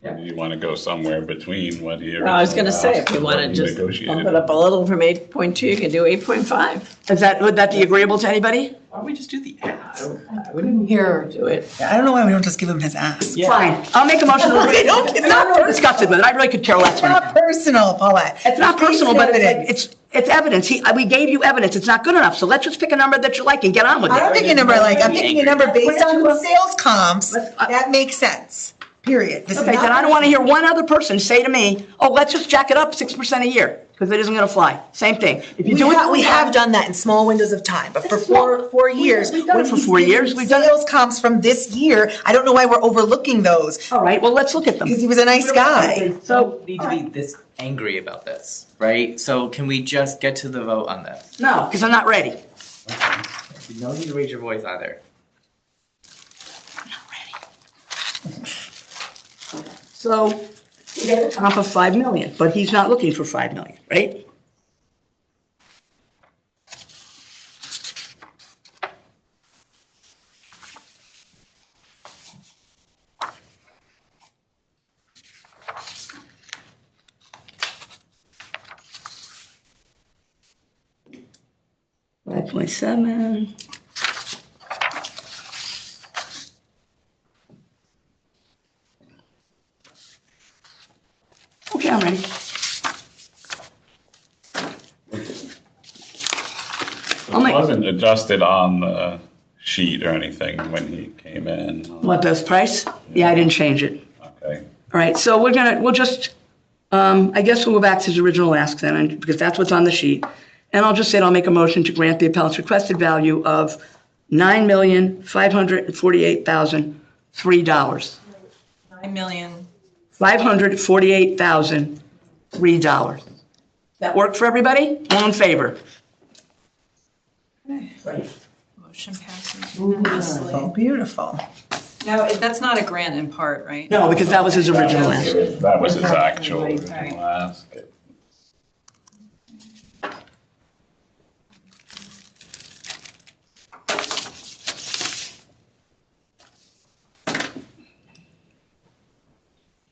Yeah. You want to go somewhere between what he Well, I was originally gonna say, asked if you and wanna what he just bump negotiated. it up a little from 8.2, you can do 8.5. Would that be agreeable to anybody? Why don't we just do the ask? I wouldn't hear do it. I don't know why we don't just give him his ask. Yeah. Fine, I'll make a motion to agree. It's not disgusted with it, I really could care less. It's not personal, Paulette. It's not personal, but Evidence. it's evidence. We gave you evidence. It's not good enough. So let's just pick a number that you like and get on with I don't it. think a number like, I'm thinking a number based on the sales comps. Let's- That makes sense, period. This is Okay, not- then I don't want to hear one other person say to me, oh, let's just jack it up 6% a year, because it isn't going to fly. Same thing. If you do it. We have done that in small windows of time, but for four years. We've done it when for he's 4 giving years. We've done it. Sales comps from this year, I don't know why we're overlooking those, All right, well, let's look at them. because he was a nice guy. So need to be this angry about this, right? So can we just get to the vote on this? No, because I'm not ready. You don't need to raise your voice either. So we get a comp of 5 million, but he's not looking for 5 million, right? $5.7. Okay, I'm ready. It wasn't adjusted on the sheet or anything when he came in. What, this price? Yeah, I didn't change it. Okay. All right, so we'll just, I guess we'll go back to his original ask then, because that's what's on the sheet. And I'll just say I'll make a motion to grant the appellant's requested value of $9,548,003. 9,000,000. $548,003. That work for everybody? All in favor? Motion passes Oh, unanimously. beautiful. No, that's not a grant in part, right? No, because that was his original ask. That was his actual Right. original ask.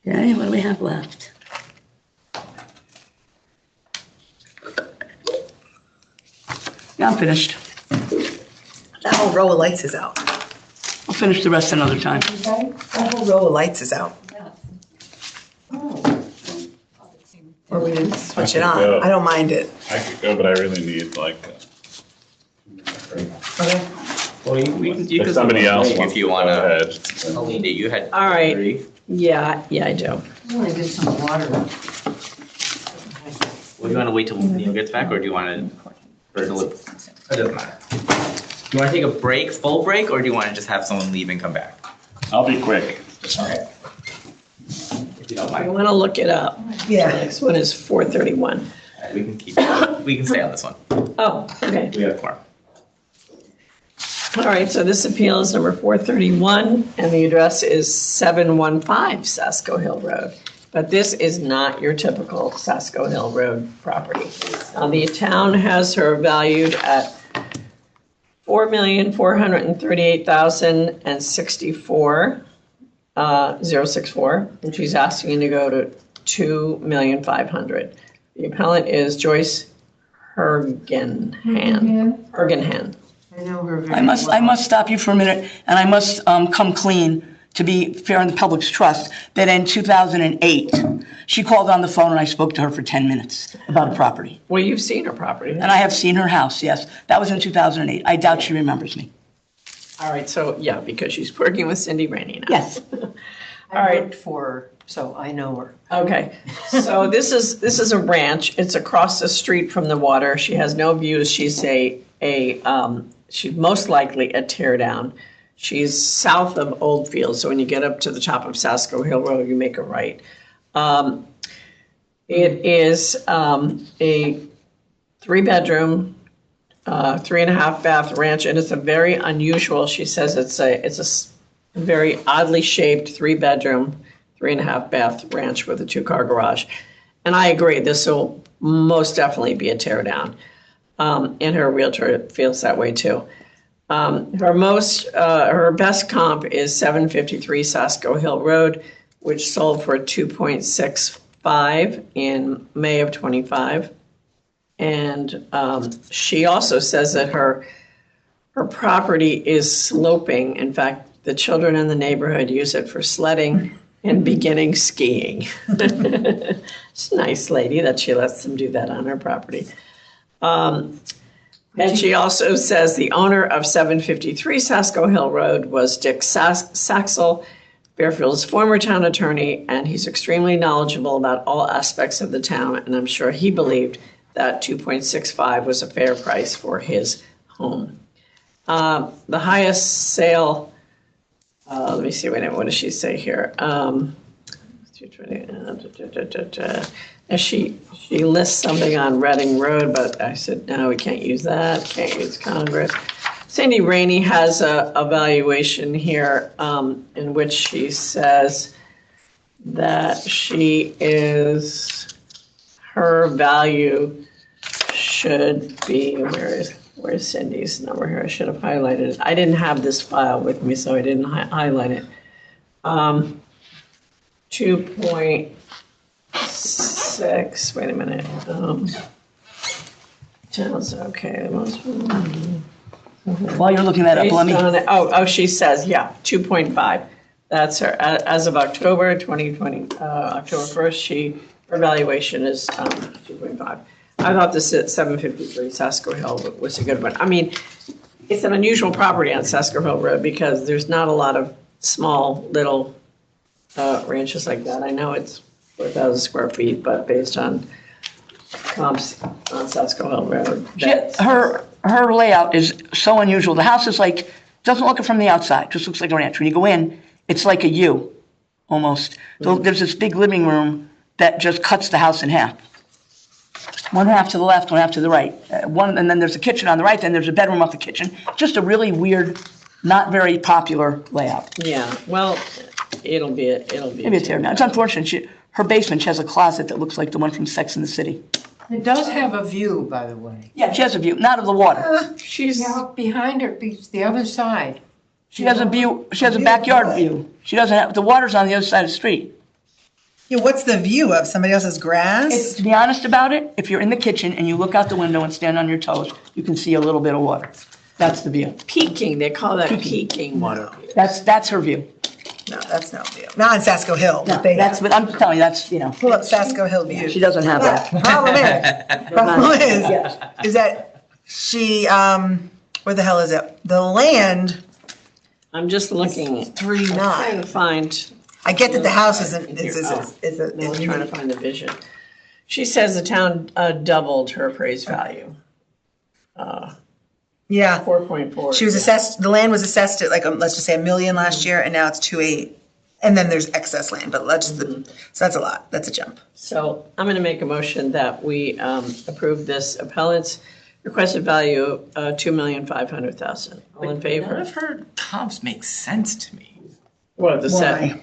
Okay, what do we have left? Yeah, I'm finished. That whole row of lights is out. I'll finish the rest another time. That whole row of lights is out. Or we didn't switch it on. I don't mind it. I could go, but I really need like. Well, you can If somebody else wants if to you go wanna. ahead. Alina, you had. All right. 3. Yeah, I do. I want to get some water. Well, do you want to wait till Neil gets back, or do you want to, or it doesn't matter. Do you want to take a break, full break, or do you want to just have someone leave and come back? I'll be quick. Alright. If you don't I mind, want to look it up. The Yeah. next one is 431. we can we can stay on this one. Oh, okay. We have more. All right, so this appeal is number 431, and the address is 715 Sasko Hill Road. But this is not your typical Sasko Hill Road property. The town has her valued at $4,438,064, 064, and she's asking to go to $2,500,000. The appellant is Joyce Hergenhan. I know her very I must well. stop you for a minute, and I must come clean to be fair in the public's trust, that in 2008, she called on the phone and I spoke to her for 10 minutes about a property. Well, you've seen her property. And I have seen her house, yes. That was in 2008. I doubt she remembers me. All right, so, yeah, because she's working with Cindy Rainey now. Yes. All I right. worked for her, so I know her. Okay, so this is a ranch. It's across the street from the water. She has no views. She's she's most likely a tear down. She's south of Oldfield, so when you get up to the top of Sasko Hill Road, you make a right. It is a 3-bedroom, 3.5 bath ranch, and it's a very unusual. She says it's a very oddly shaped 3-bedroom, 3.5 bath ranch with a 2-car garage. And I agree, this will most definitely be a tear down. And her realtor feels that way too. Her best comp is 753 Sasko Hill Road. which sold for 2.65 in May of '25. And she also says that her property is sloping. In fact, the children in the neighborhood use it for sledding and beginning skiing. It's a nice lady that she lets them do that on her property. And she also says the owner of 753 Sasko Hill Road was Dick Saxel, Fairfield's former town attorney, and he's extremely knowledgeable about all aspects of the town, and I'm sure he believed that 2.65 was a fair price for his home. The highest sale, let me see, wait a minute, what does she say here? And she lists something on Reading Road, but I said, no, we can't use that, can't use Congress. Cindy Rainey has a valuation here in which she says that her value should be, where's Cindy's number here? I should have highlighted it. I didn't have this file with me, so I didn't highlight it. 2.6, wait a minute. Okay. While you're looking that up, let me. She says, 2.5. That's her, as of October 2020, October 1st, her valuation is 2.5. I thought this at 753 Sasko Hill was a good one. I mean, it's an unusual property on Sasko Hill Road because there's not a lot of small little ranches like that. I know it's 4,000 square feet, but based on comps on Sasko Hill Road. Her layout is so unusual. The house is like, doesn't look it from the outside, just looks like a ranch. When you go in, it's like a U, almost. So there's this big living room that just cuts the house in half. One half to the left, one half to the right. And then there's a kitchen on the right, then there's a bedroom off the kitchen. Just a really weird, not very popular layout. Yeah, well, it'll be a Maybe a tear down. It's unfortunate. Her basement, she has a closet that looks like the one from Sex and the City. It does have a view, by the way. Yeah, she has a view, not of the water. She's Behind her, it's the other side. She has a view, she has a backyard view. She doesn't have, the water's on the other side of the street. Yeah, what's the view of somebody else's grass? To be honest about it, if you're in the kitchen and you look out the window and stand on your toes, you can see a little bit of water. That's the view. peaking, they call that peaking water. That's her view. No, that's no view. Not on Sasko Hill. No, but they that's, have. but I'm just telling you, that's, Pull up Sasko Hill view. she doesn't have that. Problem is that she, where the hell is it? The land, I'm just looking, trying trying to find, I get that the house isn't, Here. is No, I'm trying to a, find the vision. She says the town doubled her appraised value. yeah. 4.4. She was assessed, the land was assessed at like, let's just say $1 million last year, and now it's 2.8. And then there's excess land, but so that's a lot. That's a jump. So I'm going to make a motion that we approve this appellant's requested value of $2,500,000. All in favor? None of her comps make sense to me. What, the Why?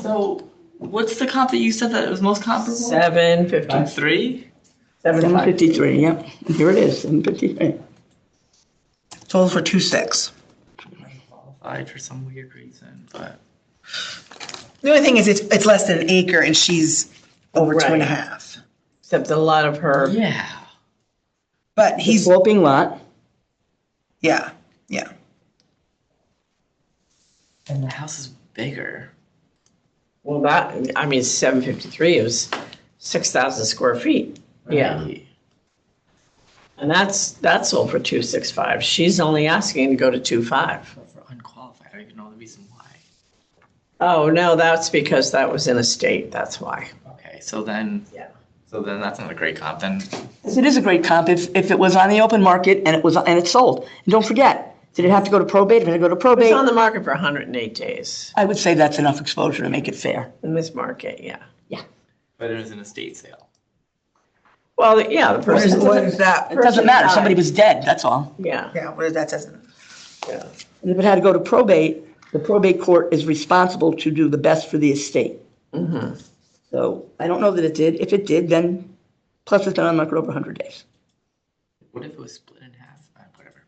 So what's the comp that you said that was most comparable? 750. 3? 753, yep. And here it is, 753. Total for 2.6. Qualified for some weird reason, but. The only thing is it's less than an acre and she's over Right. 2.5. Except a lot of her, Yeah. But he's, Sloping lot. yeah. And the house is bigger. well, that, I mean, 753 is 6,000 square feet. Yeah. Right? And that's sold for 265. She's only asking to go to 25. But for unqualified, I don't even know the reason why. Oh, no, that's because that was in a state, that's why. Okay, so then. Yeah. So then that's not a great comp. Then It is a great comp if it was on the open market and it sold. And don't forget, did it have to go to probate? If it had to go to It's probate, on the market for 108 days I would say that's enough exposure to make it fair. in this market, yeah. but it was an estate sale. Well, yeah, the What is, person, what is that? It doesn't matter, died. somebody was dead, that's all. yeah, Yeah, what is that says? yeah. And if it had to go to probate, the probate court is responsible to do the best for the estate. Mm-hmm. So I don't know that it did. If it did, then plus it's been on the market over 100 days. What if it was split in half? Whatever.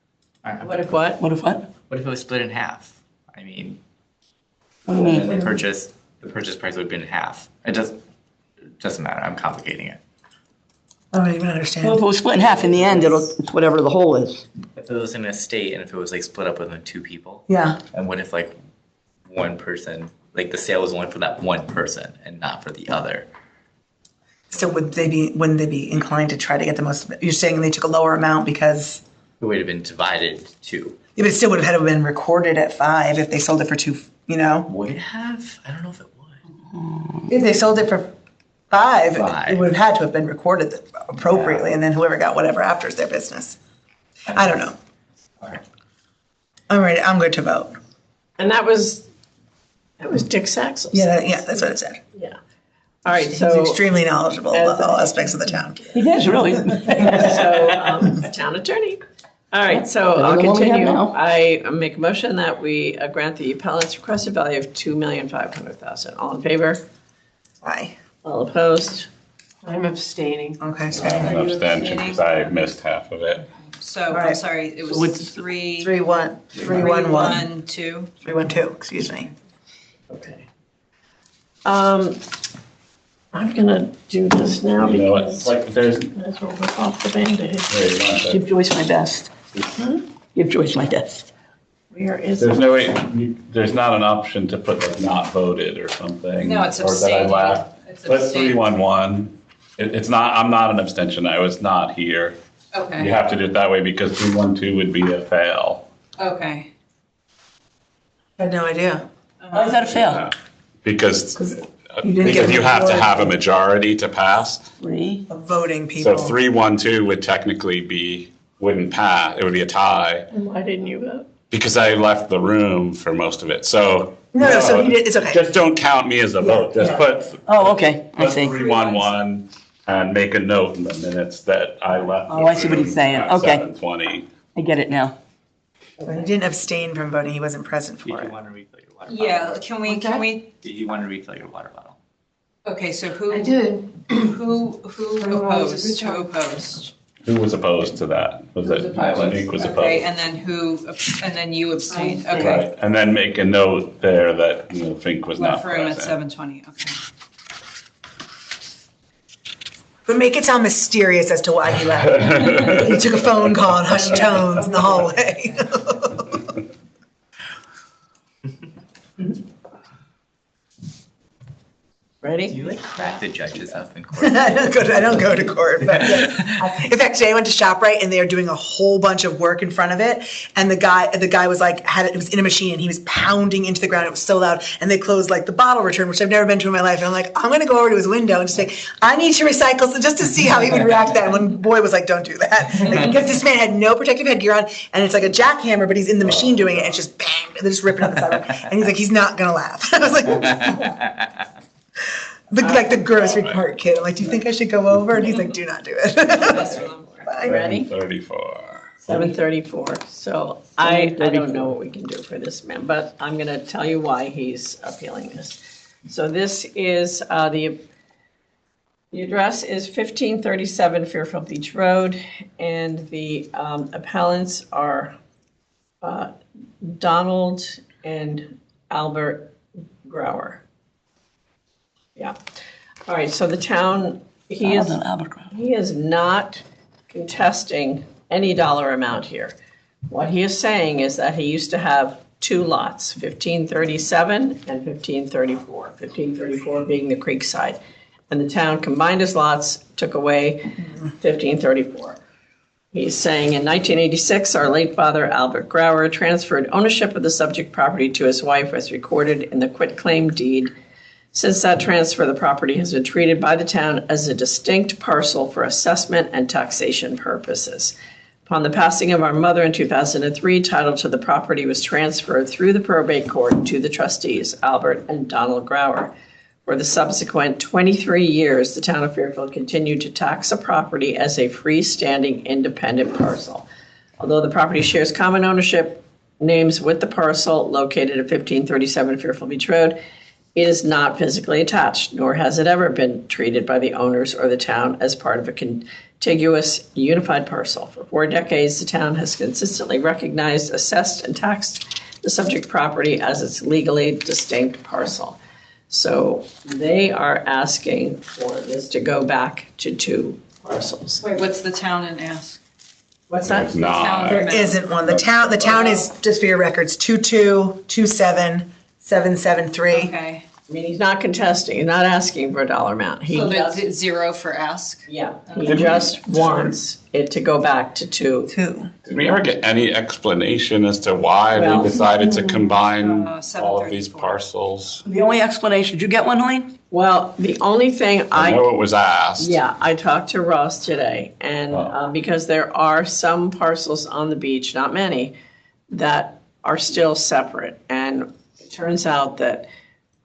All right, What if what? What if what? What if it was split in half? I mean, What do you and mean? they purchased the purchase price would have been half. It doesn't matter. I'm complicating it. I don't even Well, if understand. it was split in half, in the end, it's whatever the whole is. If it was an estate and if it was like split up within two people, Yeah, and what if like one person, like the sale was only for that one person and not for the other? so wouldn't they be inclined to try to get the most, you're saying they took a lower amount because, It would have been divided two. yeah, but it still would have had to have been recorded at 5 if they sold it for 2, you know? Would it have? I don't know if it would. If they sold it for 5, Five. it would have had to have been recorded appropriately, and then whoever got whatever after is their business. I don't know. Alright. All right, I'm good to vote. And that was Dick Saxel. Yeah, that's what it said. Yeah. All right, He's so, extremely knowledgeable about all aspects of the town. He does, really. town attorney. All right, so I'll the one we have continue. now. I make a motion that we grant the appellant's requested value of $2,500,000. All in favor? Aye. All opposed? I'm abstaining. Okay, so An abstention because I missed half of it. So, I'm Right. sorry, it So was it's 3-1, 3-1-1, 3-1-2. 3-1-2, excuse me. Okay. I'm gonna do this now You know, it's because like there's, that's what we're off the Band-Aid. wait, one second. Give Joyce my best. Give Joyce my best. Where is There's it? no way, there's not an option to put like not voted or something. No, it's Or that I abstaining. laughed. It's Put abstaining. 3-1-1. It's not, I'm not an abstention. I was not here. You Okay, have to do it that way because 3-1-2 would be a fail. okay. I had no idea. Why is that a fail? Yeah. Because You didn't get you have to majority. have a majority to pass. 3. Of voting So people. 3-1-2 would technically wouldn't pass. It would be a tie And why didn't you vote? because I left the room for most of it. So. No, so you did, it's okay. Just don't count me as a vote. Just put Oh, okay, I Put see. 3-1-1 and make a note in the minutes that I left. Oh, I see what he's saying. at Okay. 7:20. I get it now. He didn't abstain from voting, he wasn't present Did for you it. want to refill your water bottle? Yeah, can we, Did you want to refill your water bottle? okay, so I who did. opposed, Otherwise, who opposed? Who was opposed to that? Was it Monique was Okay, opposed? and then you abstained, I okay. Right, and then make a note there that, Fink was not Left room at present. 7:20, okay. But make it sound mysterious as to why he left. He took a phone call in hushed tones in the hallway. Ready? You like crack the judges up in court. I don't go to court, but yeah. In fact, today I went to ShopRite and they are doing a whole bunch of work in front of it. And the guy was like, it was in a machine and he was pounding into the ground. It was so loud. And they closed like the bottle return, which I've never been to in my life. And I'm like, I'm going to go over to his window and just say, I need to recycle, so just to see how he would react to that. And one boy was like, don't do that. Like, because this man had no protective headgear on and it's like a jackhammer, but he's in the machine doing it. And it's just bang, and they're just ripping up the sidewalk. And he's like, he's not going to laugh. I was like, the grocery cart kid. I'm like, do you think I should go over? And he's like, do not do it. Bye. Ready? 34. 7:34. So I don't know what we can do for this man, but I'm going to tell you why he's appealing this. So this is, the address is 1537 Fairfield Beach Road, and the appellants are Donald and Albert Grauer. Yeah. All right, so the town, he is not contesting any dollar amount here. What he is saying is that he used to have two lots, 1537 and 1534. 1534 being the creek side. And the town combined his lots, took away 1534. He's saying in 1986, our late father, Albert Grauer, transferred ownership of the subject property to his wife as recorded in the quitclaim deed. Since that transfer, the property has been treated by the town as a distinct parcel for assessment and taxation purposes. Upon the passing of our mother in 2003, title to the property was transferred through the probate court to the trustees, Albert and Donald Grauer. For the subsequent 23 years, the town of Fairfield continued to tax the property as a freestanding independent parcel. Although the property shares common ownership names with the parcel located at 1537 Fairfield Beach Road, it is not physically attached, nor has it ever been treated by the owners or the town as part of a contiguous unified parcel. For 4 decades, the town has consistently recognized, assessed, and taxed the subject property as its legally distinct parcel. So they are asking for this to go back to 2 parcels. Wait, what's the town and ask? What's that? There's not. There isn't one. The town is, just for your records, 2227,773. Okay, I mean, he's not contesting, he's not asking for a dollar amount. He so just, that's 0 for ask? yeah, he just wants it to go back to 2. Did we ever get any explanation as to why Well- they decided to combine all of 734. these parcels? The only explanation, did you get one, Helene? Well, the only thing I know it was asked. Yeah, I talked to Ross today, and Oh. because there are some parcels on the beach, not many, that are still separate. And it turns out that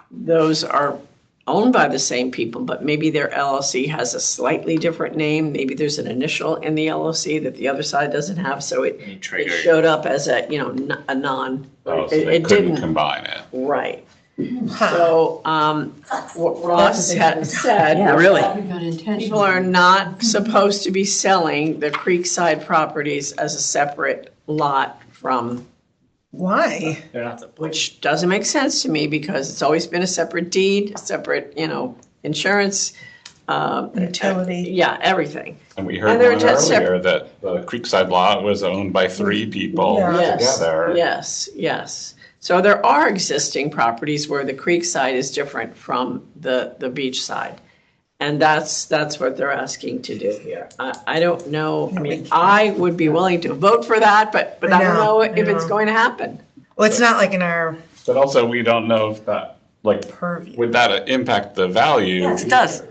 those are owned by the same people, but maybe their LLC has a slightly different name. Maybe there's an initial in the LLC that the other side doesn't have, so it Triggered. showed up as a, a non. Oh, so It they it couldn't didn't, combine it. right. So, what Ross had said. Yeah, really. People are not supposed to be selling the Creekside properties as a separate lot from, Why? They're not supposed. which doesn't make sense to me because it's always been a separate deed, a separate, insurance. Utility. Yeah, everything. And we And heard they're one just earlier that the Creekside lot was owned by 3 people Yeah. together. Yes. So there are existing properties where the Creekside is different from the beach side. And that's what they're asking to do here. I don't know, I mean, I would be willing to vote for that, but I don't know if it's going to happen. Well, it's not like in our But also, we don't know if that, like, purview. would that impact the value? Yes, it does.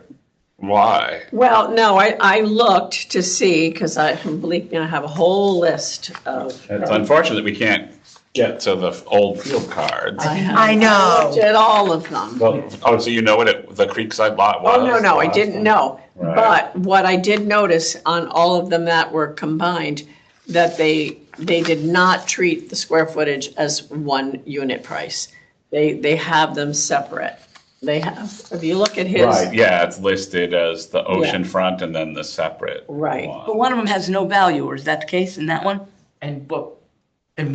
Why? Well, no, I looked to see, because believe me, I have a whole list of. It's unfortunate we can't get to the old field cards. I know. Looked at all of them. Oh, so you know what the Creekside lot was? Oh, no, I didn't know. Right. But what I did notice on all of them that were combined, that they did not treat the square footage as one unit price. They have them separate. They have, if you look at his. Right, yeah, it's listed as the oceanfront and then the separate Right. one. But one of them has no value, or is that the case in that one? And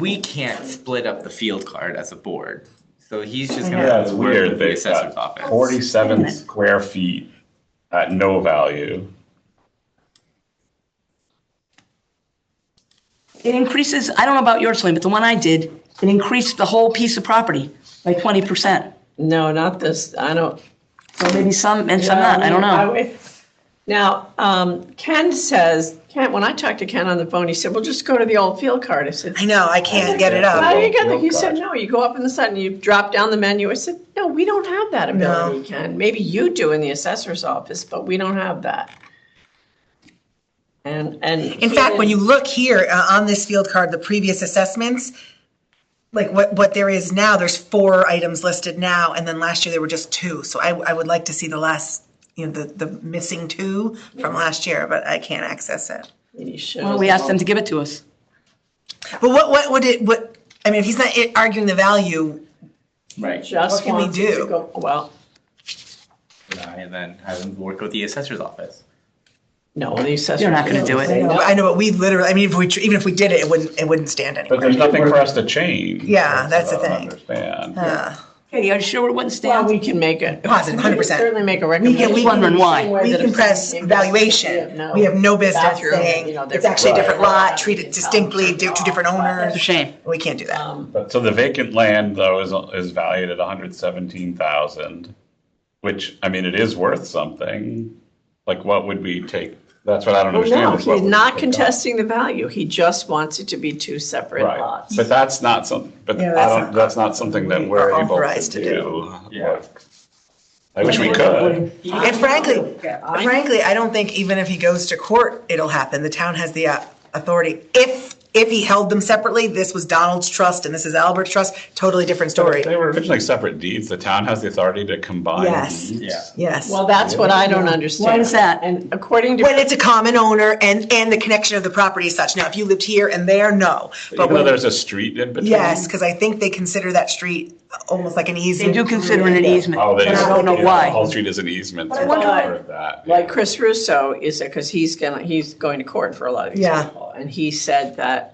we can't split up the field card as a board. So he's just gonna Yeah, have it's to work weird. with the They've assessor's got office. 47 square feet at no value. It increases, I don't know about yours, Celine, but the one I did, it increased the whole piece of property by 20%. No, not this, I don't. So maybe some and some not, I don't know. Now, Ken says, when I talked to Ken on the phone, he said, well, just go to the old field card. I said, I know, I can't get it how up. do you get that? Field He said, card. no, you go up in the side and you drop down the menu. I said, no, we don't have that ability, Ken. Maybe you do in the assessor's office, but we don't have that. And. In fact, when you look here on this field card, the previous assessments, like what there is now, there's 4 items listed now, and then last year there were just 2. So I would like to see the last, the missing 2 from last year, but I can't access it. Well, we asked them to give it to us. But I mean, if he's not arguing the value, Right. Just What can we wants it to do? go- Well, And then have them work with the assessor's office. no, the assessor. They're not gonna do it. I know, but we literally, I mean, even if we did it, it wouldn't stand But anywhere. there's nothing for us to change. Yeah, that's the what I thing. don't understand. Katie, are you sure it wouldn't Well, stand? we can make it. Positive, 100%. Certainly make a We can, recommendation. we wondering can, why. Same way we that can if press something- valuation. We have no business bathroom, saying, it's actually a different lot, treat it distinctly, 2 different It's a owners. shame. We can't do that. But so the vacant land though is valued at 117,000, which, I mean, it is worth something. Like what would we take? That's what I don't Well, understand. no, is what he's would we not take contesting the value. He just wants it to be 2 separate Right, lots. but that's not some, but Yeah, that's not something that we we're are able authorized to to do. Yeah. I wish we could. And frankly, I don't think even if he goes to court, it'll happen. The town has the authority. If he held them separately, this was Donald's trust and this is Albert's trust, totally different story. They were originally separate deeds. The town has the authority to combine Yes. deeds. Yeah. Yes. Well, that's what I don't understand. Why is that? And according to. When it's a common owner and the connection of the property is such. Now, if you lived here and there, no. But Even though when, there's a street in between. yes, because I think they consider that street almost like an They easement. do consider it an easement, Oh, but they. I don't know yeah, why. Whole Street is an easement. But I so wonder- I've heard that, yeah. Like Chris Russo is, because he's going to court for a lot of these Yeah. people. And he said that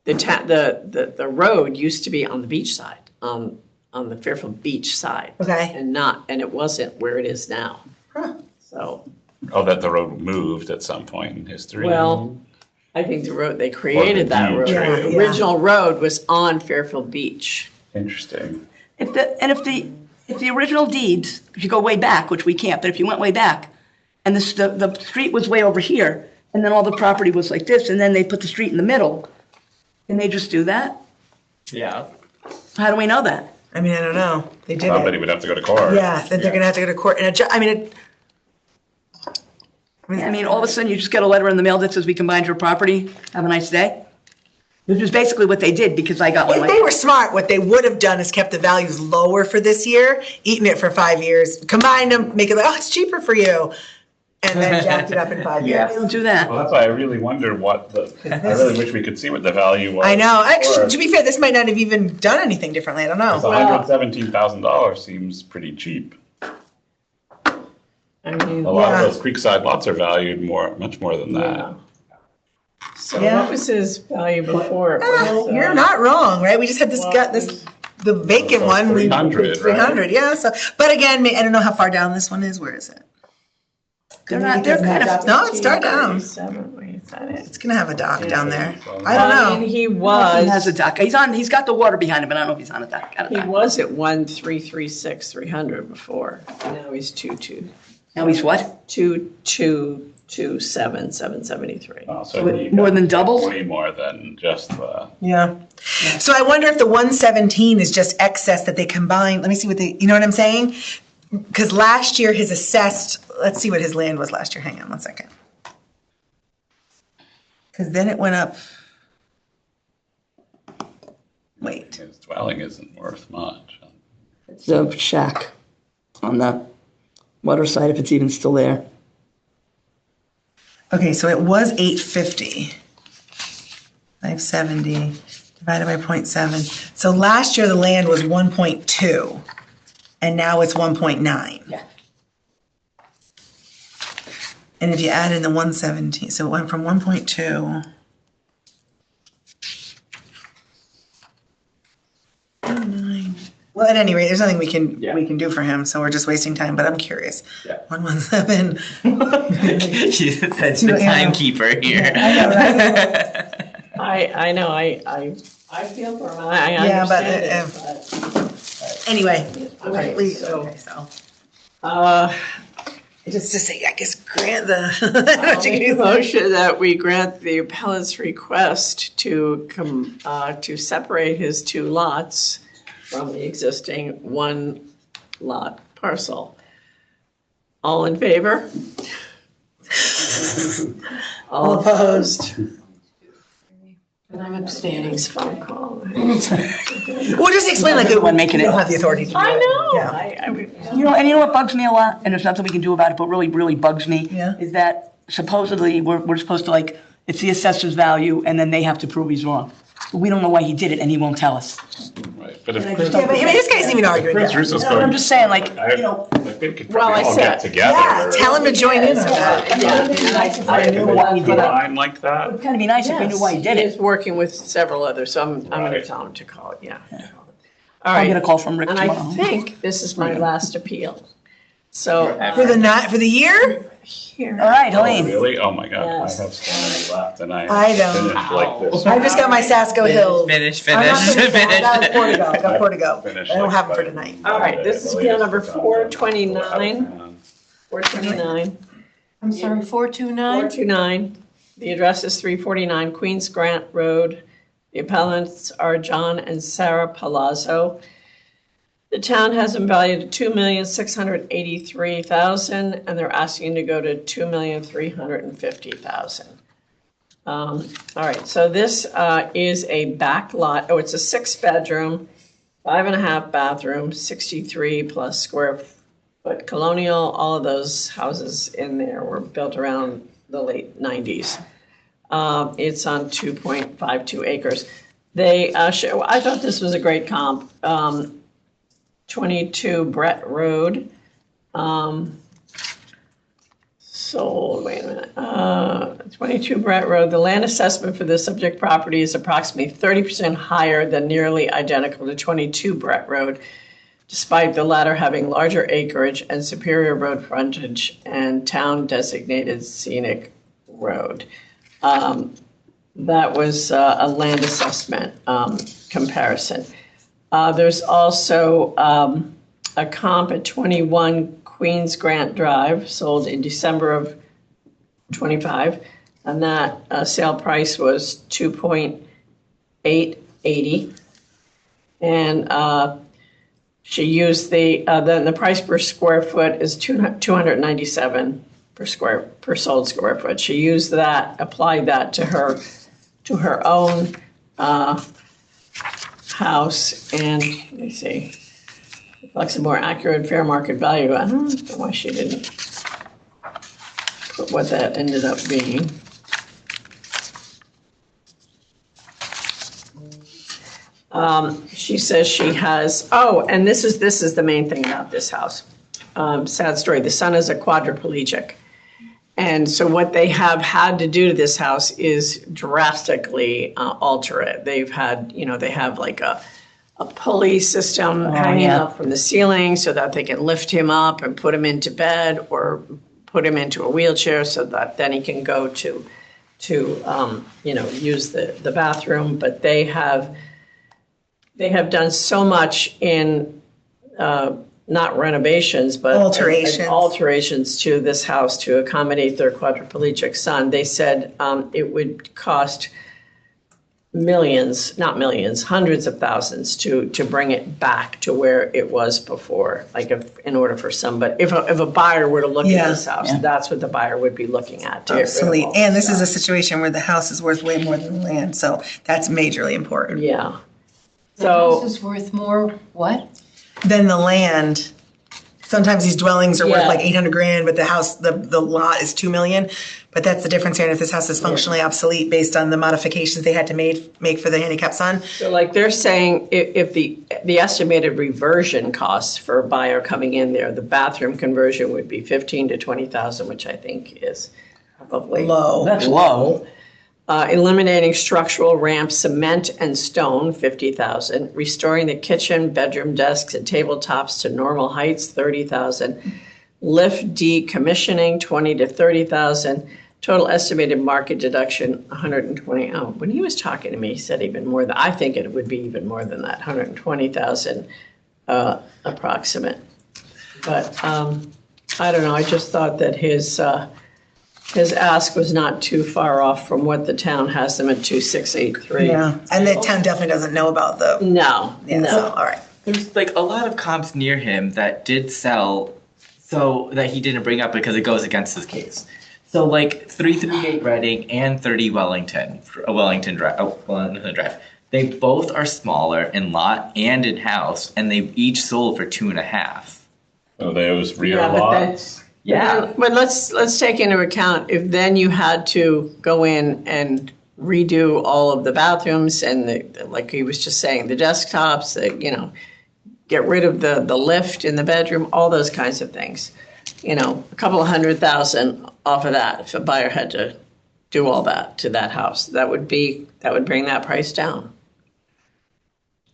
the road used to be on the beach side, on on the Fairfield Beach side. Okay. And it wasn't where it is now. Huh. So, Oh, that the road moved at some point in history. well, I think the road, they created that road. beach, right? The Yeah. original road was on Fairfield Beach. Interesting. If the original deeds, if you go way back, which we can't, but if you went way back, and the street was way over here, and then all the property was like this, and then they put the street in the middle, can they just do that? Yeah. How do we know that? I mean, I don't know. They did Somebody it. would have to go to court. Yeah, then they're gonna have to go to court and adjust, I mean, I mean, all of a sudden, you just get a letter in the mail that says we combined your property, have a nice day? Which is basically what they did, because I got one if like. they were smart, what they would have done is kept the values lower for this year, eaten it for 5 years, combined them, make it like, oh, it's cheaper for you. And then jacked it up in 5 Yeah, years. they don't do that. Well, that's why I really wonder I really wish we could see what the value was. I know. Actually, before. to be fair, this might not have even done anything differently. I don't know. $117,000 seems pretty cheap. I mean, A lot Yeah. of those Creekside lots are valued much more than that. yeah. So Yeah. what was his value before? It was, You're not wrong, right? We just had the vacant Well, one. 300, right? 300, yeah. So, but again, I don't know how far down this one is. Where is it? They're kind of, No, it's far down. 37, wait, is that it? It's gonna have a dock down there. I don't I mean, know. he he was. has a dock. He's got the water behind him, but I don't know if he's on a dock. Got a He dock. was at 1,336,300 before. Now he's 2,2. Now he's what? 2,227,773. Oh, so With he more got than double? Way more than just the. Yeah. So I wonder if the 117 is just excess that they combined. Let me see what you know what I'm saying? Because last year his assessed, let's see what his land was last year. Hang on one second. Because then it went up. Wait. His dwelling isn't worth much. It's a shack on the water side, if it's even still there. Okay, so it was 850. 570 divided by 0.7. So last year the land was 1.2 and now it's 1.9. Yeah. And if you add in the 117, so it went from 1.2. Well, at any rate, there's nothing we can do for him, so we're just wasting time, but I'm curious. Yeah. 117. That's the timekeeper here. I know, I know, I feel for him. I Yeah, but, understand it, but. Anyway, Okay, okay, so- okay, so. Just To say, I guess grant the. I'll make a motion that we grant the appellant's request to separate his two lots from the existing one lot parcel. All in favor? All opposed? And I'm abstaining. Phone call. We'll just explain like One making we it. don't have the authority to do it. I know. Yeah. You know, and you know what bugs me a lot, and there's nothing we can do about it, but really, really bugs me, Yeah. is that supposedly we're supposed to like, it's the assessor's value, and then they have to prove he's wrong. But we don't know why he did it, and he won't tell us. Right, but if Chris, Yeah, but I mean, this guy's even arguing. Chris that. Russo's No, going. I'm just saying, like, you know. I think we could Well, probably I all said- get together. Yeah, tell him to join in on that. I knew why he did it. Line like that. It'd kind of be nice if we knew why he did He is it. working with several others, so I'm gonna Right. tell him to call it, yeah. All I'll get a right, call from Rick and I tomorrow. think this is my last appeal. So For the year? here. All right, Oh, Helene. really? Oh, my God. Yes. I have so many left and I I don't. finished like this. I just got my Sasko Hills. Finish, I'm not finish, finished yet. I got four to finish. go. I got four to go. Finished I don't like have them for that. tonight. All right, this is appeal number Latest 429. 429. I'm sorry, 429? 429. The address is 349 Queens Grant Road. The appellants are John and Sarah Palazzo. The town has them valued at $2,683,000, and they're asking to go to $2,350,000. All right, so this is a back lot. Oh, it's a 6-bedroom, 5.5 bathroom, 63 plus square foot colonial. All of those houses in there were built around the late 90s. It's on 2.52 acres. They I thought this was a great comp. 22 Brett Road. Sold, wait a minute. 22 Brett Road. The land assessment for the subject property is approximately 30% higher than nearly identical to 22 Brett Road. despite the latter having larger acreage and superior road frontage and town-designated scenic road. That was a land assessment comparison. There's also a comp at 21 Queens Grant Drive, sold in December of 25, and that sale price was 2.880. And she used the price per square foot is 297 per sold square foot. She used that, applied that to her own house, and let me see, reflects a more accurate fair market value. I don't know why she didn't put what that ended up being. She says she has, and this is the main thing about this house. Sad story. The son is a quadriplegic. And so what they have had to do to this house is drastically alter it. They've had, they have like a pulley system hanging up from the ceiling so that they can lift him up and put him into bed or put him into a wheelchair so that then he can go to use the bathroom. But they have done so much in not renovations, but alterations to this house to accommodate their quadriplegic son. They said it would cost millions, not millions, hundreds of thousands to bring it back to where it was before. Like in order for somebody, if a buyer were to look at this house, that's what the buyer would be looking at. Absolutely. And this is a situation where the house is worth way more than the land, so that's majorly important. Yeah. The house is worth more, what? Than the land. Sometimes these dwellings are worth like 800 grand, but the house, the lot is 2 million. But that's the difference here. And if this house is functionally obsolete based on the modifications they had to make for the handicapped son. So like they're saying if the estimated reversion costs for a buyer coming in there, the bathroom conversion would be 15 to 20,000, which I think is probably low. That's low. Eliminating structural ramps, cement and stone, 50,000. Restoring the kitchen, bedroom desks, and tabletops to normal heights, 30,000. Lift decommissioning, 20 to 30,000. Total estimated market deduction, 120. Oh, when he was talking to me, he said even more than. I think it would be even more than that, 120,000 approximate. But I don't know. I just thought that his ask was not too far off from what the town has them at 2,683. Yeah, and the town definitely doesn't know about the. No. So, all right. There's like a lot of comps near him that did sell, so that he didn't bring up because it goes against his case. So like 338 Reading and 30 Wellington Drive. They both are smaller in lot and in house, and they each sold for 2.5. So those rear Yeah, but lots. Yeah, but let's take into account if then you had to go in and redo all of the bathrooms and like he was just saying, the desktops, get rid of the lift in the bedroom, all those kinds of things. A couple of $100,000 off of that if a buyer had to do all that to that house. That would bring that price down.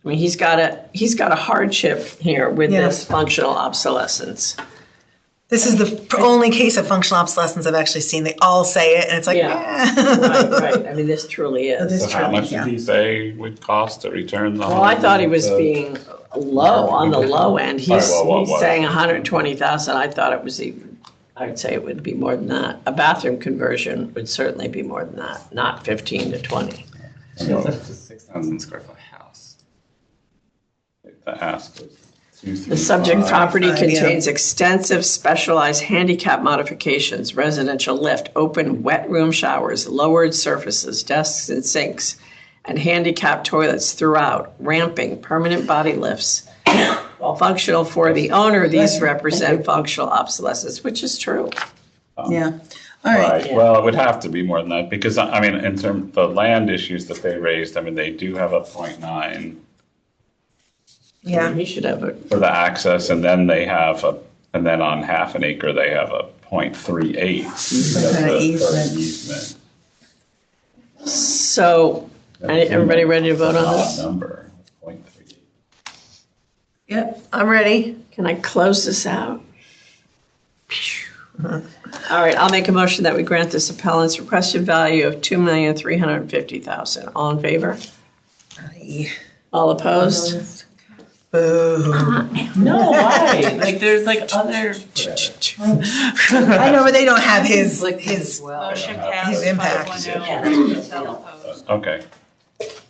I mean, he's got a hardship here with this functional obsolescence. This is the only case of functional obsolescence I've actually seen. They all say it, and it's like, Right. I mean, this truly is. So how much did he say would cost to return the home? Well, I thought he was being low, on the low end. He's saying 120,000. I thought it was I would say it would be more than that. A bathroom conversion would certainly be more than that, not 15 to 20. So That's a 6,000 square foot house. the ask was 235. The subject property contains extensive specialized handicap modifications, residential lift, open wet room showers, lowered surfaces, desks and sinks, and handicap toilets throughout, ramping, permanent body lifts. While functional for the owner, these represent functional obsolescence, which is true. Yeah. All right. Right, well, it would have to be more than that, because, I mean, in terms of the land issues that they raised, I mean, they do have a 0.9 Yeah. He should have a, for the access, and then they have and then on half an acre, they have a 0.38. That's kind of the easement. easement. so, everybody ready to vote on Odd this? number, 0.38. Yep, I'm ready. Can I close this out? All right, I'll make a motion that we grant this appellant's requested value of $2,350,000. All in favor? All opposed? Boo. No, why? Like, there's like other. I know, but they don't have his Motion passed. His impact. 5-1, without opposed. Okay.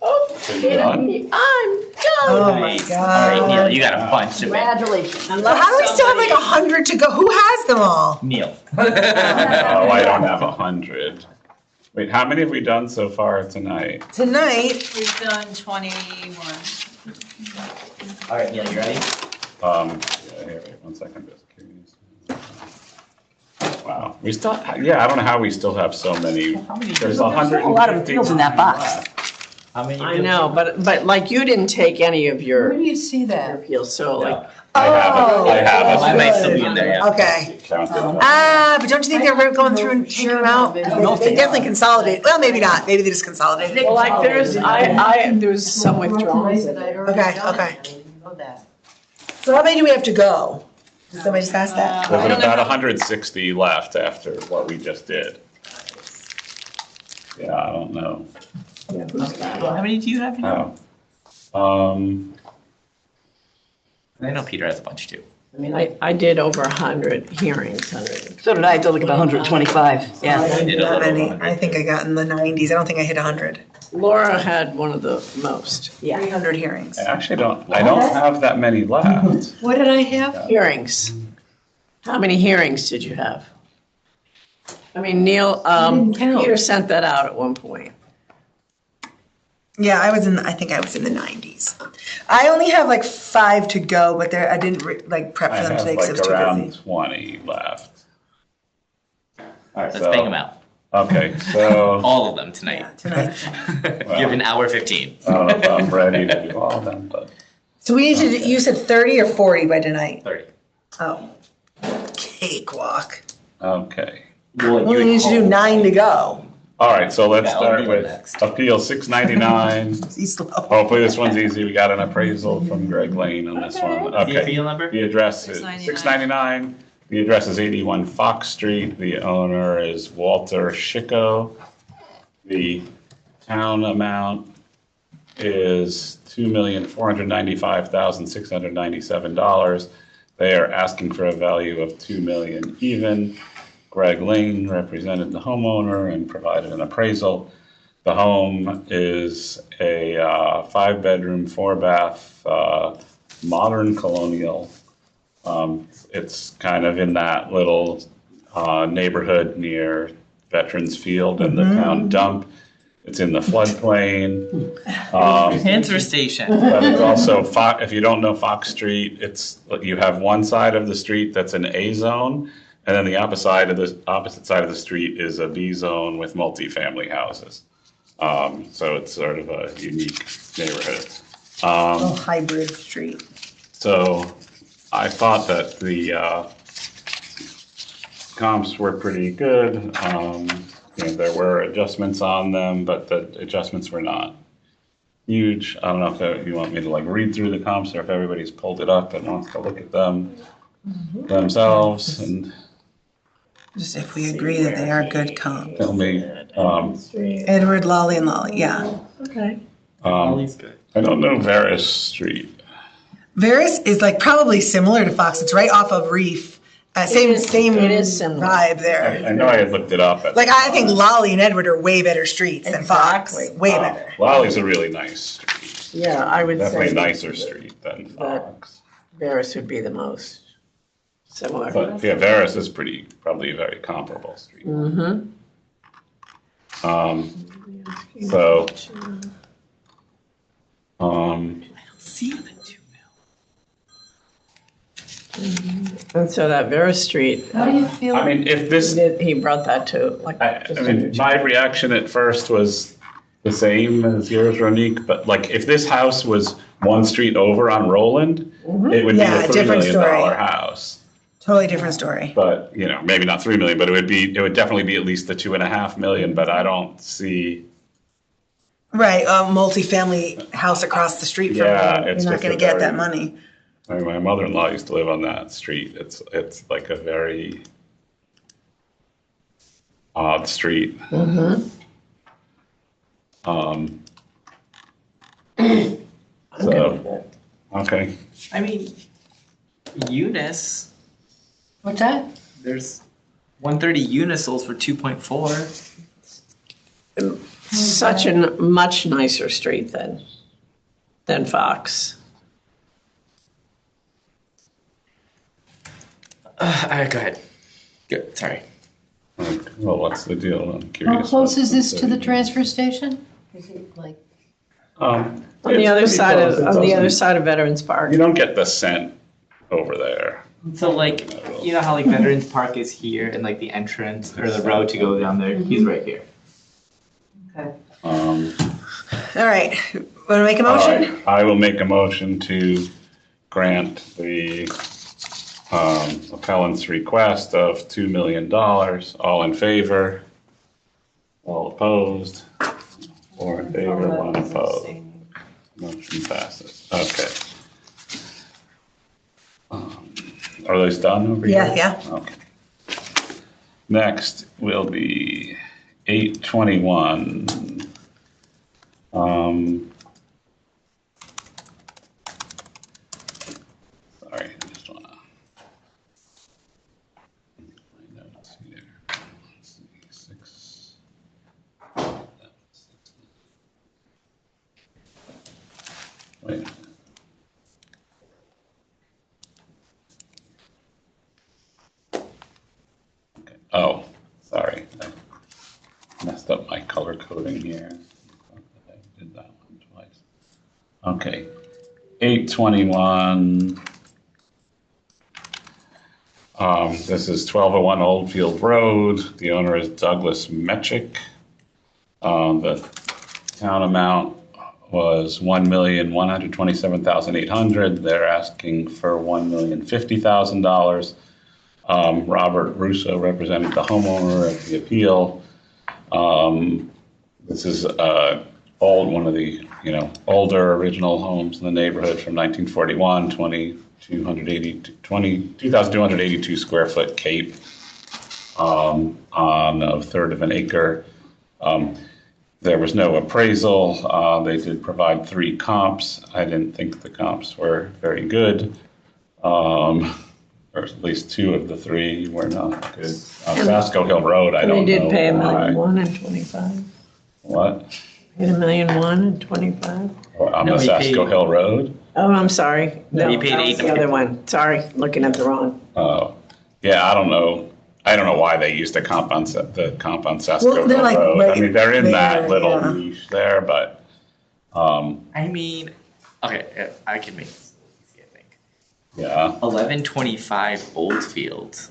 Oh, So you done? I'm done. Oh my Nice. All right, Neil, God. you got a bunch of it. Congratulations. Well, how do we still have like 100 to go? Who has them all? Neil. Oh, I don't have 100. Wait, how many have we done so far tonight? Tonight, We've done 21. All right, Neil, you ready? Here, wait 1 second, just curious. Wow, we still, yeah, I don't know how we still have so many. There's a lot of appeals in that box. How many? I know, but like you didn't take any of Where your do you see that? appeals, so like, I have it, I have it. I might still be in there, yeah. okay. Count them. But don't you think they're going through and taking them out? They definitely consolidate. Well, maybe not. Maybe they just consolidated. well, like there's, there's some withdrawals. Okay, okay. So how many do we have to go? Did somebody just ask that? There's about 160 left after what we just did. Yeah, I don't know. Well, how many do you have? Oh. I know Peter has a bunch too. I mean, I did over 100 hearings, 100. So did I, did like about 125, yeah. I did a Not little many. over I think I got in the 90s. I don't think I hit 100. Laura had one of the most 300 hearings. I actually don't have that many left. What did I have? hearings. How many hearings did you have? I mean, Neil, didn't count. Peter sent that out at one point. Yeah, I think I was in the 90s. I only have like 5 to go, but I didn't like prep I for them have today because it like was too around busy. 20 left. All right, let's So- bang them out. Okay, so All of them tonight. Tonight. You have an hour 15. I don't know if I'm ready to do all of them, but So we need to, you said 30 or 40 by tonight? 30. Oh. Cakewalk. okay. We only need to do 9 to go. All right, so let's Yeah, I'll start do with next. Appeal 699. He's slow. Hopefully this one's easy. We got an appraisal from Greg Lane on this one. The Okay. appeal number? The address is 699. The address is 81 Fox Street. The owner is Walter Schicko. The town amount is $2,495,697. They are asking for a value of $2 million even. Greg Lane represented the homeowner and provided an appraisal. The home is a 5-bedroom, 4-bath, modern colonial. It's kind of in that little neighborhood near Veterans Field and the town dump. It's in the floodplain. Transfer station. But it's also, if you don't know Fox Street, you have one side of the street that's an A zone, and then the opposite side of the street is a B zone with multifamily houses. So it's sort of a unique neighborhood. Oh, hybrid street. So I thought that the comps were pretty good. There were adjustments on them, but the adjustments were not huge. I don't know if you want me to like read through the comps or if everybody's pulled it up and wants to look at them themselves and Just if we agree that they are good comp. tell me. Edward, Lolly, and Lolly, yeah. Okay. Ollie's good. I don't know Varus Street. Varus is like probably similar to Fox. It's right off of Reef. Same is similar. vibe there. I know I had looked it up. Like I think Lolly and Edward are way better streets than Fox. Exactly. Way better. Lolly's a really nice street. Yeah, I would Definitely a say nicer street than Fox. Varus would be the most similar. But yeah, Varus is probably a very comparable street. Mm-hmm. So, See the 2 And so that Varus Street, How do you feel? I mean, if this, he brought that to like. I just mean, under my reaction at first was the same as yours, Ronique, but like if this house was one street over on Roland, it would be Yeah, a $3 different million story. house. Totally different story. But, maybe not 3 million, but it would definitely be at least the 2.5 million, but I don't see, Right, a multifamily house across the street from Yeah, you. it's You're not just gonna a get very- that money. I mean, my mother-in-law used to live on that street. It's like a very odd street. Mm-hmm. I'm So- good with it. Okay. I mean, Eunice, What's that? there's 130 Eunice sold for 2.4. Such a much nicer street than Fox. Go ahead. Good, sorry. Well, what's the deal? I'm How curious. close is this to the transfer station? Is it like? On On the other side of Veterans Park. You don't get the scent over there. So like, you know how like Veterans Park is here and like the entrance or the road to go down there? He's right here. Um, All right, want to make a all motion? right, I will make a motion to grant the appellant's request of $2 million. All in favor? All opposed? 4 in favor, 1 opposed. Motion passes. Okay. Are those done over here? Yeah. Okay. Next will be 821. Sorry, I just wanna. My notes here. Let's see, 6. Wait a minute. Okay. Oh, sorry. I messed up my color coding here. I did that one twice. Okay. 821. This is 1201 Oldfield Road. The owner is Douglas Mechick. The town amount was $1,127,800. They're asking for $1,050,000. Robert Russo represented the homeowner at the appeal. This is one of the older original homes in the neighborhood from 1941, 2,282 square foot cape on a third of an acre. There was no appraisal. They did provide 3 comps. I didn't think the comps were very good. Or at least 2 of the 3 were not good. Vasco Hill Road, I don't know. They did pay why. $1,001,025. What? Paid $1,001,025. On No, the he Vasco paid- Hill Road? Oh, I'm sorry. No, He paid that was the other one. Sorry, looking at the wrong. Oh, yeah, I don't know. I don't know why they used the comp on Vasco Well, Hill they're like Road. I right mean, they're in that there, little yeah. niche there, but, I mean, okay, I can make this easy, I think. yeah. 1125 Oldfield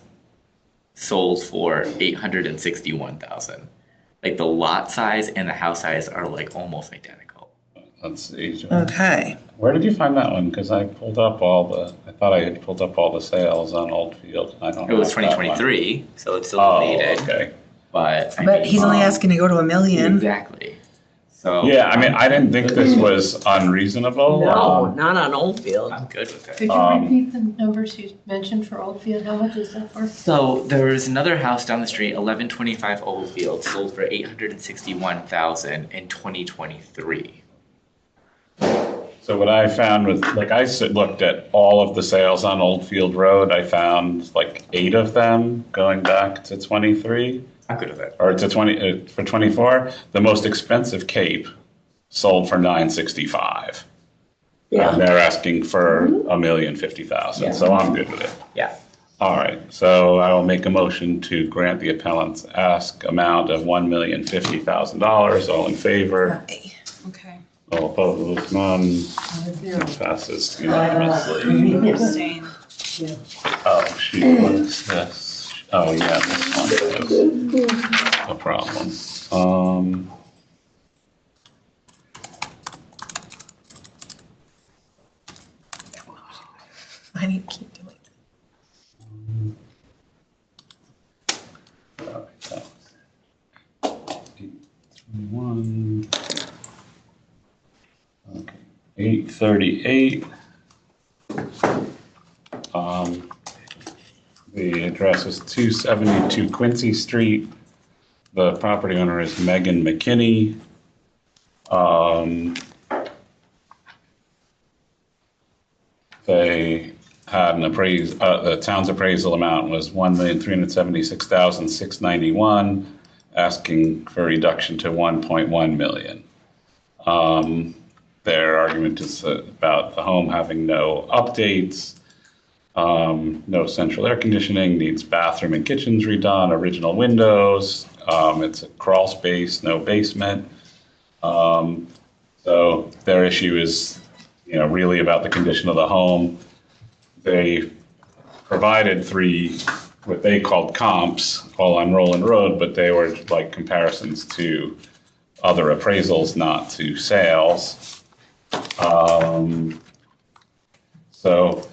sold for 861,000. Like the lot size and the house size are like almost identical. Let's see. Okay. Where did you find that one? Because I thought I had pulled up all the sales on Oldfield. I don't It was have that one. 2023, so it's still Oh, dated. okay. But I But mean, he's only asking to go to $1 million. Exactly. So Yeah, I mean, I didn't think this was unreasonable. No, not on Oldfield. I'm good with it. Could you Um, repeat the numbers you mentioned for Oldfield? How much is that for? So there was another house down the street, 1125 Oldfield, sold for 861,000 in 2023. So what I found was, like, looked at all of the sales on Oldfield Road. I found like 8 of them going back to 23 I'm good with it. or to 20 for 24. The most expensive cape sold for $965. Yeah. And they're asking for $1,050,000. Yeah. So I'm good with it. Yeah. All right. So I will make a motion to grant the appellant's ask amount of $1,050,000. All in favor? Okay. All opposed? None. Passes unanimously. Abstain. Oh, shoot, what is this? Oh, yeah, this one is a problem. I need to keep doing all right, that was 821. Okay, 838. The address is 272 Quincy Street. The property owner is Megan McKinney. They had an the town's appraisal amount was $1,376,691, asking for a reduction to $1.1 million. Their argument is about the home having no updates, no central air conditioning, needs bathroom and kitchens redone, original windows. It's a crawl space, no basement. So their issue is, really about the condition of the home. They provided 3, what they called comps, all on Roland Road, but they were like comparisons to other appraisals, not to sales. So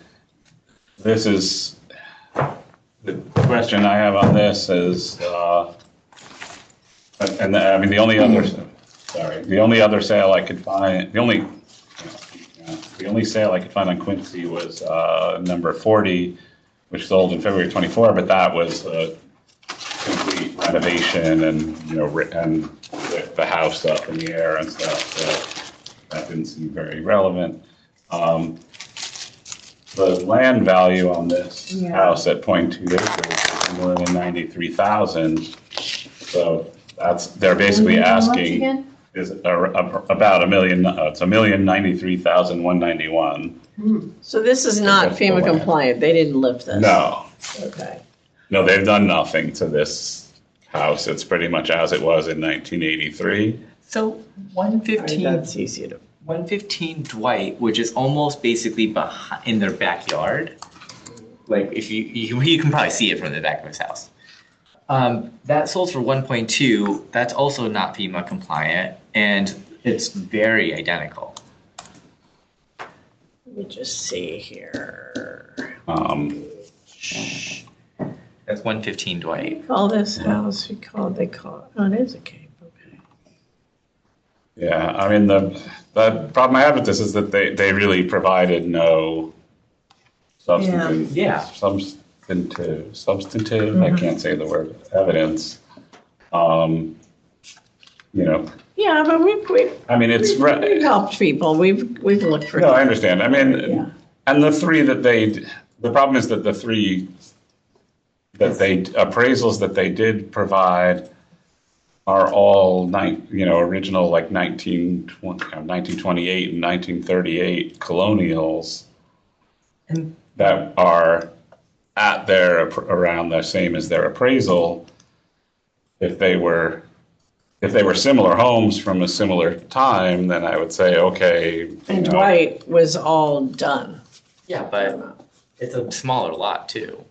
this is, the question I have on this is, the only other sale I could find, the only sale I could find on Quincy was number 40, which sold in February 24, but that was a complete renovation and, and the house up in the air and stuff, so that didn't seem very relevant. The land value on this house at 0.2 acres is $1,093,000. So they're basically asking is about $1 million. It's $1,093,191. So this is not FEMA compliant. They didn't lift this. No, Okay. no, they've done nothing to this house. It's pretty much as it was in 1983. So 115. That's easy to. 115 Dwight, which is almost basically behind in their backyard. Like if you can probably see it from the back of his house. That sold for 1.2. That's also not FEMA compliant, and it's very identical. Let me just see here. That's 115 Dwight. Call this house. They call it. Oh, it is a cape. Okay. Yeah, I mean, the problem I have with this is that they really provided no substantive, substantive, I can't say the word, evidence. Yeah, but we've helped people. We've looked for. No, I understand. I mean, Yeah. and the problem is that the 3 appraisals that they did provide are all original, like 1928 and 1938 colonials that are at around the same as their appraisal. If they were similar homes from a similar time, then I would say, okay. And Dwight was all done. Yeah, but it's a smaller lot too.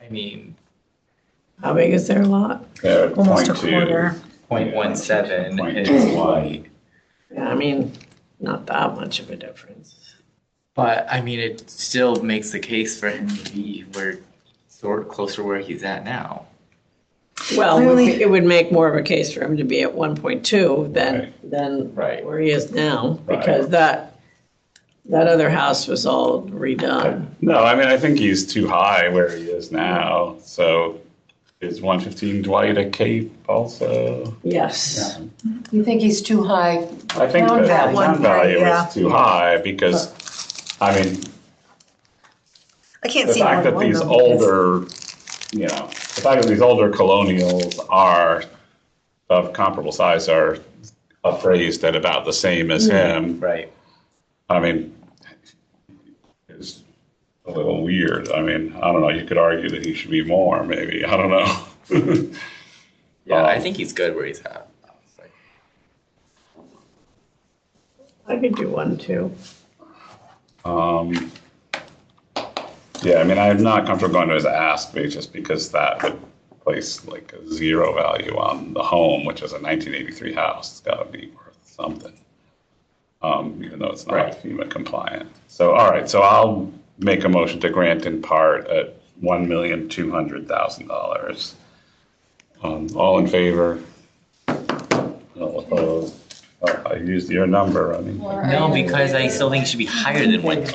I mean, How big is their lot? Almost a 0.2. quarter. 0.17 is 0.2. Dwight. Yeah, I mean, not that much of a difference. But I mean, it still makes the case for him to be closer to where he's at now. Well, Clearly- it would make more of a case for him to be at 1.2 than Right. where he is now, because that other house was all redone. No, I mean, I think he's too high where he is now. So is 115 Dwight a cape also? Yes. You think he's too high? I think Town the value. town value Yeah. is too high because, I mean, I can't the see fact more that than these one, older colonials are of comparable size are appraised at about the same as him. Right. I mean, it's a little weird. I mean, I don't know. You could argue that he should be more, maybe. I don't know. Yeah, I think he's good where he's at. I could do 1, 2. Yeah, I mean, I'm not comfortable going to his ask just because that would place like a 0 value on the home, which is a 1983 house. It's got to be worth something, even though it's not Right. FEMA compliant. So, all right, so I'll make a motion to grant in part at $1,200,000. All in favor? All opposed? Oh, I used your number, I mean. No, because I still think it should be higher than 1.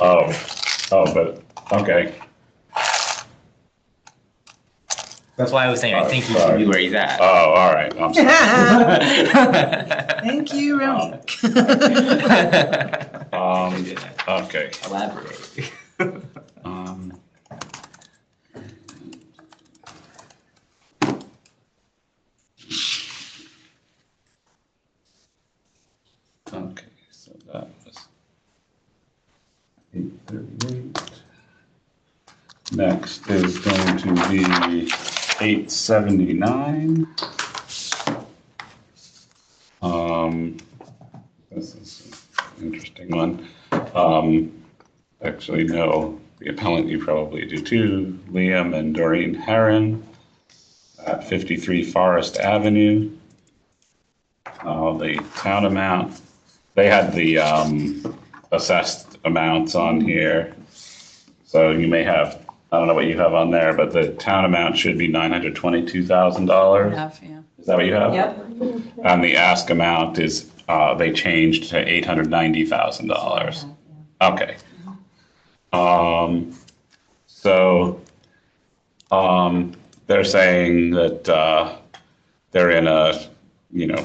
But, okay. That's why I was saying, I think he should be where he's at. Oh, all right. I'm sorry. Thank you, Ronique. Okay. Elaborate. Um, Okay, so that was 838. Next is going to be 879. This is an interesting one. Actually, no, the appellant you probably do too, Liam and Doreen Herron at 53 Forest Avenue. The town amount, they had the assessed amounts on here. So you may have, I don't know what you have on there, but the town amount should be $922,000. Yeah. Is that what you have? Yep. And the ask amount is, they changed to $890,000. Okay. So, they're saying that, they're in a,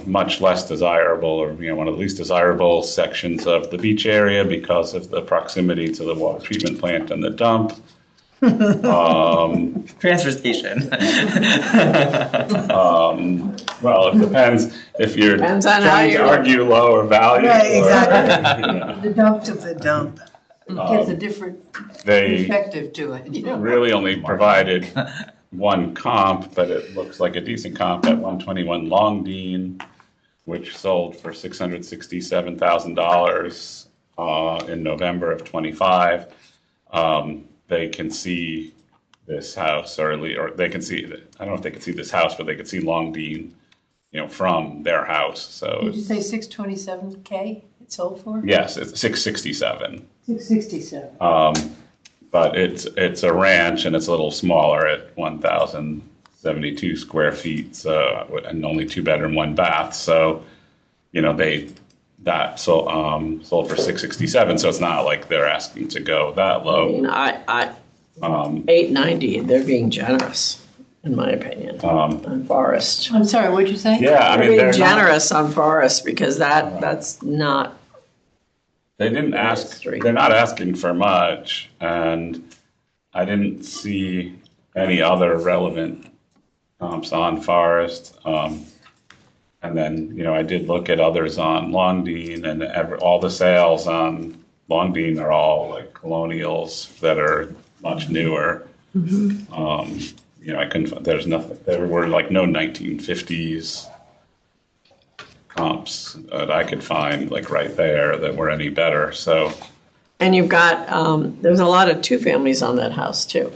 much less desirable or, one of the least desirable sections of the beach area because of the proximity to the water treatment plant and the dump. Transfer station. Well, it depends if you're Depends on how trying to you- argue lower value. Right, or- exactly. The dump To the dump. gives a different They perspective to it, really only provided one comp, but it looks like a decent comp at 121 Longdean, which sold for $667,000 in November of 25. They can see this house, or they can see, I don't know if they can see this house, but they can see Longdean, from their house. So, Did you say 627K it sold for? yes, it's 667. 667. But it's a ranch and it's a little smaller at 1,072 square feet, so, and only 2 bedroom, 1 bath. So, that sold for 667. So it's not like they're asking to go that I low. mean, 890, they're being generous, in my opinion, on Forest. I'm sorry, what'd you say? Yeah, I They're mean, being they're not, generous on Forest because that's not, they didn't ask, Street. they're not asking for much, and I didn't see any other relevant comps on Forest. And then, I did look at others on Longdean, and all the sales on Longdean are all like colonials that are much newer. I couldn't, there's nothing, there were like no 1950s comps that I could find like right there that were any better. So, and you've got, there's a lot of two families on that house too,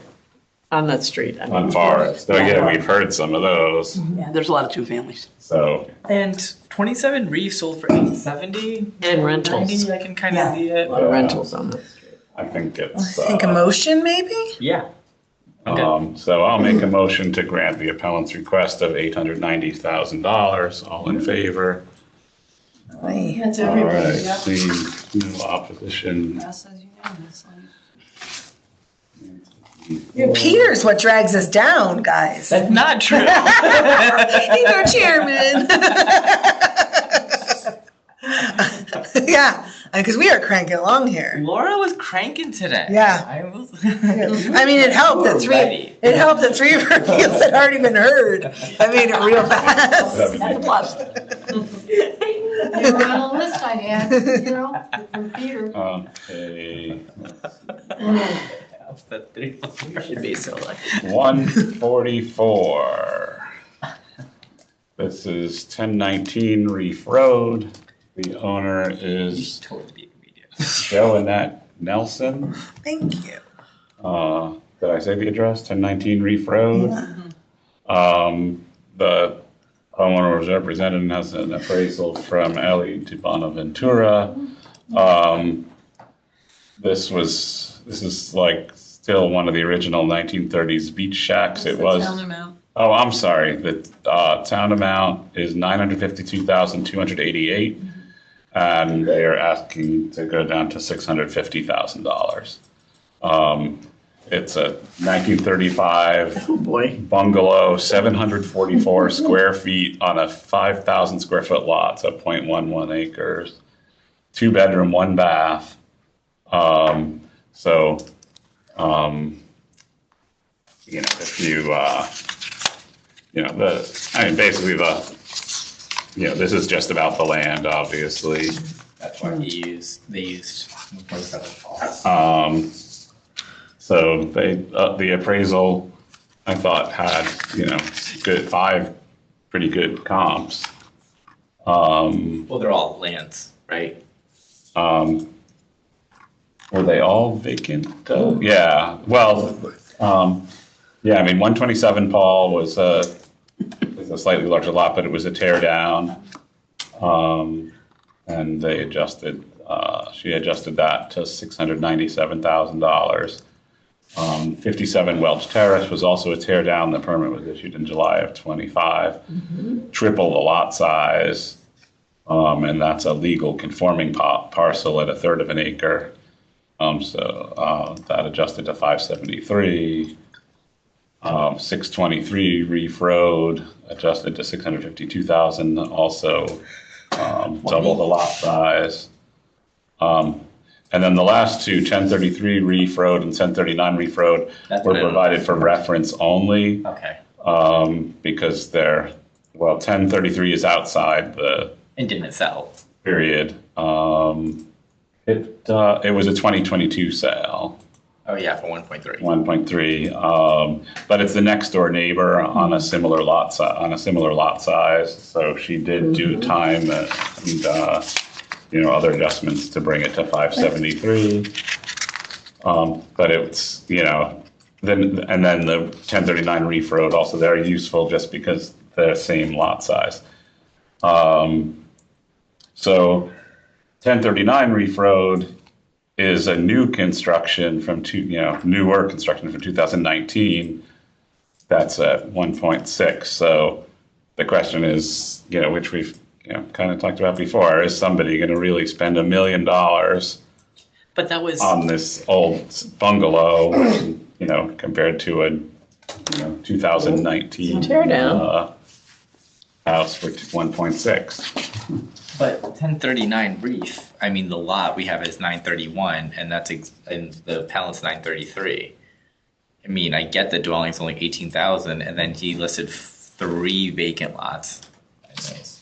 on that street. I mean, on Forest, so yeah, we've heard some of those. Yeah, there's a lot of two families. So, And 27 Reef sold for 870. And rentals. 90, I can kind of see A it. lot of rentals on that street. I think it's. I think a motion, maybe? Yeah. So I'll make a motion to grant the appellant's request of $890,000. All in favor? Aye. That's All everybody, right, yeah. seeing no opposition. Passes unanimously. Peter's what drags us down, guys. That's not true. He's our chairman. Yeah, because we are cranking along here. Laura was cranking today. Yeah. I was. I mean, it helped that Ready. it helped that 3 of our appeals had already been heard. I made it real fast. That's a plus. They were on a list I had, from Peter. Okay, You should be so lucky. 144. This is 1019 Reef Road. The owner is Totally be a comedian. Joe Annette Nelson. Thank you. Did I say the address? 1019 Reef Road. The homeowner was represented and has an appraisal from Ellie to Bonaventura. This is like still one of the original 1930s beach shacks. It was. Town amount. Oh, I'm sorry. The town amount is $952,288, and they are asking to go down to $650,000. It's a 1935 Oh, boy. bungalow, 744 square feet on a 5,000 square foot lot, so 0.11 acres. 2 bedroom, 1 bath. So, you know, if you, you know, basically this is just about the land, obviously. That's what they used. So the appraisal, I thought, had, good, 5 pretty good comps. Well, they're all lands, right? Were they all vacant? Yeah, well, yeah, I mean, 127 Paul was a slightly larger lot, but it was a tear down. And they she adjusted that to $697,000. 57 Welch Terrace was also a tear down. The permit was issued in July of 25. Triple the lot size. And that's a legal conforming parcel at 1/3 of an acre. So that adjusted to 573. 623 Reef Road adjusted to 652,000, also double the lot size. And then the last two, 1033 Reef Road and 1039 Reef Road, were provided for reference only. Okay. Because 1033 is outside the And didn't sell. period. It was a 2022 sale. Oh yeah, for 1.3. 1.3, but it's the next door neighbor on a similar lot size. So she did do time and other adjustments to bring it to 573. But it's then the 1039 Reef Road also, they're useful just because they're the same lot size. So 1039 Reef Road is a new construction newer construction from 2019. That's at 1.6. So the question is, which we've kind of talked about before, is somebody going to really spend $1 million But that was on this old bungalow, compared to a 2019 Tear down. house for 1.6. But 1039 Reef, I mean, the lot we have is 931, and and the pallet's 933. I mean, I get the dwelling's only 18,000, and then he listed 3 vacant lots. Anyways.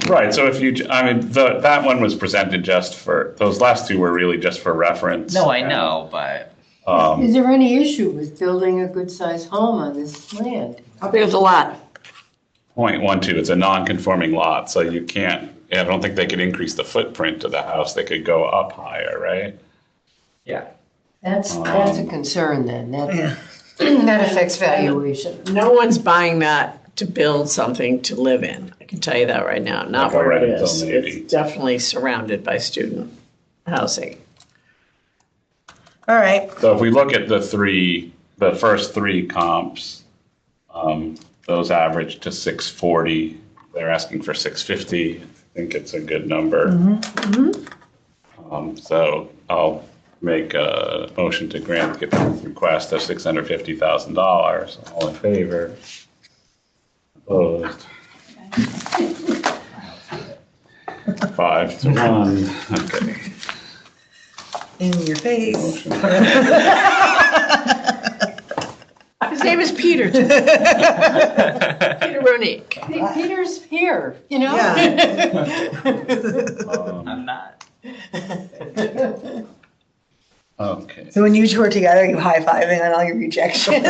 Right. So that one was presented just for, those last two were really just for reference. No, I know, but Is there any issue with building a good-sized home on this land? How big is the lot? 0.12, it's a non-conforming lot, so you can't, I don't think they could increase the footprint of the house. They could go up higher, right? yeah. That's a concern then. Yeah. That affects valuation. No one's buying that to build something to live in. I can tell you that right now, not Like a where it rental, is. maybe. It's definitely surrounded by student housing. All right. So if we look at the first 3 comps, those average to 640. They're asking for 650. I think it's a good number. So I'll make a motion to grant the request of $650,000. All in favor? Opposed? 5-1. Okay. In your face. His name is Peter. Peter Ronique. Hey, Peter's here, Yeah. I'm not. Okay. So when you two are together, you high-fiving on all your rejection.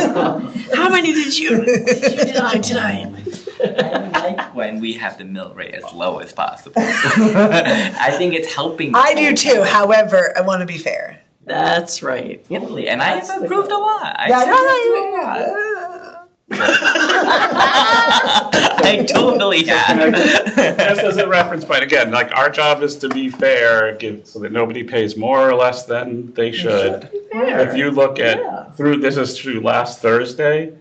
How many did you deny tonight? I like when we have the mill rate as low as possible. I think it's helping. I do too. However, I want to be fair. That's right. Totally, and I have improved a lot. I totally have. Just as a reference point, again, like our job is to be fair, so that nobody pays more or less than they should. If you look at this is through last Thursday,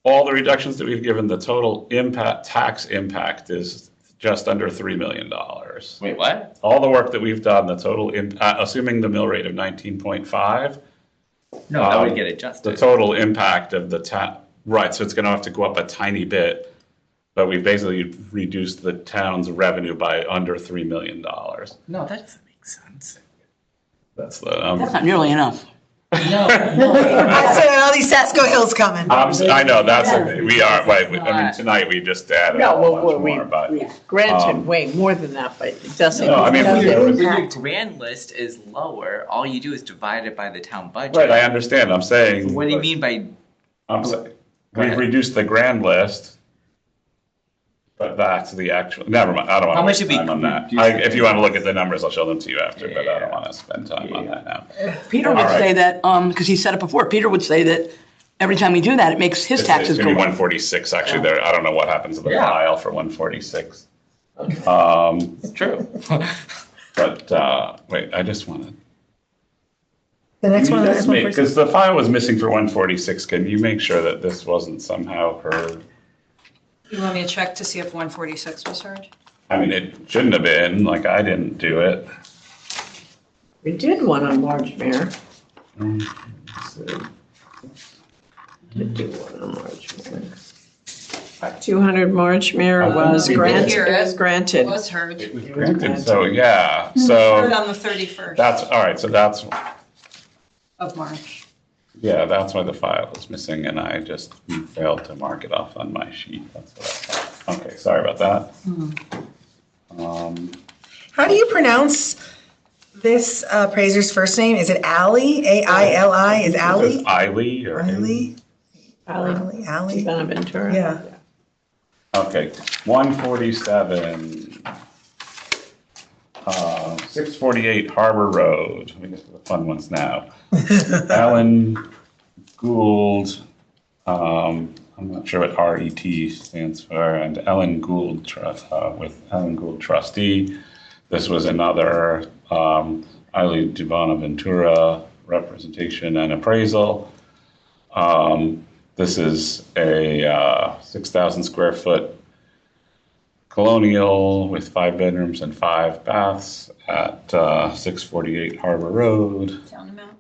all the reductions that we've given, the total tax impact is just under $3 million. Wait, what? All the work that we've done, the total, assuming the mill rate of 19.5, No, that would get the adjusted. total impact of the town, right, so it's gonna have to go up a tiny bit, but we basically reduced the town's revenue by under $3 million. No, that doesn't make sense. That's the, That's not nearly enough. No, I said all these Satsco Hills coming. I know, that's, we are, wait, I mean, tonight we just added a No, whole well, bunch more, but. we granted um, way more than that, but it doesn't. No, I mean, doesn't there was- when your impact. grand list is lower, all you do is divide it by the town budget. Right, I understand, I'm saying. What do you mean by, I'm saying, Go we've ahead. reduced the grand list, but that's the actual, never mind, I don't want How to much waste did we time on that. reduce If you want to look at the numbers, I'll show them to you after, but I don't want to spend time on that now. Peter would All right. say that, because he said it before, Peter would say that every time we do that, it makes his taxes It's go gonna be up. 146, actually, there, I don't know what happens to the Yeah. file for 146. it's true. But, wait, I just want to. The next one is one person. Because the file was missing for 146, can you make sure that this wasn't somehow heard? You want me to check to see if 146 was heard? I mean, it shouldn't have been, like, I didn't do it. We did one on Marchmere. Let's see. Did do one on Marchmere. 200 Marchmere was We did granted. hear It was it. granted. Was heard. It was granted, so, yeah, Heard so, on the 31st that's, all right, so that's, of March. yeah, that's why the file is missing, and I just failed to mark it off on my sheet, that's what I thought. Okay, sorry about that. How do you pronounce this appraiser's first name? Is it Ali? A-I-L-I? Is Ali? Eiley or? Ali? Ali Ali? Bonaventura. Yeah. Okay, 147, 648 Harbor Road. Let me get to the fun ones now. Alan Gould, I'm not sure what RET stands for, and Ellen Gould, with Ellen Gould trustee. This was another Eiley de Bonaventura representation and appraisal. This is a 6,000 square foot colonial with 5 bedrooms and 5 baths at 648 Harbor Road. Town amount?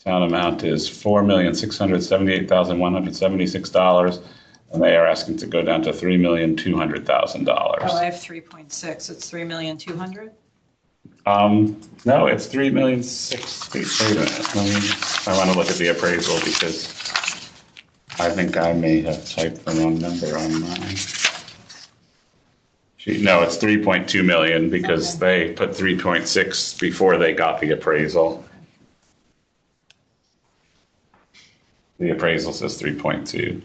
Town amount is $4,678,176, and they are asking to go down to $3,200,000. Oh, I have 3.6. It's 3,200,000? No, it's 3,006,000. Wait a minute, I want to look at the appraisal because I think I may have typed the wrong number on mine. No, it's 3.2 million because they put 3.6 before they got the appraisal. The appraisal says 3.2.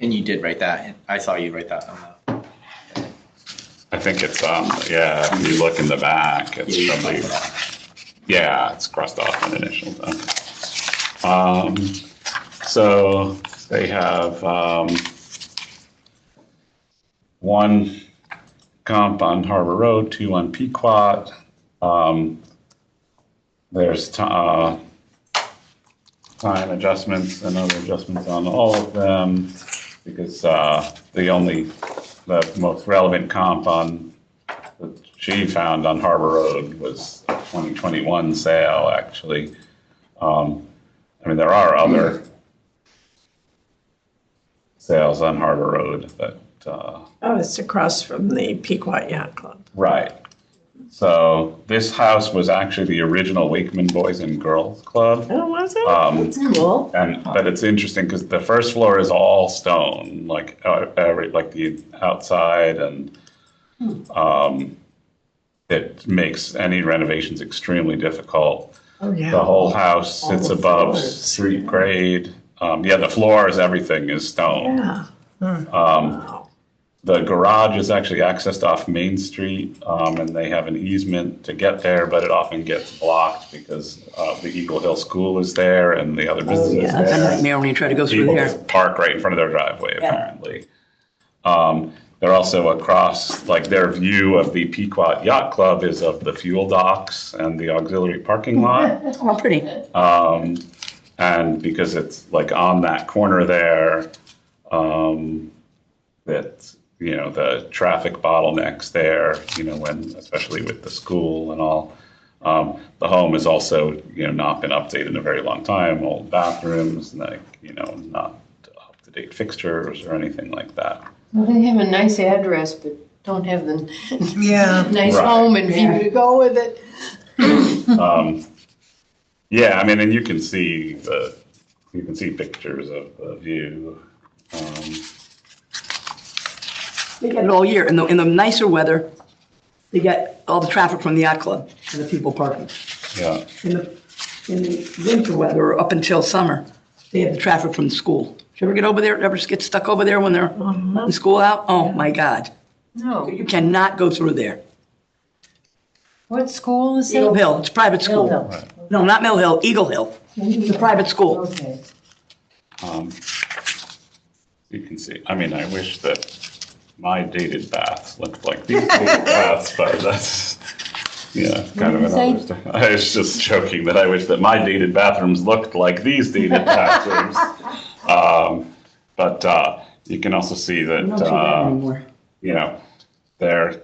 And you did write that. I saw you write that on the. I think it's, yeah, if you look in the back, it's probably, yeah, it's crossed off an initial. So they have one comp on Harbor Road, 2 on Pequot. There's time adjustments and other adjustments on all of them because the most relevant comp on that she found on Harbor Road was a 2021 sale, actually. I mean, there are other sales on Harbor Road that, Oh, it's across from the Pequot Yacht Club. right. So this house was actually the original Wakeman Boys and Girls Club. Oh, was it? Um, That's cool. But it's interesting because the first floor is all stone, like the outside, and it makes any renovations extremely difficult. Oh, yeah. The whole house All sits the above floors, street grade. Yeah, the floors, everything is stone. Yeah. Wow. The garage is actually accessed off Main Street, and they have an easement to get there, but it often gets blocked because the Eagle Hill School is there and the other businesses yeah. That's a there. nightmare when you try to go through People there. just park right in front of their driveway, Yeah. apparently. They're also across, like their view of the Pequot Yacht Club is of the fuel docks and the auxiliary parking lot. Oh, pretty. And because it's like on that corner there, that you know, the traffic bottlenecks there, you know, when, especially with the school and all. The home has also, you know, not been updated in a very long time, old bathrooms, like, you know, not up-to-date fixtures or anything like that. Well, they have a nice address, but don't have the Yeah. nice Right. home and view to go with it. Yeah, I mean, and you can see pictures of the view. They get it all year. In the nicer weather, they get all the traffic from the yacht club and the people parking. Yeah, In the winter weather, or up until summer, they have the traffic from the school. Did you ever get over there, ever get stuck over there when they're letting school out? Oh, my God. No. You cannot go through there. What school is Eagle it? Hill, it's a private school. Hill. No, not Mill Hill, Eagle Hill. It's a private school. Okay. you can see, I mean, I wish that my dated baths looked like these dated baths, but that's, yeah, kind of What did you another story. I was just joking that I wish that my dated bathrooms looked like these dated bathrooms. But you can also see that, Not too bad anymore. you know, they're,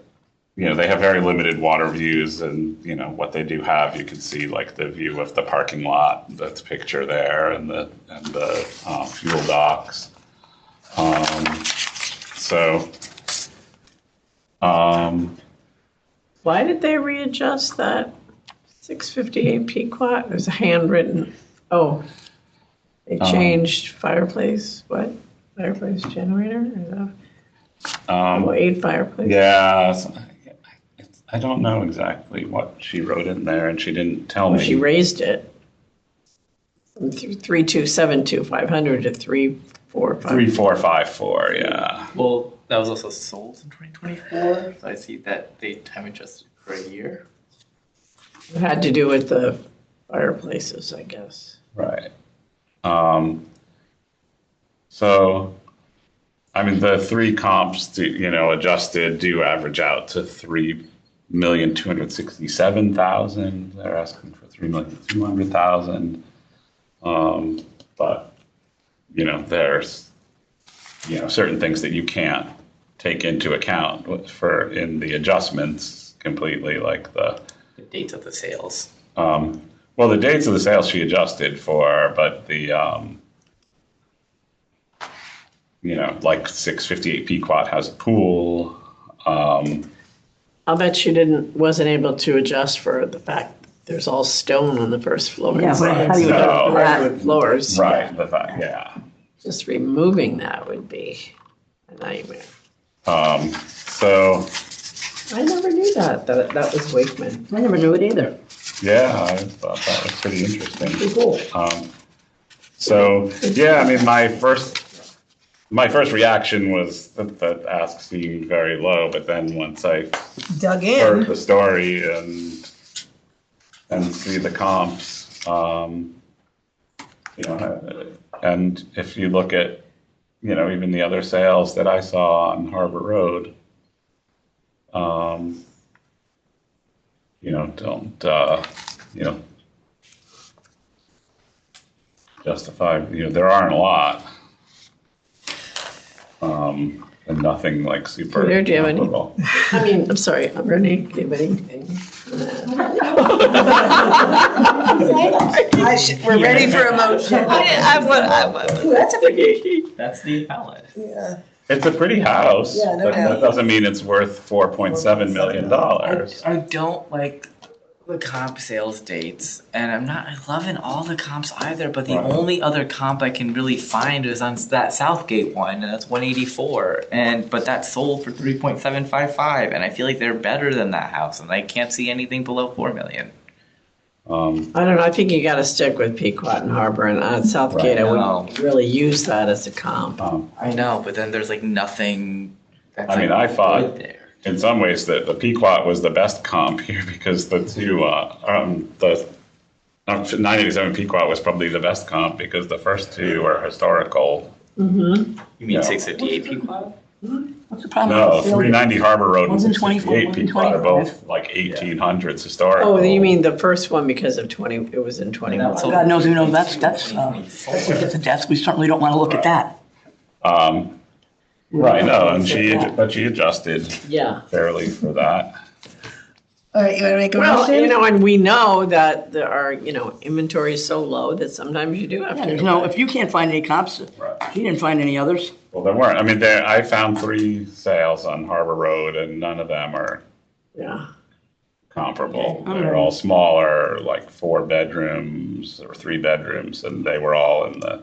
you know, they have very limited water views, and, you know, what they do have, you can see like the view of the parking lot, that's picture there, and the fuel docks. Why did they readjust that 658 Pequot? It was a handwritten, they changed fireplace, what? Fireplace generator? Is that- Oh, 8 fireplace? Yeah, I don't know exactly what she wrote in there, and she didn't tell Well, me. she raised it from 3272,500 to 3455. 3454, yeah. Well, that was also sold in 2024, so I see that they time adjusted for a year. It had to do with the fireplaces, I guess. Right. So, I mean, the three comps, you know, adjusted do average out to 3,267,000. They're asking for 3,200,000. But, you know, there's, you know, certain things that you can't take into account in the adjustments completely, like the dates of the sales. well, the dates of the sales she adjusted for, but the you know, like 658 Pequot has a pool. I'll bet she wasn't able to adjust for the fact that there's all stone on the first floor. Yeah, but how do you No. adjust for that? Hardwood floors. Right, the fact, yeah. Just removing that would be a nightmare. So, I never knew that was Wakeman. I never knew it either. yeah, I thought that was pretty interesting. Pretty cool. So, yeah, I mean, my first reaction was that ask seemed very low, but then once I Dug heard in. the story and see the comps, you know, and if you look at, you know, even the other sales that I saw on Harbor Road, you know, don't, you know, justify, you know, there aren't a lot. And nothing like super. Peter, do you have any? comparable. I mean, I'm sorry, Renee, do you have anything? We're ready for a motion. That's the appellate. It's a pretty house, Yeah, no but that doubt. doesn't mean it's worth $4.7 million. I don't like the comp sales dates, and I'm not loving all the comps either, but the Right. only other comp I can really find is on that Southgate one, and that's 184, but that's sold for 3.755, and I feel like they're better than that house, and I can't see anything below 4 million. I don't know, I think you gotta stick with Pequot and Harbor, and on Southgate, I Right. wouldn't really use that as a comp. I know, but then there's like nothing that's I mean, like I thought good there. in some ways that the Pequot was the best comp here because the two, the 987 Pequot was probably the best comp because the first two are historical. You mean Yeah. 658 Pequot? What's the problem? No, with the sale? 390 Harbor Road and One's in 24, 658 one's in Pequot are 25. both like 1800s historical. Oh, you mean the first one because of it was in 21. That's God knows, that's a desk. We certainly don't want to look at that. Right, no, and she adjusted Yeah. fairly for that. All right, you want to make a Well, motion? and we know that there are, inventory is so low that sometimes you do have Yeah, to. there's no, if you can't find any comps, Right. she didn't find any others. Well, there weren't, I mean, I found 3 sales on Harbor Road and none of them are Yeah. comparable. Okay. They're all smaller, like 4 bedrooms or 3 bedrooms, and they were all in the,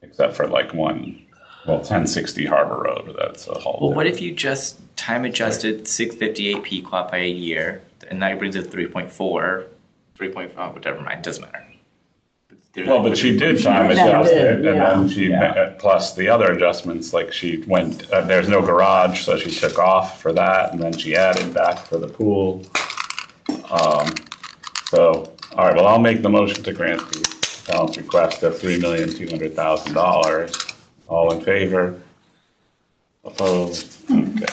except for like one, 1060 Harbor Road, that's a whole. Well, what if you just time adjusted 658 Pequot by a year, and that brings it 3.4, 3.5, whatever, mind, doesn't matter. Well, but she did time She adjust did, it, and yeah. then she, plus the other adjustments, like she went, there's no garage, so she took off for that, and then she added back for the pool. So, all right, well, I'll make the motion to grant the appellant's request of $3,200,000. All in favor? Opposed? Okay.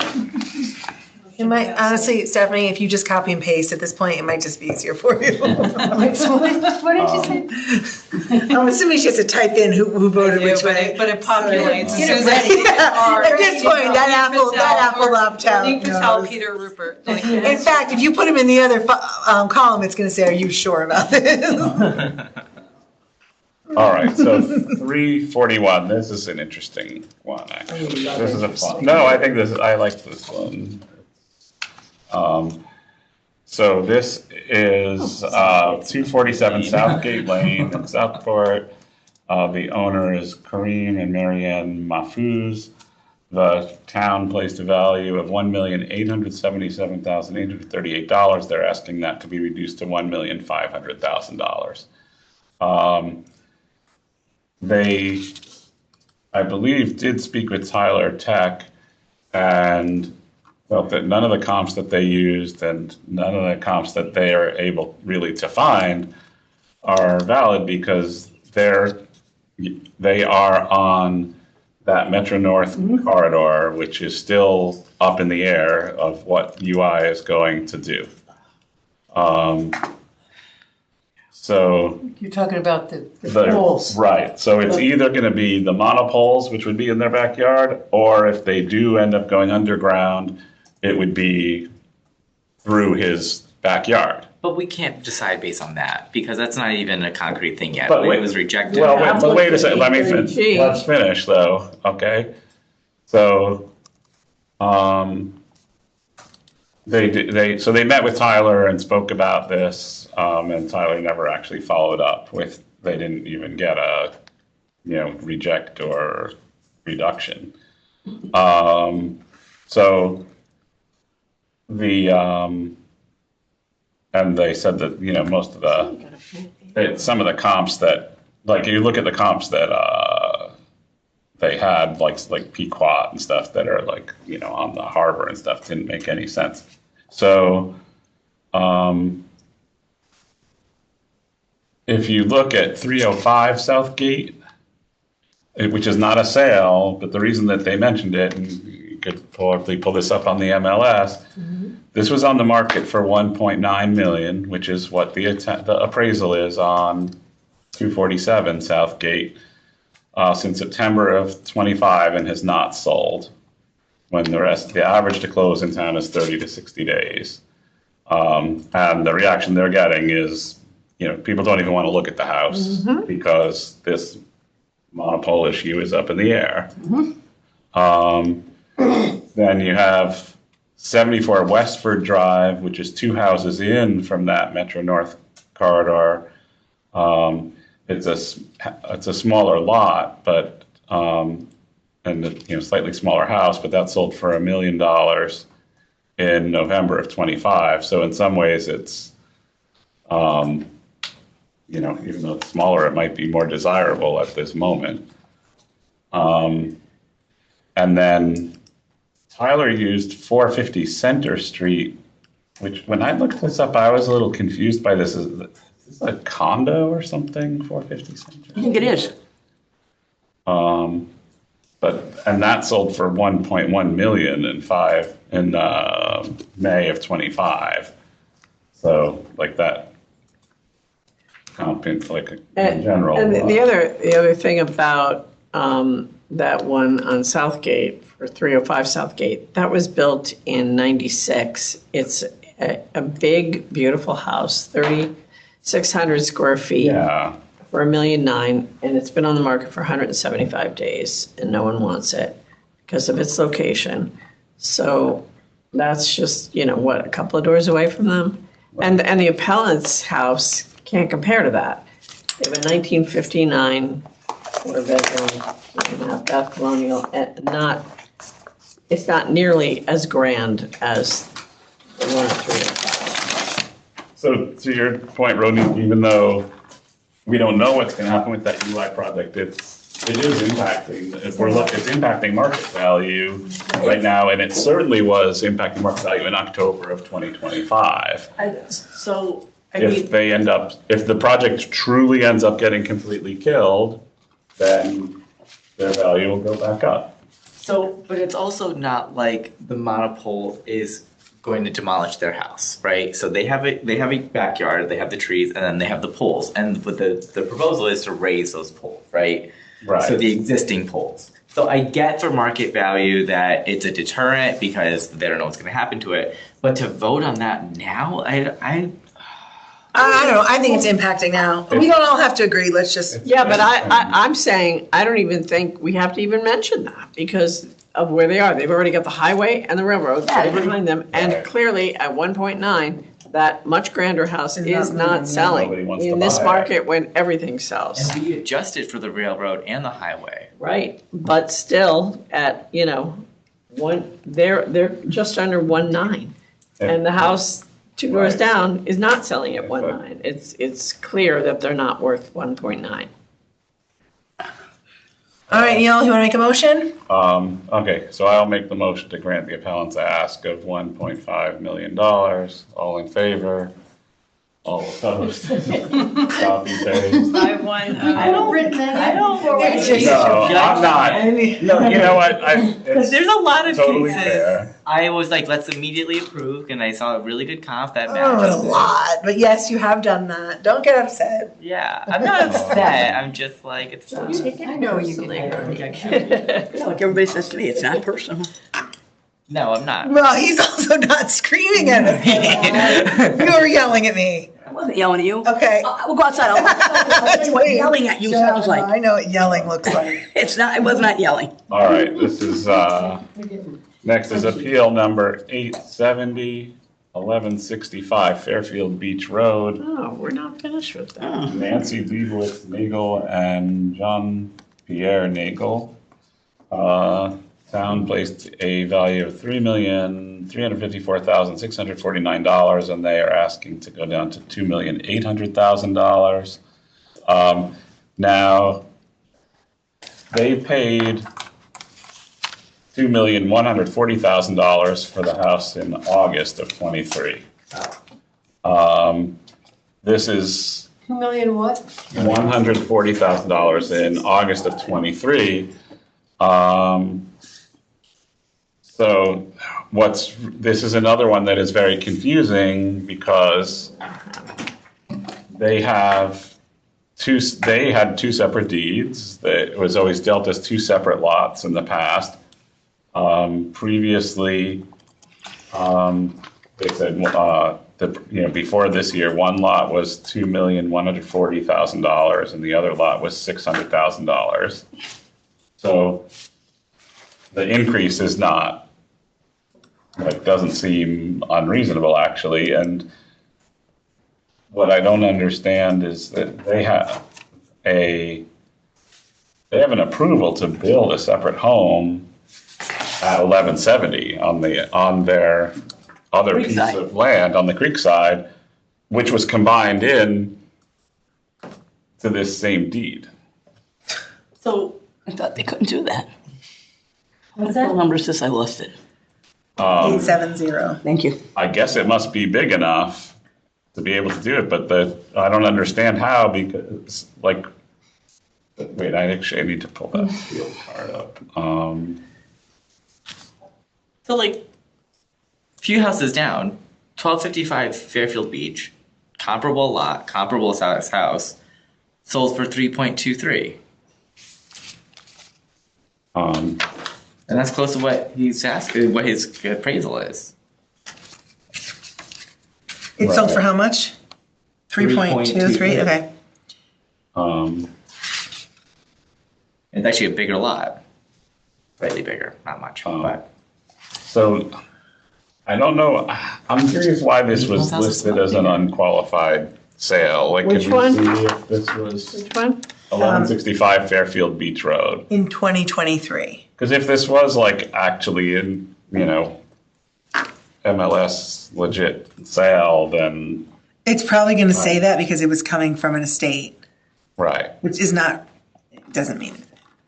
It might, honestly, Stephanie, if you just copy and paste at this point, it might just be easier for you. What did you say? I'm assuming she has to type in who voted which way. But it populates. Get it Susan, ready. or- At this point, that apple or laptop Link Patel, knows. Peter Rupert. Like, In fact, if you put them in the other column, it's going to say, "Are you sure about this?" All right, so 341, this is an interesting one, actually. This is a fun, no, I think I like this one. So this is 247 Southgate Lane in Southport. The owner is Kareem and Marianne Mahfouz. The town placed a value of $1,877,838. They're asking that to be reduced to $1,500,000. They, I believe, did speak with Tyler Tech and felt that none of the comps that they used and none of the comps that they are able really to find are valid because they are on that Metro North corridor, which is still up in the air of what UI is going to do. So You're talking about the the- poles. Right, so it's either gonna be the monopoles, which would be in their backyard, or if they do end up going underground, it would be through his backyard. But we can't decide based on that, because that's not even a concrete thing yet. But It wait- was rejected. Well, wait a second, E30G. let's finish though, okay? So, so they met with Tyler and spoke about this, and Tyler never actually followed up with, they didn't even get a, reject or reduction. So and they said that, most of some of the comps that, like, you look at the comps that, they had, like Pequot and stuff that are like, on the harbor and stuff, didn't make any sense. So, if you look at 305 Southgate, which is not a sale, but the reason that they mentioned it, and you could probably pull this up on the MLS, this was on the market for 1.9 million, which is what the appraisal is on 247 Southgate, since September of 25 and has not sold. When the average to close in town is 30 to 60 days. And the reaction they're getting is, people don't even want to look at the house because this monopole issue is up in the air. Then you have 74 Westford Drive, which is 2 houses in from that Metro North corridor. It's a smaller lot, but and slightly smaller house, but that sold for $1 million in November of 25. So in some ways, it's even though it's smaller, it might be more desirable at this moment. And then Tyler used 450 Center Street, which when I looked this up, I was a little confused by this. Is this a condo or something, 450 Center? I think it is. And that sold for 1.1 million in May of 25. So like that comp in like in general. And the other thing about that one on Southgate for 305 Southgate, that was built in 96. It's a big, beautiful house, 3,600 square feet. Yeah. For $1.9 million, and it's been on the market for 175 days, and no one wants it because of its location. So that's just, a couple of doors away from them. And the appellant's house can't compare to that. They have a 1959 four-bedroom, Bath Colonial, and it's not nearly as grand as the one at 305. So to your point, Rodney, even though we don't know what's going to happen with that UI project, it is impacting, it's impacting market value right now, and it certainly was impacting market value in October of 2025. If the project truly ends up getting completely killed, then their value will go back up. So, but it's also not like the monopole is going to demolish their house, right? So they have a backyard, they have the trees, and then they have the poles. And what the proposal is to raise those poles, right? Right. So the existing poles. So I get for market value that it's a deterrent because they don't know what's going to happen to it. But to vote on that now, I don't know. I think it's impacting now. We don't all have to agree. Let's just. Yeah, but I'm saying, I don't even think we have to even mention that because of where they are. They've already got the highway and the railroad right behind them. And clearly at 1.9, that much grander house is not selling in this market when everything sells. And we adjusted for the railroad and the highway. Right, but still at, they're just under 1.9. And the house 2 doors down is not selling at 1.9. It's clear that they're not worth 1.9. All right, Neil, you want to make a motion? Okay, so I'll make the motion to grant the appellant's ask of $1.5 million. All in favor? All opposed? Copy paste. I won. I don't. It's just- No, I'm not. No, you know what? Because there's a lot of totally cases. fair. I was like, let's immediately approve, and I saw a really good comp that Oh, matches. a lot, but yes, you have done that. Don't get upset. Yeah, I'm not upset. I'm just like, it's not. I know you can. Like everybody says to me, it's not personal. No, I'm not. Well, he's also not screaming at me. You were yelling at me. I wasn't yelling at you. Okay. We'll go outside. I'll tell you what yelling at you sounds like. I know what yelling looks like. It was not yelling. All right, this is, next is appeal number 870, 1165 Fairfield Beach Road. Oh, we're not finished with that. Nancy Liebowitz Nagel and Jean Pierre Nagel. Town placed a value of $3,354,649, and they are asking to go down to $2,800,000. Now, they paid $2,140,000 for the house in August of '23. This is $2 million what? $140,000 in August of '23. So this is another one that is very confusing because they had two separate deeds. It was always dealt as two separate lots in the past. Previously, they said, before this year, one lot was $2,140,000 and the other lot was $600,000. So the increase is doesn't seem unreasonable actually. And what I don't understand is that they have an approval to build a separate home at 1170 on their other piece of land on the creek side, which was combined in to this same deed. So I thought they couldn't do that. What's What that? number is this? I lost it. 870. Thank you. I guess it must be big enough to be able to do it, but I don't understand how because wait, I need to pull that field card up. So few houses down, 1255 Fairfield Beach, comparable lot, comparable size house, sold for 3.23. Um, And that's close to what he's asking, what his appraisal is. It sold for Right. how much? 3.23, okay. um, It's actually a bigger lot. Slightly bigger, not much, Oh. but. so I don't know, I'm curious why this was 1,000 listed as an unqualified sale. Like, Which could we one? see if this was Which one? 1165 Fairfield Beach Road? In 2023. Because if this was like actually in, MLS legit sale, then, It's probably going to say that because it was coming from an estate, right. which is not, doesn't mean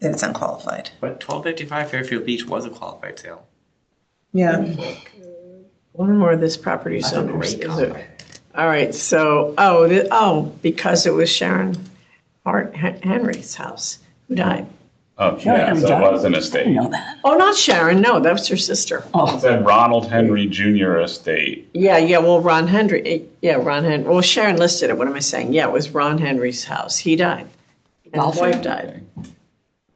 that it's unqualified. But 1255 Fairfield Beach was a qualified sale. Yeah. One or more of this property That's a owners. great Is it? qualified. All right, so, because it was Sharon Hart Henry's house who died. Oh, yeah, so it was an I estate. didn't know that. Oh, not Sharon, no, that was her sister. It said Ronald Henry Jr. Estate. Yeah, well, Ron Henry, well, Sharon listed it, what am I saying? Yeah, it was Ron Henry's house, he died. And his Golfer? wife died.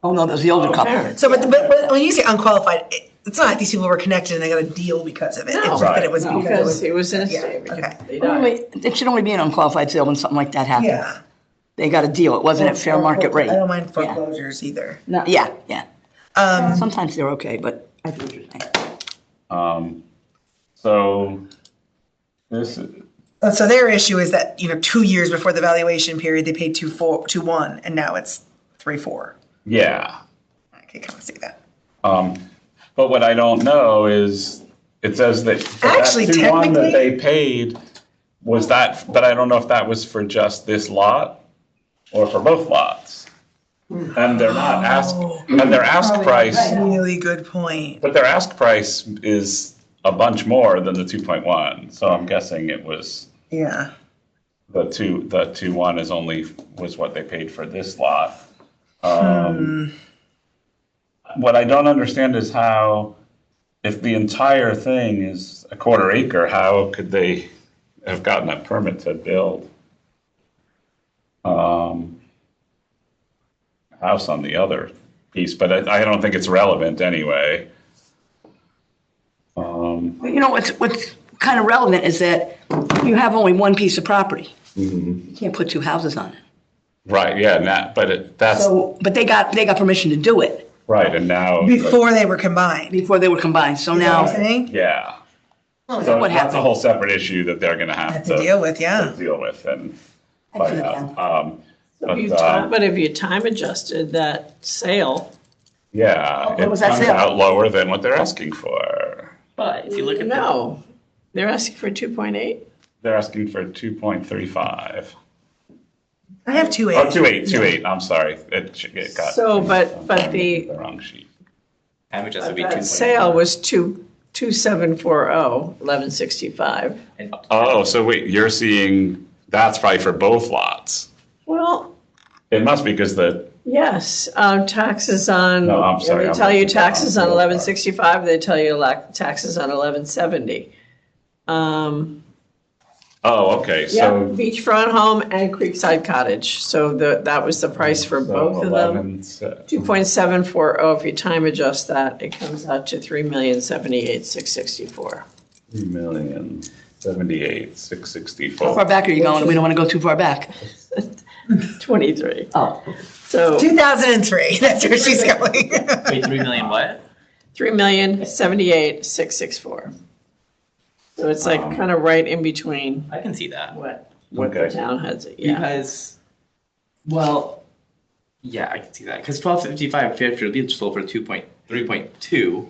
Oh, no, that was the older couple. Sharon. So, but when you say unqualified, it's not like these people were connected and they got a deal because of it. It's No. just that it was Right. because Because it was an Yeah, estate, because okay. they Well, died. wait, it should only be an unqualified sale when something like that happens. Yeah. They got a deal. It wasn't at fair market rate. I don't mind Yeah. foreclosures either. No, yeah, yeah. Um, Sometimes they're okay, but I think what you're saying. So this, so their issue is that, 2 years before the valuation period, they paid 2.1, and now it's 3.4. yeah. I can kind of see that. But what I don't know is, it says that Actually, that 2.1 that technically- they paid, was that, but I don't know if that was for just this lot or for both lots. And they're not and their ask price, Really good point. but their ask price is a bunch more than the 2.1. So I'm guessing it was Yeah. the 2.1 was what they paid for this lot. What I don't understand is how, if the entire thing is a quarter acre, how could they have gotten a permit to build a house on the other piece? But I don't think it's relevant anyway. You know, what's kind of relevant is that you have only one piece of property. You can't put two houses on it. Right, yeah, that's, So, but they got permission to do it right, and now. Before they were combined. before they were combined. So You know what I'm now, saying? Yeah. So what that's a happened? whole separate issue that they're gonna have Have to deal with, yeah. to deal with and I find think, out. But if you time adjusted that sale, Yeah, What it was that comes sale? out lower than what they're asking for. But if you look at no, they're asking for 2.8? They're asking for 2.35. I have 2.8. Oh, 2.8, I'm sorry. It got. So, but The wrong sheet. time adjusted would be that 2.4. sale was 2740, 1165. And Oh, so wait, you're seeing, that's probably for both lots. Well, It must be because yes, taxes on, No, I'm sorry, they I'm tell you looking at taxes on the old part. 1165, they tell you taxes on 1170. oh, okay, Yeah, so. beachfront home and Creekside Cottage, so that was the price for both of them. 2.740, if you time adjust that, it comes out to 3,078,664. 3,078,664. how far back are you going? We don't want to go too far back. 23. Oh, So 2003, that's where she's going. wait, 3 million what? 3,078,664. So it's like kind of right in between I can see that. what the Okay. town has, yeah. Because, well, yeah, I can see that. Because 1255 Fairfield Beach sold for 3.2,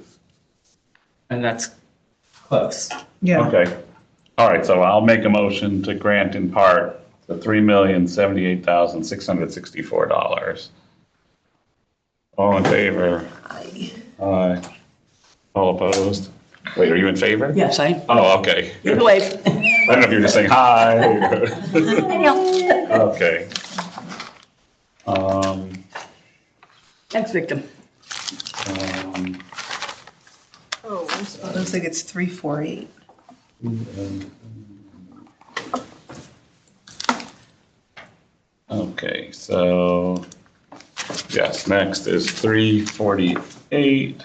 and that's close. Yeah. Okay, all right, so I'll make a motion to grant in part the $3,078,664. All in favor? Aye. All opposed? Wait, are you in favor? yes, Oh, okay. give it away. I don't know if you're just saying hi. Okay. Next victim. Oh, I'm sorry. Looks like it's 348. Okay, so Yes, next is 348.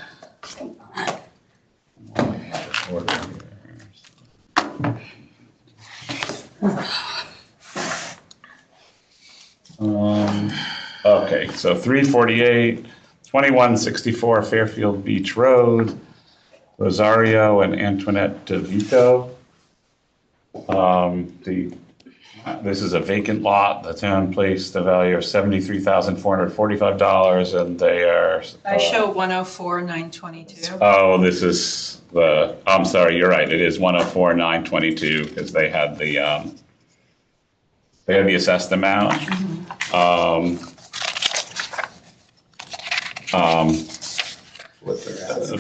Okay, so 348, 2164 Fairfield Beach Road, Rosario and Antoinette DeVito. This is a vacant lot. The town placed the value of $73,445, and they are. I show 104,922. Oh, this is I'm sorry, you're right. It is 104,922 because they had the assessed amount.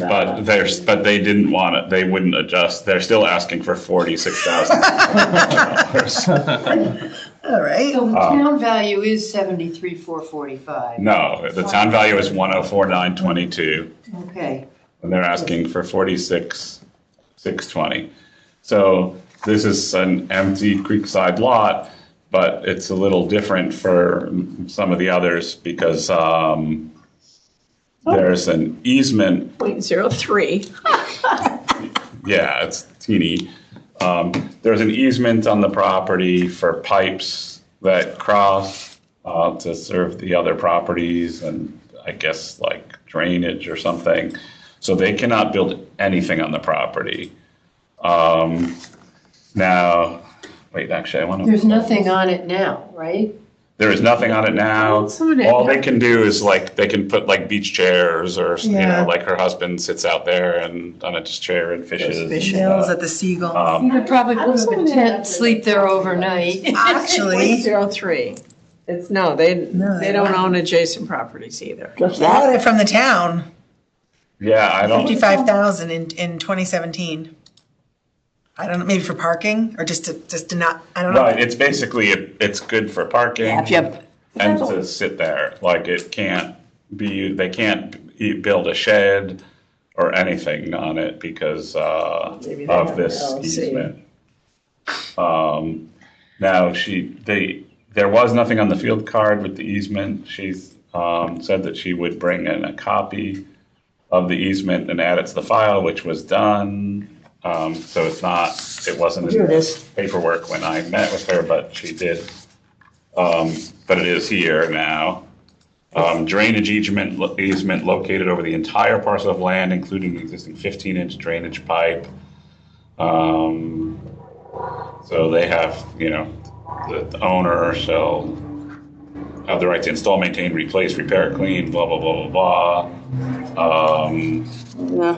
But they didn't want it. They wouldn't adjust. They're still asking for $46,000. All right. So the town value is 73,445. No, the town value is 104,922, Okay. and they're asking for 46,620. So this is an empty creekside lot, but it's a little different for some of the others because there's an easement. 0.03. Yeah, it's teeny. There's an easement on the property for pipes that cross to serve the other properties and I guess like drainage or something. So they cannot build anything on the property. Now, wait, actually, I want to. There's nothing on it now, right? There is nothing on it now. All they can do is like, they can put like beach chairs or, you Yeah. know, like her husband sits out there and on a chair and fishes. Mills at the Seagull. You could probably put up a tent, sleep there overnight. Actually, 0.03. It's, no, they they don't don't. own adjacent properties either. Just I got that? it from the town, Yeah, I don't, 55,000 in 2017. I don't know, maybe for parking or just to not, I don't know. right, it's basically, it's good for parking Yeah, if you have, and to sit there. Like it can't be, they can't build a shed or anything on it because Maybe they of have this an LLC. easement. Now there was nothing on the field card with the easement. She's said that she would bring in a copy of the easement and add it to the file, which was done. So it wasn't Here in it is. paperwork when I met with her, but she did. But it is here now. Drainage easement located over the entire parcel of land, including the existing 15-inch drainage pipe. So they have, you know, the owner shall have the right to install, maintain, replace, repair, clean, blah, blah, blah, blah, blah. yeah.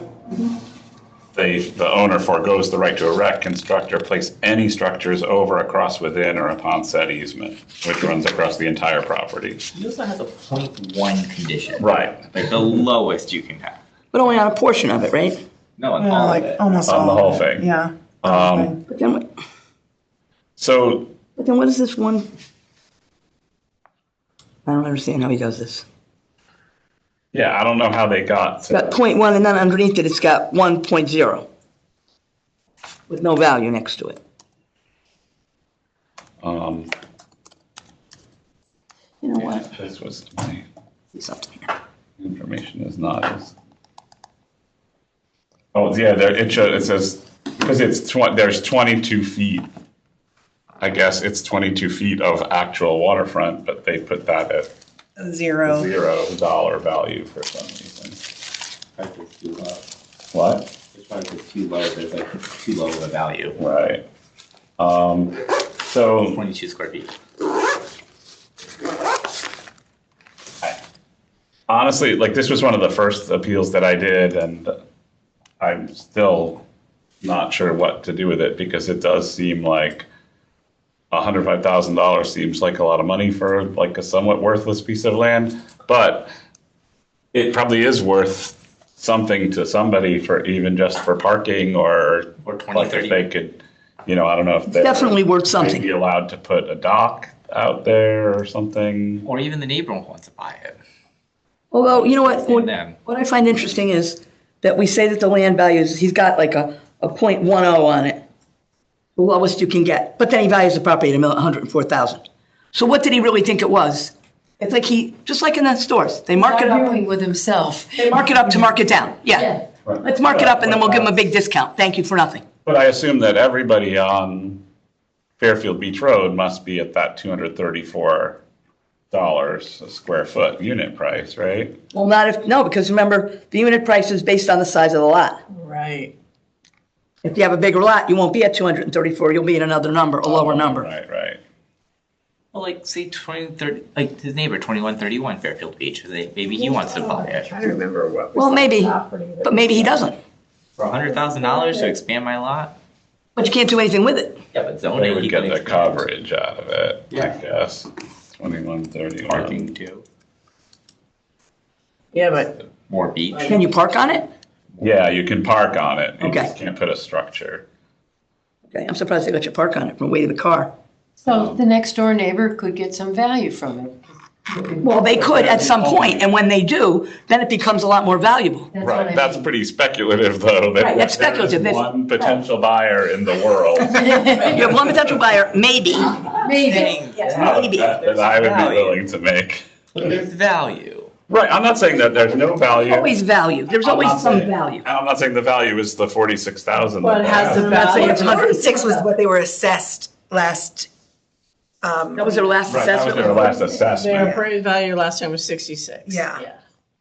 The owner forgoes the right to erect, construct, or place any structures over, across, within, or upon said easement, which runs across the entire property. He also has a 0.1 condition. Right. Like the lowest you can have. But only on a portion of it, right? No, on Yeah, all like of it. almost On all the of whole it. thing. Yeah. But then, So what is this one? I don't understand how he does this. yeah, I don't know how they got It's got to, 0.1 and then underneath it, it's got 1.0 with no value next to it. You know what? this was my See something here. information is not as. Oh, yeah, it says, because there's 22 feet. I guess it's 22 feet of actual waterfront, but they put that at Zero. $0 value for some reason. It's too low. What? It's probably too low. There's like too low of a value. Right. So 22 square feet. honestly, like this was one of the first appeals that I did, and I'm still not sure what to do with it because it does seem like $105,000 seems like a lot of money for like a somewhat worthless piece of land, but it probably is worth something to somebody for even just for parking or 20, like 30. if they could, you know, I don't know if they Definitely worth something. be allowed to put a dock out there or something. Or even the neighbor wants to buy it. Although, you know what, And them. what I find interesting is that we say that the land value is, he's got like a 0.10 on it, the lowest you can get, but then he values the property at $104,000. So what did he really think it was? It's like just like in the stores, they mark it up, Arguing with himself. they mark it up to mark it down. Yeah. Right. Let's mark it up and then we'll give them a big discount. Thank you for nothing. But I assume that everybody on Fairfield Beach Road must be at that $234 a square foot unit price, right? Well, no, because remember, the unit price is based on the size of the lot. Right. If you have a bigger lot, you won't be at 234, you'll be at another number, a lower number. Right. Well, like say 2030, like his neighbor 2131 Fairfield Beach. Maybe he wants to buy I'm it trying to remember what was Well, the maybe, property that- but maybe he doesn't. for $100,000 to expand my lot. But you can't do anything with it. Yeah, but They zoning. would he get can the expand. coverage out of it, I Yeah. guess. 2131. Parking too. Yeah, but More beach. Can you park on it? Yeah, you can park on it. You Okay. just can't put a structure. Okay, I'm surprised they let you park on it from the weight of the car. So the next door neighbor could get some value from it. Well, they could at some point, and when they do, then it becomes a lot more valuable. That's what I Right, that's mean. pretty speculative, though. that Right, that's there is speculative. It's- one potential buyer in the world. You have one potential buyer, maybe. Maybe. Maybe. That I would be willing to make. There's value. Right, I'm not saying that there's no value. Always value. There's I'm always not some saying- value. And I'm not saying the value is the 46,000. Well, it has the value. It's 106 was what they were assessed last, That was their last Right, that was assessment? their last their assessment. appraised value last time was 66. Yeah.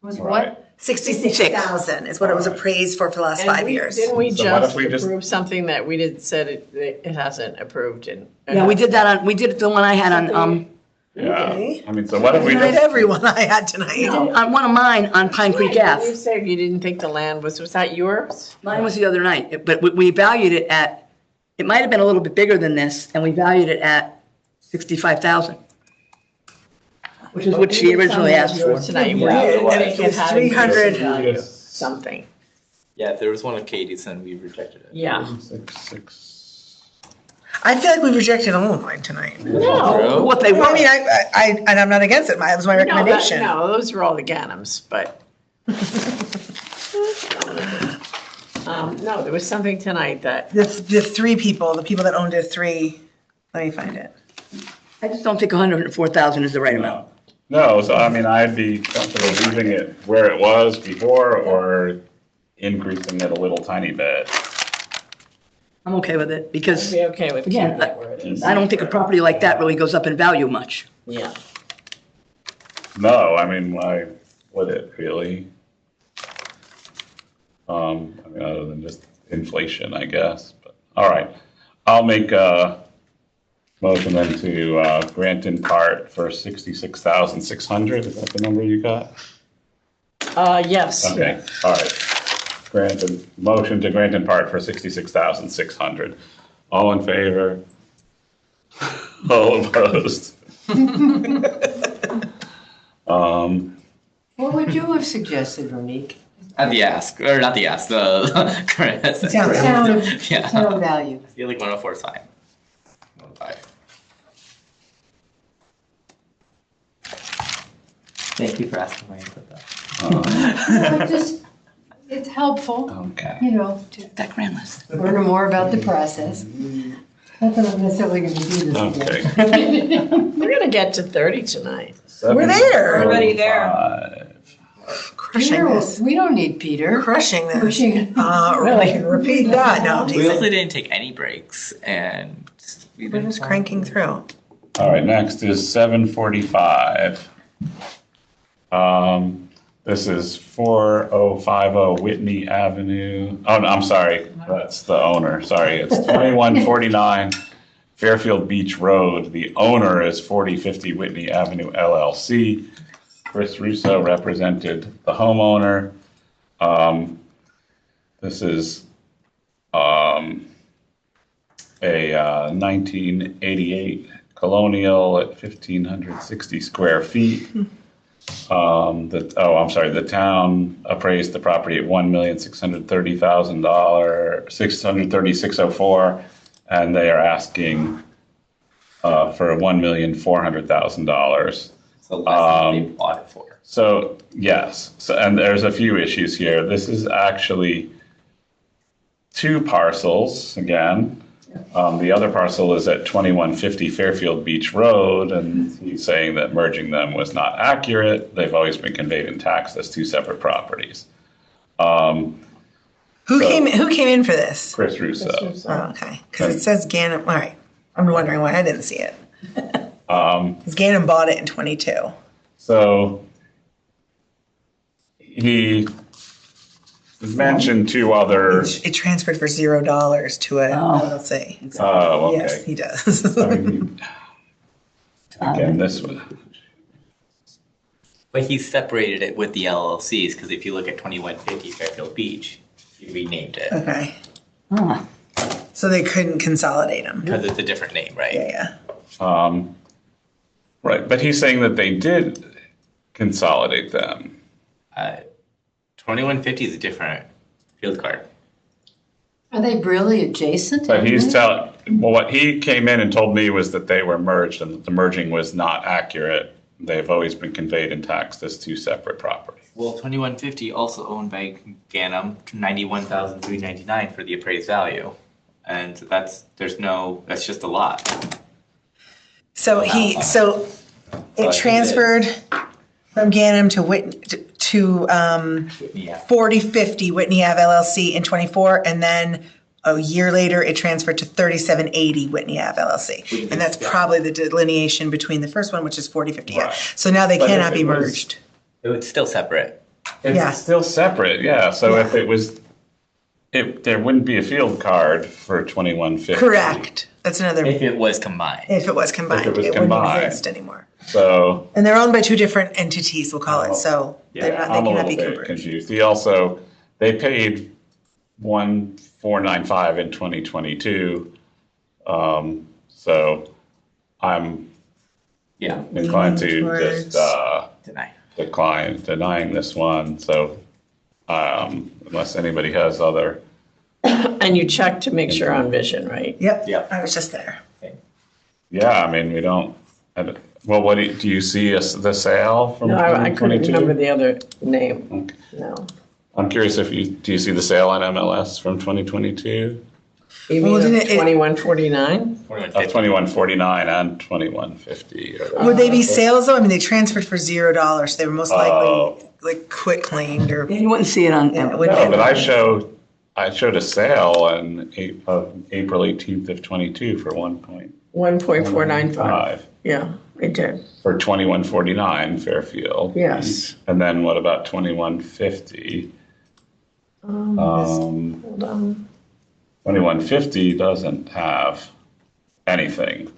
Was Right. what? 66,000 is what it was appraised for the last And 5 we- years. Didn't we So what just if we just- approve something that we did, said it hasn't approved in? Yeah, we did that on, we did the one I had on Yeah, Okay. I mean, so what if we Good night, just, everyone I had tonight. on one of mine on Pine Creek You Ave. said you didn't think the land was that yours? Mine was the other night, but we valued it at, it might have been a little bit bigger than this, and we valued it at 65,000. Which is what she originally asked for. Tonight, Yeah, where you it think it was had 300. value, something. Yeah, if there was one of Katie's and we rejected it. Yeah. 6. I feel like we rejected all of mine tonight. No. What they Well, I were. mean, and I'm not against it. That was my recommendation. No, those were all the Ganems, but. No, there was something tonight that, The three people, the people that owned it, three, let me find it. I just don't think 104,000 is the right amount. No, so I mean, I'd be comfortable leaving it where it was before or increasing it a little tiny bit. I'm okay with it, because be okay with Again, keeping it where it is. I don't think a property like that really goes up in value much. Yeah. No, I mean, why would it really? I mean, other than just inflation, I guess, but, all right. I'll make a motion then to grant in part for 66,600. Is that the number you got? Yes. Okay, all right. Motion to grant in part for 66,600. All in favor? All opposed? What would you have suggested, Ronique? At the ask, or not the ask, the Town Yeah. Town value. I feel like 104 is fine. 105. Thank you for asking my input though. Well, just, it's helpful, Okay. you know, to That grand list. learn more about the process. Not that I'm necessarily going to do this Okay. again. We're gonna get to 30 tonight. We're there. Already there. 7:45. Crushing Peter, this. we don't need Peter. Crushing this. Pushing. Really? Repeat that. No, I'm We teasing. also didn't take any breaks and we've We're been just cranking through. All right, next is 7:45. This is 4050 Whitney Avenue. Oh, no, I'm sorry, that's the owner, sorry. It's 2149 Fairfield Beach Road. The owner is 4050 Whitney Avenue LLC. Chris Russo represented the homeowner. This is a 1988 colonial at 1,560 square feet. The town appraised the property at $1,630,000, $636,004, and they are asking for $1,400,000. so less than they bought it for. So, yes, and there's a few issues here. This is actually two parcels, again. The other parcel is at 2150 Fairfield Beach Road, and he's saying that merging them was not accurate. They've always been conveyed and taxed as two separate properties. Who came in for this? Chris Russo. Oh, okay, because it says Ganem, all right. I'm wondering why I didn't see it. Because Ganem bought it in 22. So he mentioned two other. It transferred for $0 to a LLC. Oh, Yes, okay. he does. I mean, again, this one. But he separated it with the LLCs, because if you look at 2150 Fairfield Beach, he renamed it, Okay, Huh. so they couldn't consolidate them. because it's a different name, right? Yeah, yeah. Right, but he's saying that they did consolidate them. 2150 is a different field card. Are they really adjacent? But he's telling, well, what he came in and told me was that they were merged and that the merging was not accurate. They've always been conveyed and taxed as two separate properties. Well, 2150 also owned by Ganem, 91,399 for the appraised value. And that's just a lot. So So I it think transferred from Ganem to Yeah. 4050 Whitney Ave LLC in 24, and then a year later, it transferred to 3780 Whitney Ave LLC. And that's probably the delineation between the first one, which is 4050. Yeah. Right. So now they But if cannot be it was- merged. It's still separate. Yeah. It's still separate, yeah. So if it was, there wouldn't be a field card for 2150. Correct. That's another, If it was combined. if it was combined, If it was it wouldn't combined. exist anymore. So, And they're owned by two different entities, we'll call it, so they're not, they I'm a cannot little be bit converted. confused. They paid 1,495 in 2022. So I'm Yeah. inclined to Towards- just Deny. denying this one. So unless anybody has other, And you check to make sure on vision, right? Yep, Yep. I was just there. yeah, I mean, we don't, well, what do you see the sale from No, I couldn't 2022? remember the other name, Okay. no. I'm curious do you see the sale on MLS from 2022? You Well, mean didn't of it- 2149? Of 2149 and 2150. Would they be sales though? I mean, they transferred for $0, so they were most likely Oh. like quit claimed or. You wouldn't see it on. Yeah, it wouldn't No, be- but I showed a sale on April 18th of 22 for 1.495, yeah, it did, for 2149 Fairfield. yes. And then what about 2150? Hold on. 2150 doesn't have anything.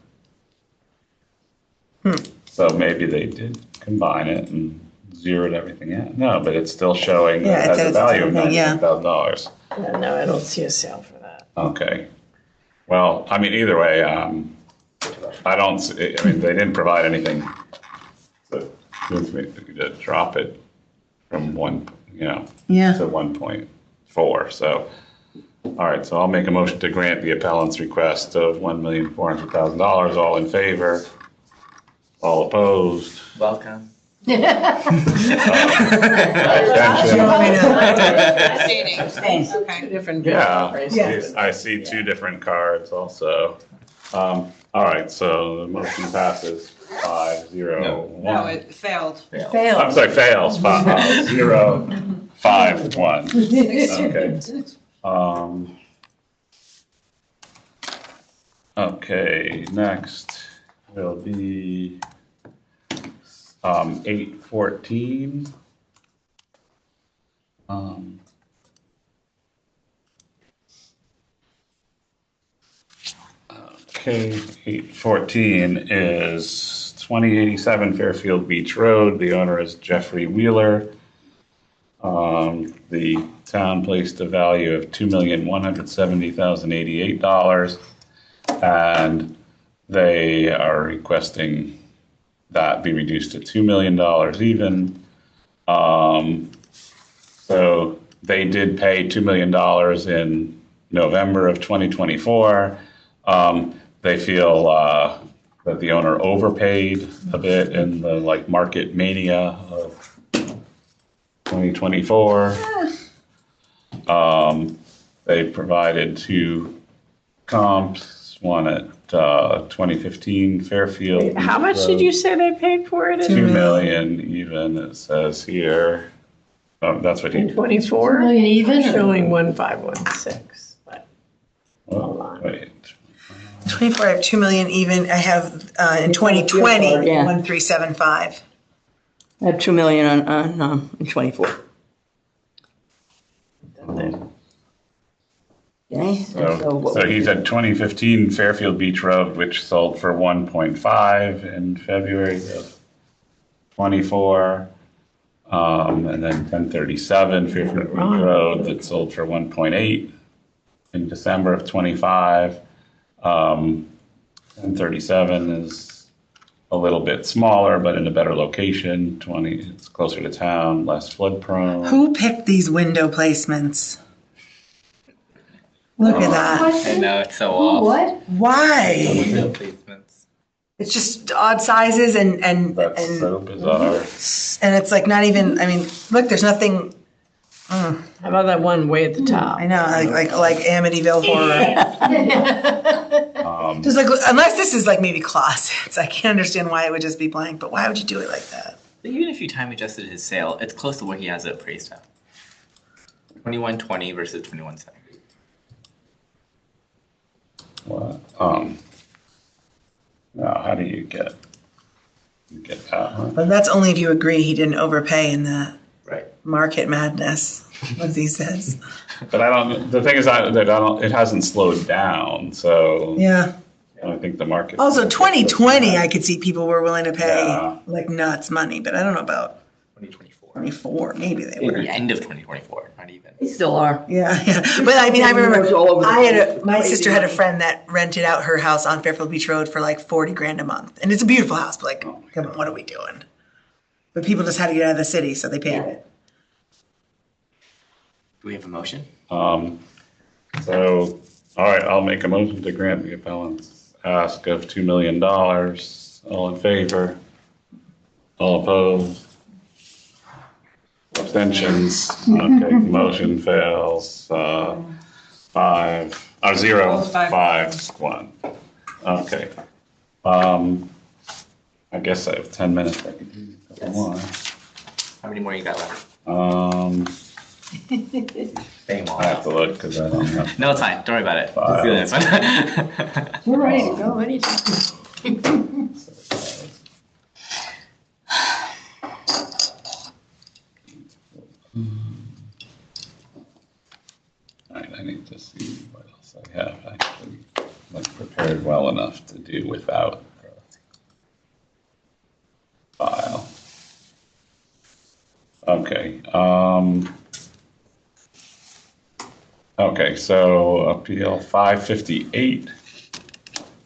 So maybe they did combine it and zeroed everything out. No, but it's still showing Yeah, that it has it's- a value of it's everything, yeah. $19,000. Yeah, no, I don't see a sale for that. Okay. Well, I mean, either way, I don't, I mean, they didn't provide anything to drop it from Yeah. to 1.4. So, all right, so I'll make a motion to grant the appellant's request of $1,400,000. All in favor? All opposed? Welcome. Abstention? You want me to- Abstaining. Okay. Different. Yeah, prices. I see two different cards also. All right, so the motion passes 5-0. No, it failed. I'm sorry, fails, 0-5-1. Okay. Okay, next will be 814. Okay, 814 is 2087 Fairfield Beach Road. The owner is Jeffrey Wheeler. The town placed a value of $2,170,088, and they are requesting that be reduced to $2 million even. So they did pay $2 million in November of 2024. They feel that the owner overpaid a bit in the market mania of 2024. They provided two comps, one at 2015 Fairfield. How much did you say they paid for it 2 in million even, it says here. That's what he, 24? Million even? Showing 1516, but oh, wait. 24, I have 2 million even. I have in 2020, Yeah. 1375. I have 2 million on in 24. Okay, So he's at 2015 Fairfield Beach Road, which sold for 1.5 in February of 24. And then 1037 Fairfield Beach Road that sold for 1.8 in December of 25. 1037 is a little bit smaller, but in a better location. 20, it's closer to town, less flood prone. Who picked these window placements? Look at that. I know, it's so Oh, off. what? Why? Window placements. It's just odd sizes and That's so bizarre. it's like not even, I mean, look, there's nothing, how about that one way at the top? I know, like Amityville horror. Just like, unless this is like maybe closets, I can't understand why it would just be blank, but why would you do it like that? But even if you time adjusted his sale, it's close to what he has it appraised at. 2120 versus 2170. What? Now, how do you get that one? But that's only if you agree he didn't overpay in the Right. market madness, as he says. But I don't, the thing is that I don't, it hasn't slowed down, so Yeah. I don't think the market. Also, 2020, I could see people were willing to pay Yeah. like nuts money, but I don't know about 2024. 24. Maybe they At were. the end of 2024, not even. They still are. Yeah, yeah. But I mean, I remember It's all over the I had place. my Crazy sister had a money. friend that rented out her house on Fairfield Beach Road for like 40 grand a month. And it's a beautiful house, but like, come on, what are we doing? But people just had to get out of the city, so they paid Yeah. it. Do we have a motion? So, all right, I'll make a motion to grant the appellant's ask of $2 million. All in favor? All opposed? Abstentions? Okay, motion fails. 0, 5, 1. Okay. I guess I have 10 minutes. I can do a couple more. How many more you got left? Say 'em all I have out. to look because I don't have. No, it's fine. Don't worry about it. File. Let's do this one. We're ready to go anytime. All right, I need to see what else I have actually like prepared well enough to do without file. Okay. Okay, so appeal 558,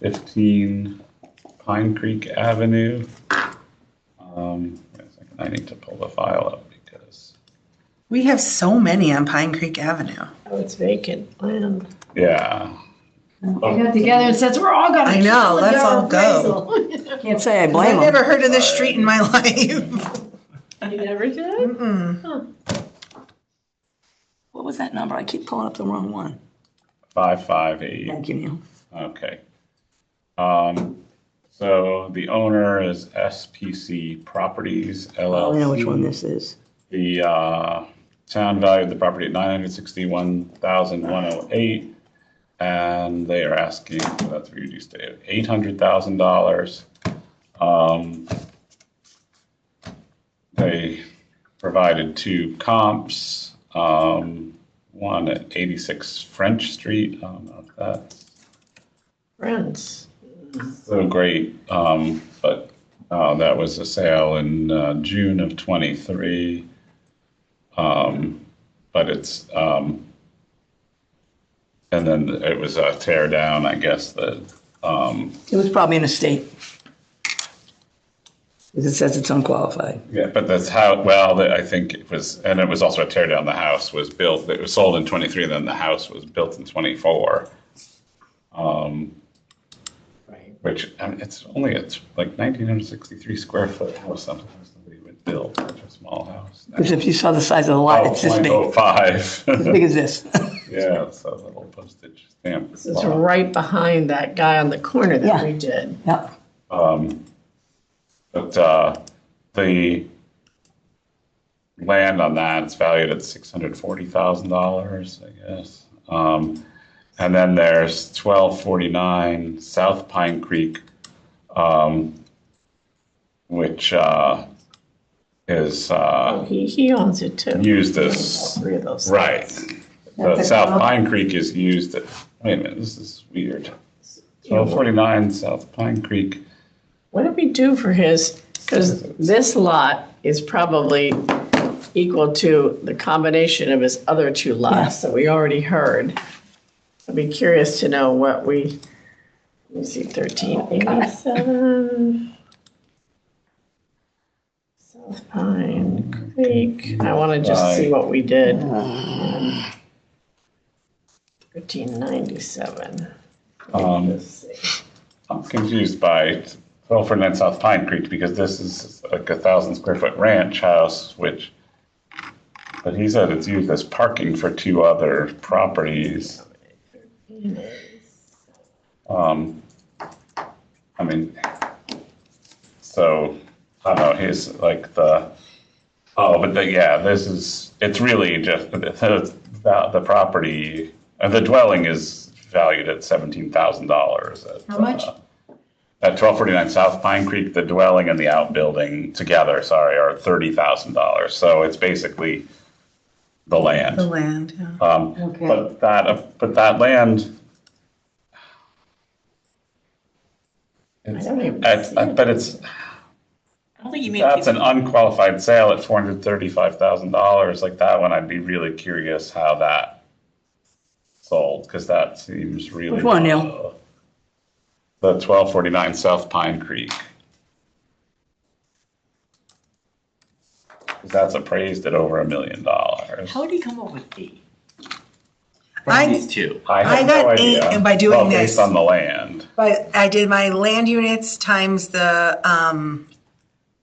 15 Pine Creek Avenue. Wait a second, I need to pull the file up because, We have so many on Pine Creek Avenue. Oh, it's vacant land. yeah. They got together and says, we're all gonna. I know, kill let's our all go. appraisal." Can't say I I've blame them. never heard of this street in my life. You never did? Mm-mm. What was that number? I keep pulling up the wrong one. 558. Thank you, Neil. Okay. So the enter is SPC Properties LLC. I know which one this is. The town valued the property at $961,108, and they are asking, that's reduced to $800,000. They provided 2 comps, one at 86 French Street. I don't know if that's Friends. so great, but that was a sale in June of '23. But it's, and then it was a tear down, I guess, that, It was probably an estate. Because it says it's unqualified. yeah, but that's how, well, I think it was, and it was also a tear down, the house was built, it was sold in '23, and then the house was built in '24. Right. Which, I mean, it's only, it's like 1,963 square foot house. Sometimes nobody would build such a small house. Because if you saw the size of the lot, it's this big, 0.05. as big as this. Yeah, it's a little postage stamp. This is right behind that guy on the corner that Yeah. we did. Yeah. But the land on that is valued at $640,000, I guess. And then there's 1249 South Pine Creek, which is He owns it too. used as, Three of those. right. The South Pine Creek is used, wait a minute, this is weird. 1249 South Pine Creek. What did we do for his, because this lot is probably equal to the combination of his other two lots that we already heard. I'd be curious to know what we, let me see, 1387. South Pine Creek, I want to just see what we did. 1397. Let's see. I'm confused by 1249 South Pine Creek because this is like 1,000 square foot ranch house, but he said it's used as parking for two other properties. I mean, so I don't know. He's like it's really just the property. The dwelling is valued at $17,000. How much? At 1249 South Pine Creek, the dwelling and the outbuilding together, are $30,000. So it's basically the land. The land, yeah. Okay. But that land. I don't even But it's I don't think you mean. that's an unqualified sale at $435,000. Like that one, I'd be really curious how that sold because that seems really. Which one, Neil? low. The 1249 South Pine Creek. 'Cause that's appraised at over $1 million. How did he come up with 8? From I- these two. I I have got no 8 idea. and by doing Well, this. based on the land. But I did my land units times the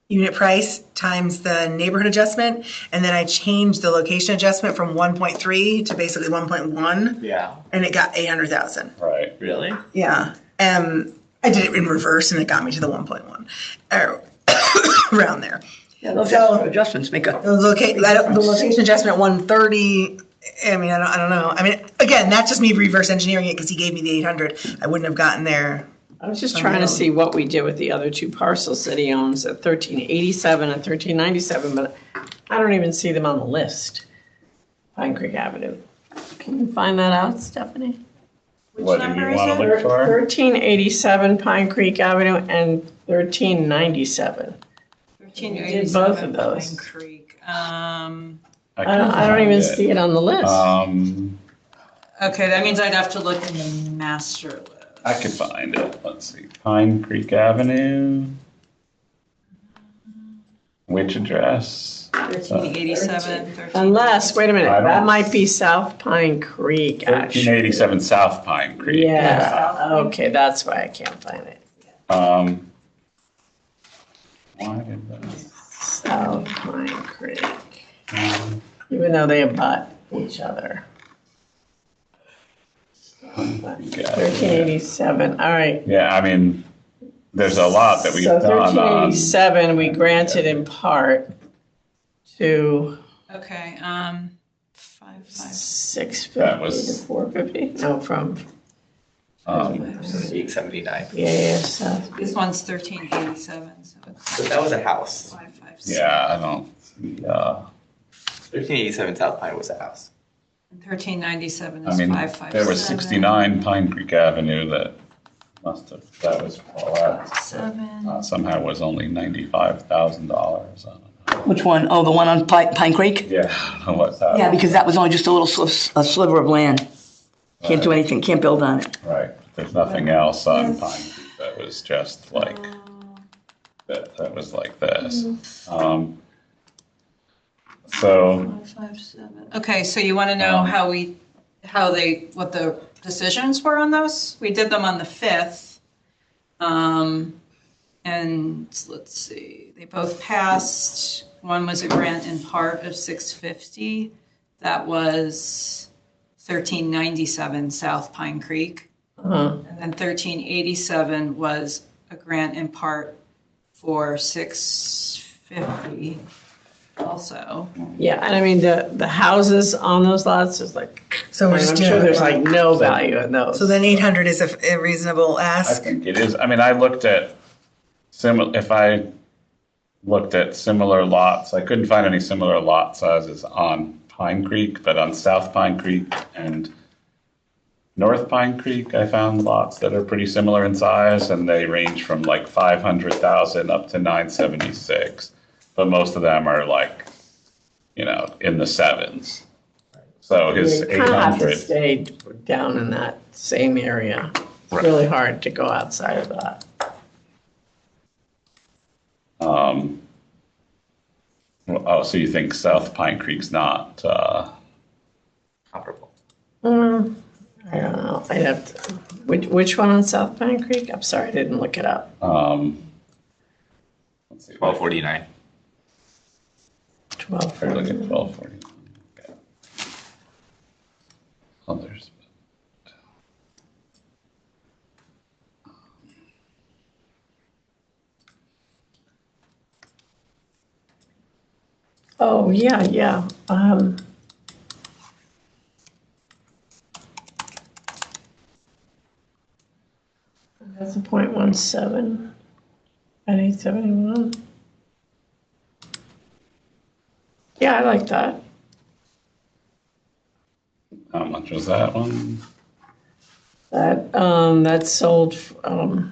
unit price times the neighborhood adjustment, and then I changed the location adjustment from 1.3 to basically 1.1, Yeah. and it got 800,000. Right. Really? Yeah, I did it in reverse, and it got me to the 1.1, or around there. Yeah, those So- extra adjustments make a, The location adjustment 130. I mean, I don't know. I mean, again, that's just me reverse engineering it because he gave me the 800. I wouldn't have gotten there. I was just trying to see what we did with the other two parcels that he owns at 1387 and 1397, but I don't even see them on the list. Pine Creek Avenue. Can you find that out, Stephanie? What do you want to look for? 1387 Pine Creek Avenue and 1397. 1387 both of those. Pine Creek. I don't even see it on the list. Okay, that means I'd have to look in the master list. I could find it. Let's see. Pine Creek Avenue. Which address? 1387, Unless, wait a minute, I don't- that might be South Pine Creek, actually. 1387 South Pine Creek. Yeah, okay, that's why I can't find it. Why did that? South Pine Creek, even though they abut each other. 1387, all right. Yeah, I mean, there's a lot that we've So done on. 1387, we granted in part to Okay, 556. 650 That was- to 450? No, from, 879. yeah, South. This one's 1387, so it's But that was a house. 556. Yeah, I don't see, 1387 South Pine was a house. 1397 I is mean, 557. there was 69 Pine Creek Avenue that that was, well, that 7. somehow was only $95,000. I don't know. which one? Oh, the one on Pine Creek? Yeah, I don't know what that. Yeah, because that was only just a little a sliver of land. Can't do anything, can't build on it. Right, there's nothing else on Pine Creek that was just like, that was like this. So, 557. Okay, so you want to know what the decisions were on those? We did them on the 5th. And let's see, they both passed. One was a grant in part of 650. That was 1397 South Pine Creek. Uh-huh. And then 1387 was a grant in part for 650 also. Yeah, and I mean, the houses on those lots is like, So we're I'm just sure doing, there's like no value in those. so then 800 is a reasonable I ask. think it is. I mean, I looked at if I looked at similar lots, I couldn't find any similar lot sizes on Pine Creek, but on South Pine Creek and North Pine Creek, I found lots that are pretty similar in size, and they range from like 500,000 up to 976. But most of them are like, you know, in the sevens. So his You kind of have to 800. stay down in that same area. It's Right. really hard to go outside of that. Well, oh, so you think South Pine Creek's not, Comparable. I don't know, I'd have to, which one on South Pine Creek? I'm sorry, I didn't look it up. let's see. 1249. 12. Or look at 1240. Okay. Others. Oh, yeah, yeah. That's a .17 at 871. Yeah, I like that. How much was that one? That sold, sorry,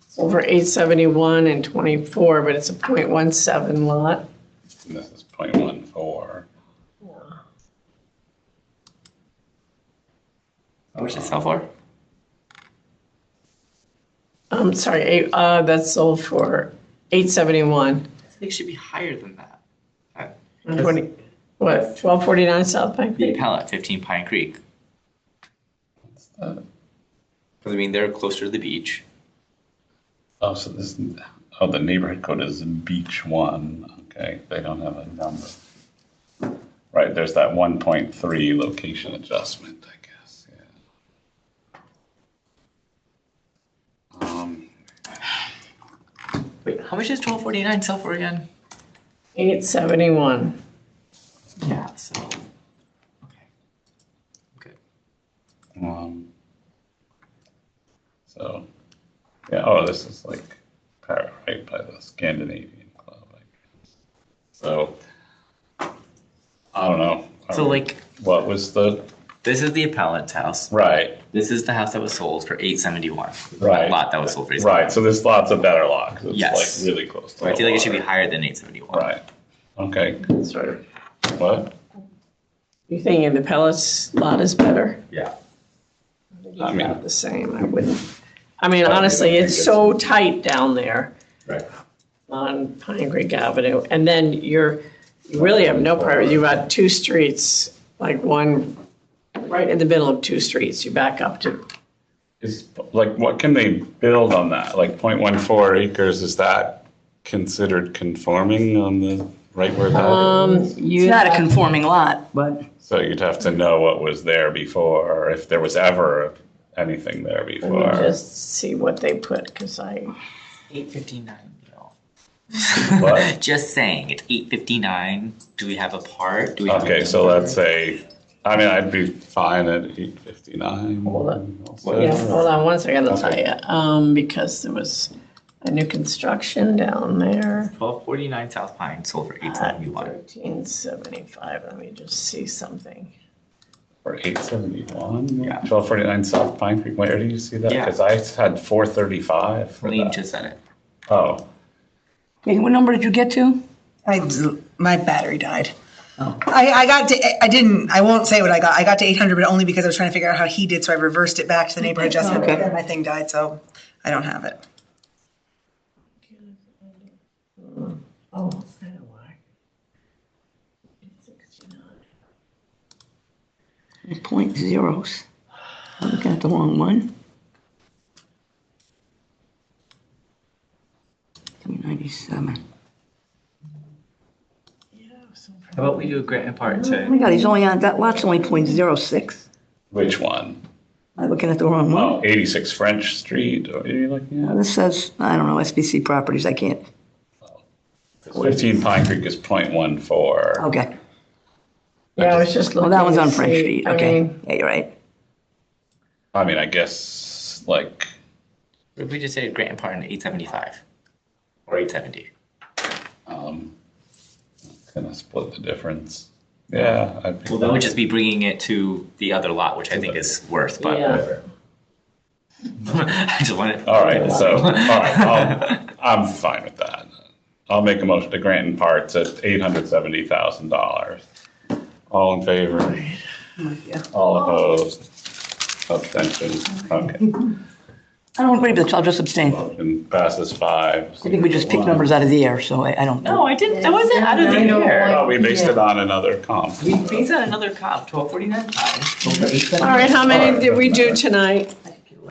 sold for 871 and 24, but it's a .17 lot. And this is 0.14. How much did it sell for? I'm sorry, that sold for 871. I think it should be higher than that. 20, what, 1249 South Pine The Creek? appellant, 15 Pine Creek. Because I mean, they're closer to the beach. Oh, so this, oh, the neighborhood code is Beach 1. Okay, they don't have a number. Right, there's that 1.3 location adjustment, I guess, yeah. Wait, how much does 1249 sell for again? 871. Yeah, so. Okay. Good. So, yeah, oh, this is like right by the Scandinavian Club, I guess. So, I don't know. So, like, What was the, this is the appellant's house. right, This is the house that was sold for 871. Right. That lot that was sold for right, so this lot's a better lot, 'cause it's Yes. like really close to So I the feel like it should be water. higher than 871. Right, okay, Sort of. what? You thinking the pellets lot is better? Yeah. I mean- About the same, I wouldn't. I mean, I don't honestly, think it's it's- so tight down there Right. on Pine Creek Avenue. And then you really have no priority. You've got two streets, like one right in the middle of two streets. You back up to, Is, like, what can they build on that? Like 0.14 acres, is that considered conforming on the, right where that is? It's not a conforming lot, but So you'd have to know what was there before, or if there was ever anything there let me before. just see what they put, because 859, What? Just saying, it's 859. Do we have a part? Do we have a Okay, so number? let's say, I mean, I'd be fine at 859. Hold on. also. Yeah, hold on one second, I'll tell Okay. you. Because there was a new construction down there. 1249 South Pine sold for At 871. 1375, let me just see something. For 871? Yeah. 1249 South Pine Creek, where do you see that? Yeah. Because I had 435 for Lean that. just said it. Oh, okay, what number did you get to? My battery died. Oh. I won't say what I got. I got to 800, but only because I was trying to figure out how he did, so I reversed it back to the neighborhood adjustment, Okay. but then my thing died, so I don't have it. Oh, I know why. 69. Point zeros. I'm looking at the wrong one. 397. How about we do a grant in part Oh my to, God, he's only on, that lot's only .06. Which one? I'm looking at the wrong one. Oh, 86 French Street, or are you looking at? This says, I don't know, SBC Properties, I can't. 15 Pine Creek is .14. Okay. Yeah, I was just Oh, looking. that one's to on French see. Street, I okay. mean, Yeah, you're right. I mean, I guess, like, if we just say grant in part in 875 or 870? gonna split the difference. Yeah. Well, that would just be bringing it to the other lot, which I think is worth, but Yeah. whatever. I just wanted. All right, so, all right, I'm fine with that. I'll make a motion to grant in parts at $870,000. All in favor? All opposed? Abstentions? Okay. I don't agree, but I'll just abstain. Motion passes 5. I think we just picked numbers out of the air, so I don't. No, I didn't. That wasn't out of the air. Oh, we based it on another comp. We based on another comp, 1249 times. all right, how many did we do tonight?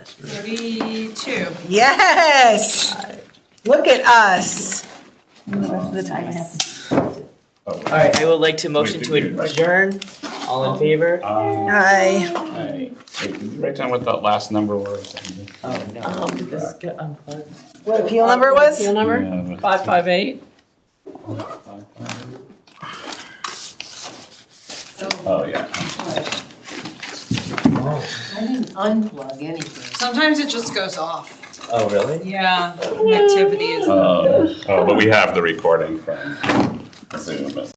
32. Yes. Look at us. The time I have. All right, I would like to motion to adjourn. All in favor? Hi. Hey, can you write down what that last number was? Oh, no. Did this get unplugged? What appeal number it was? Appeal number? Yeah. 558? Oh, yeah. I didn't unplug anything. Sometimes it just goes off. Oh, really? Yeah, activity is. Oh, but we have the recording from Zoom.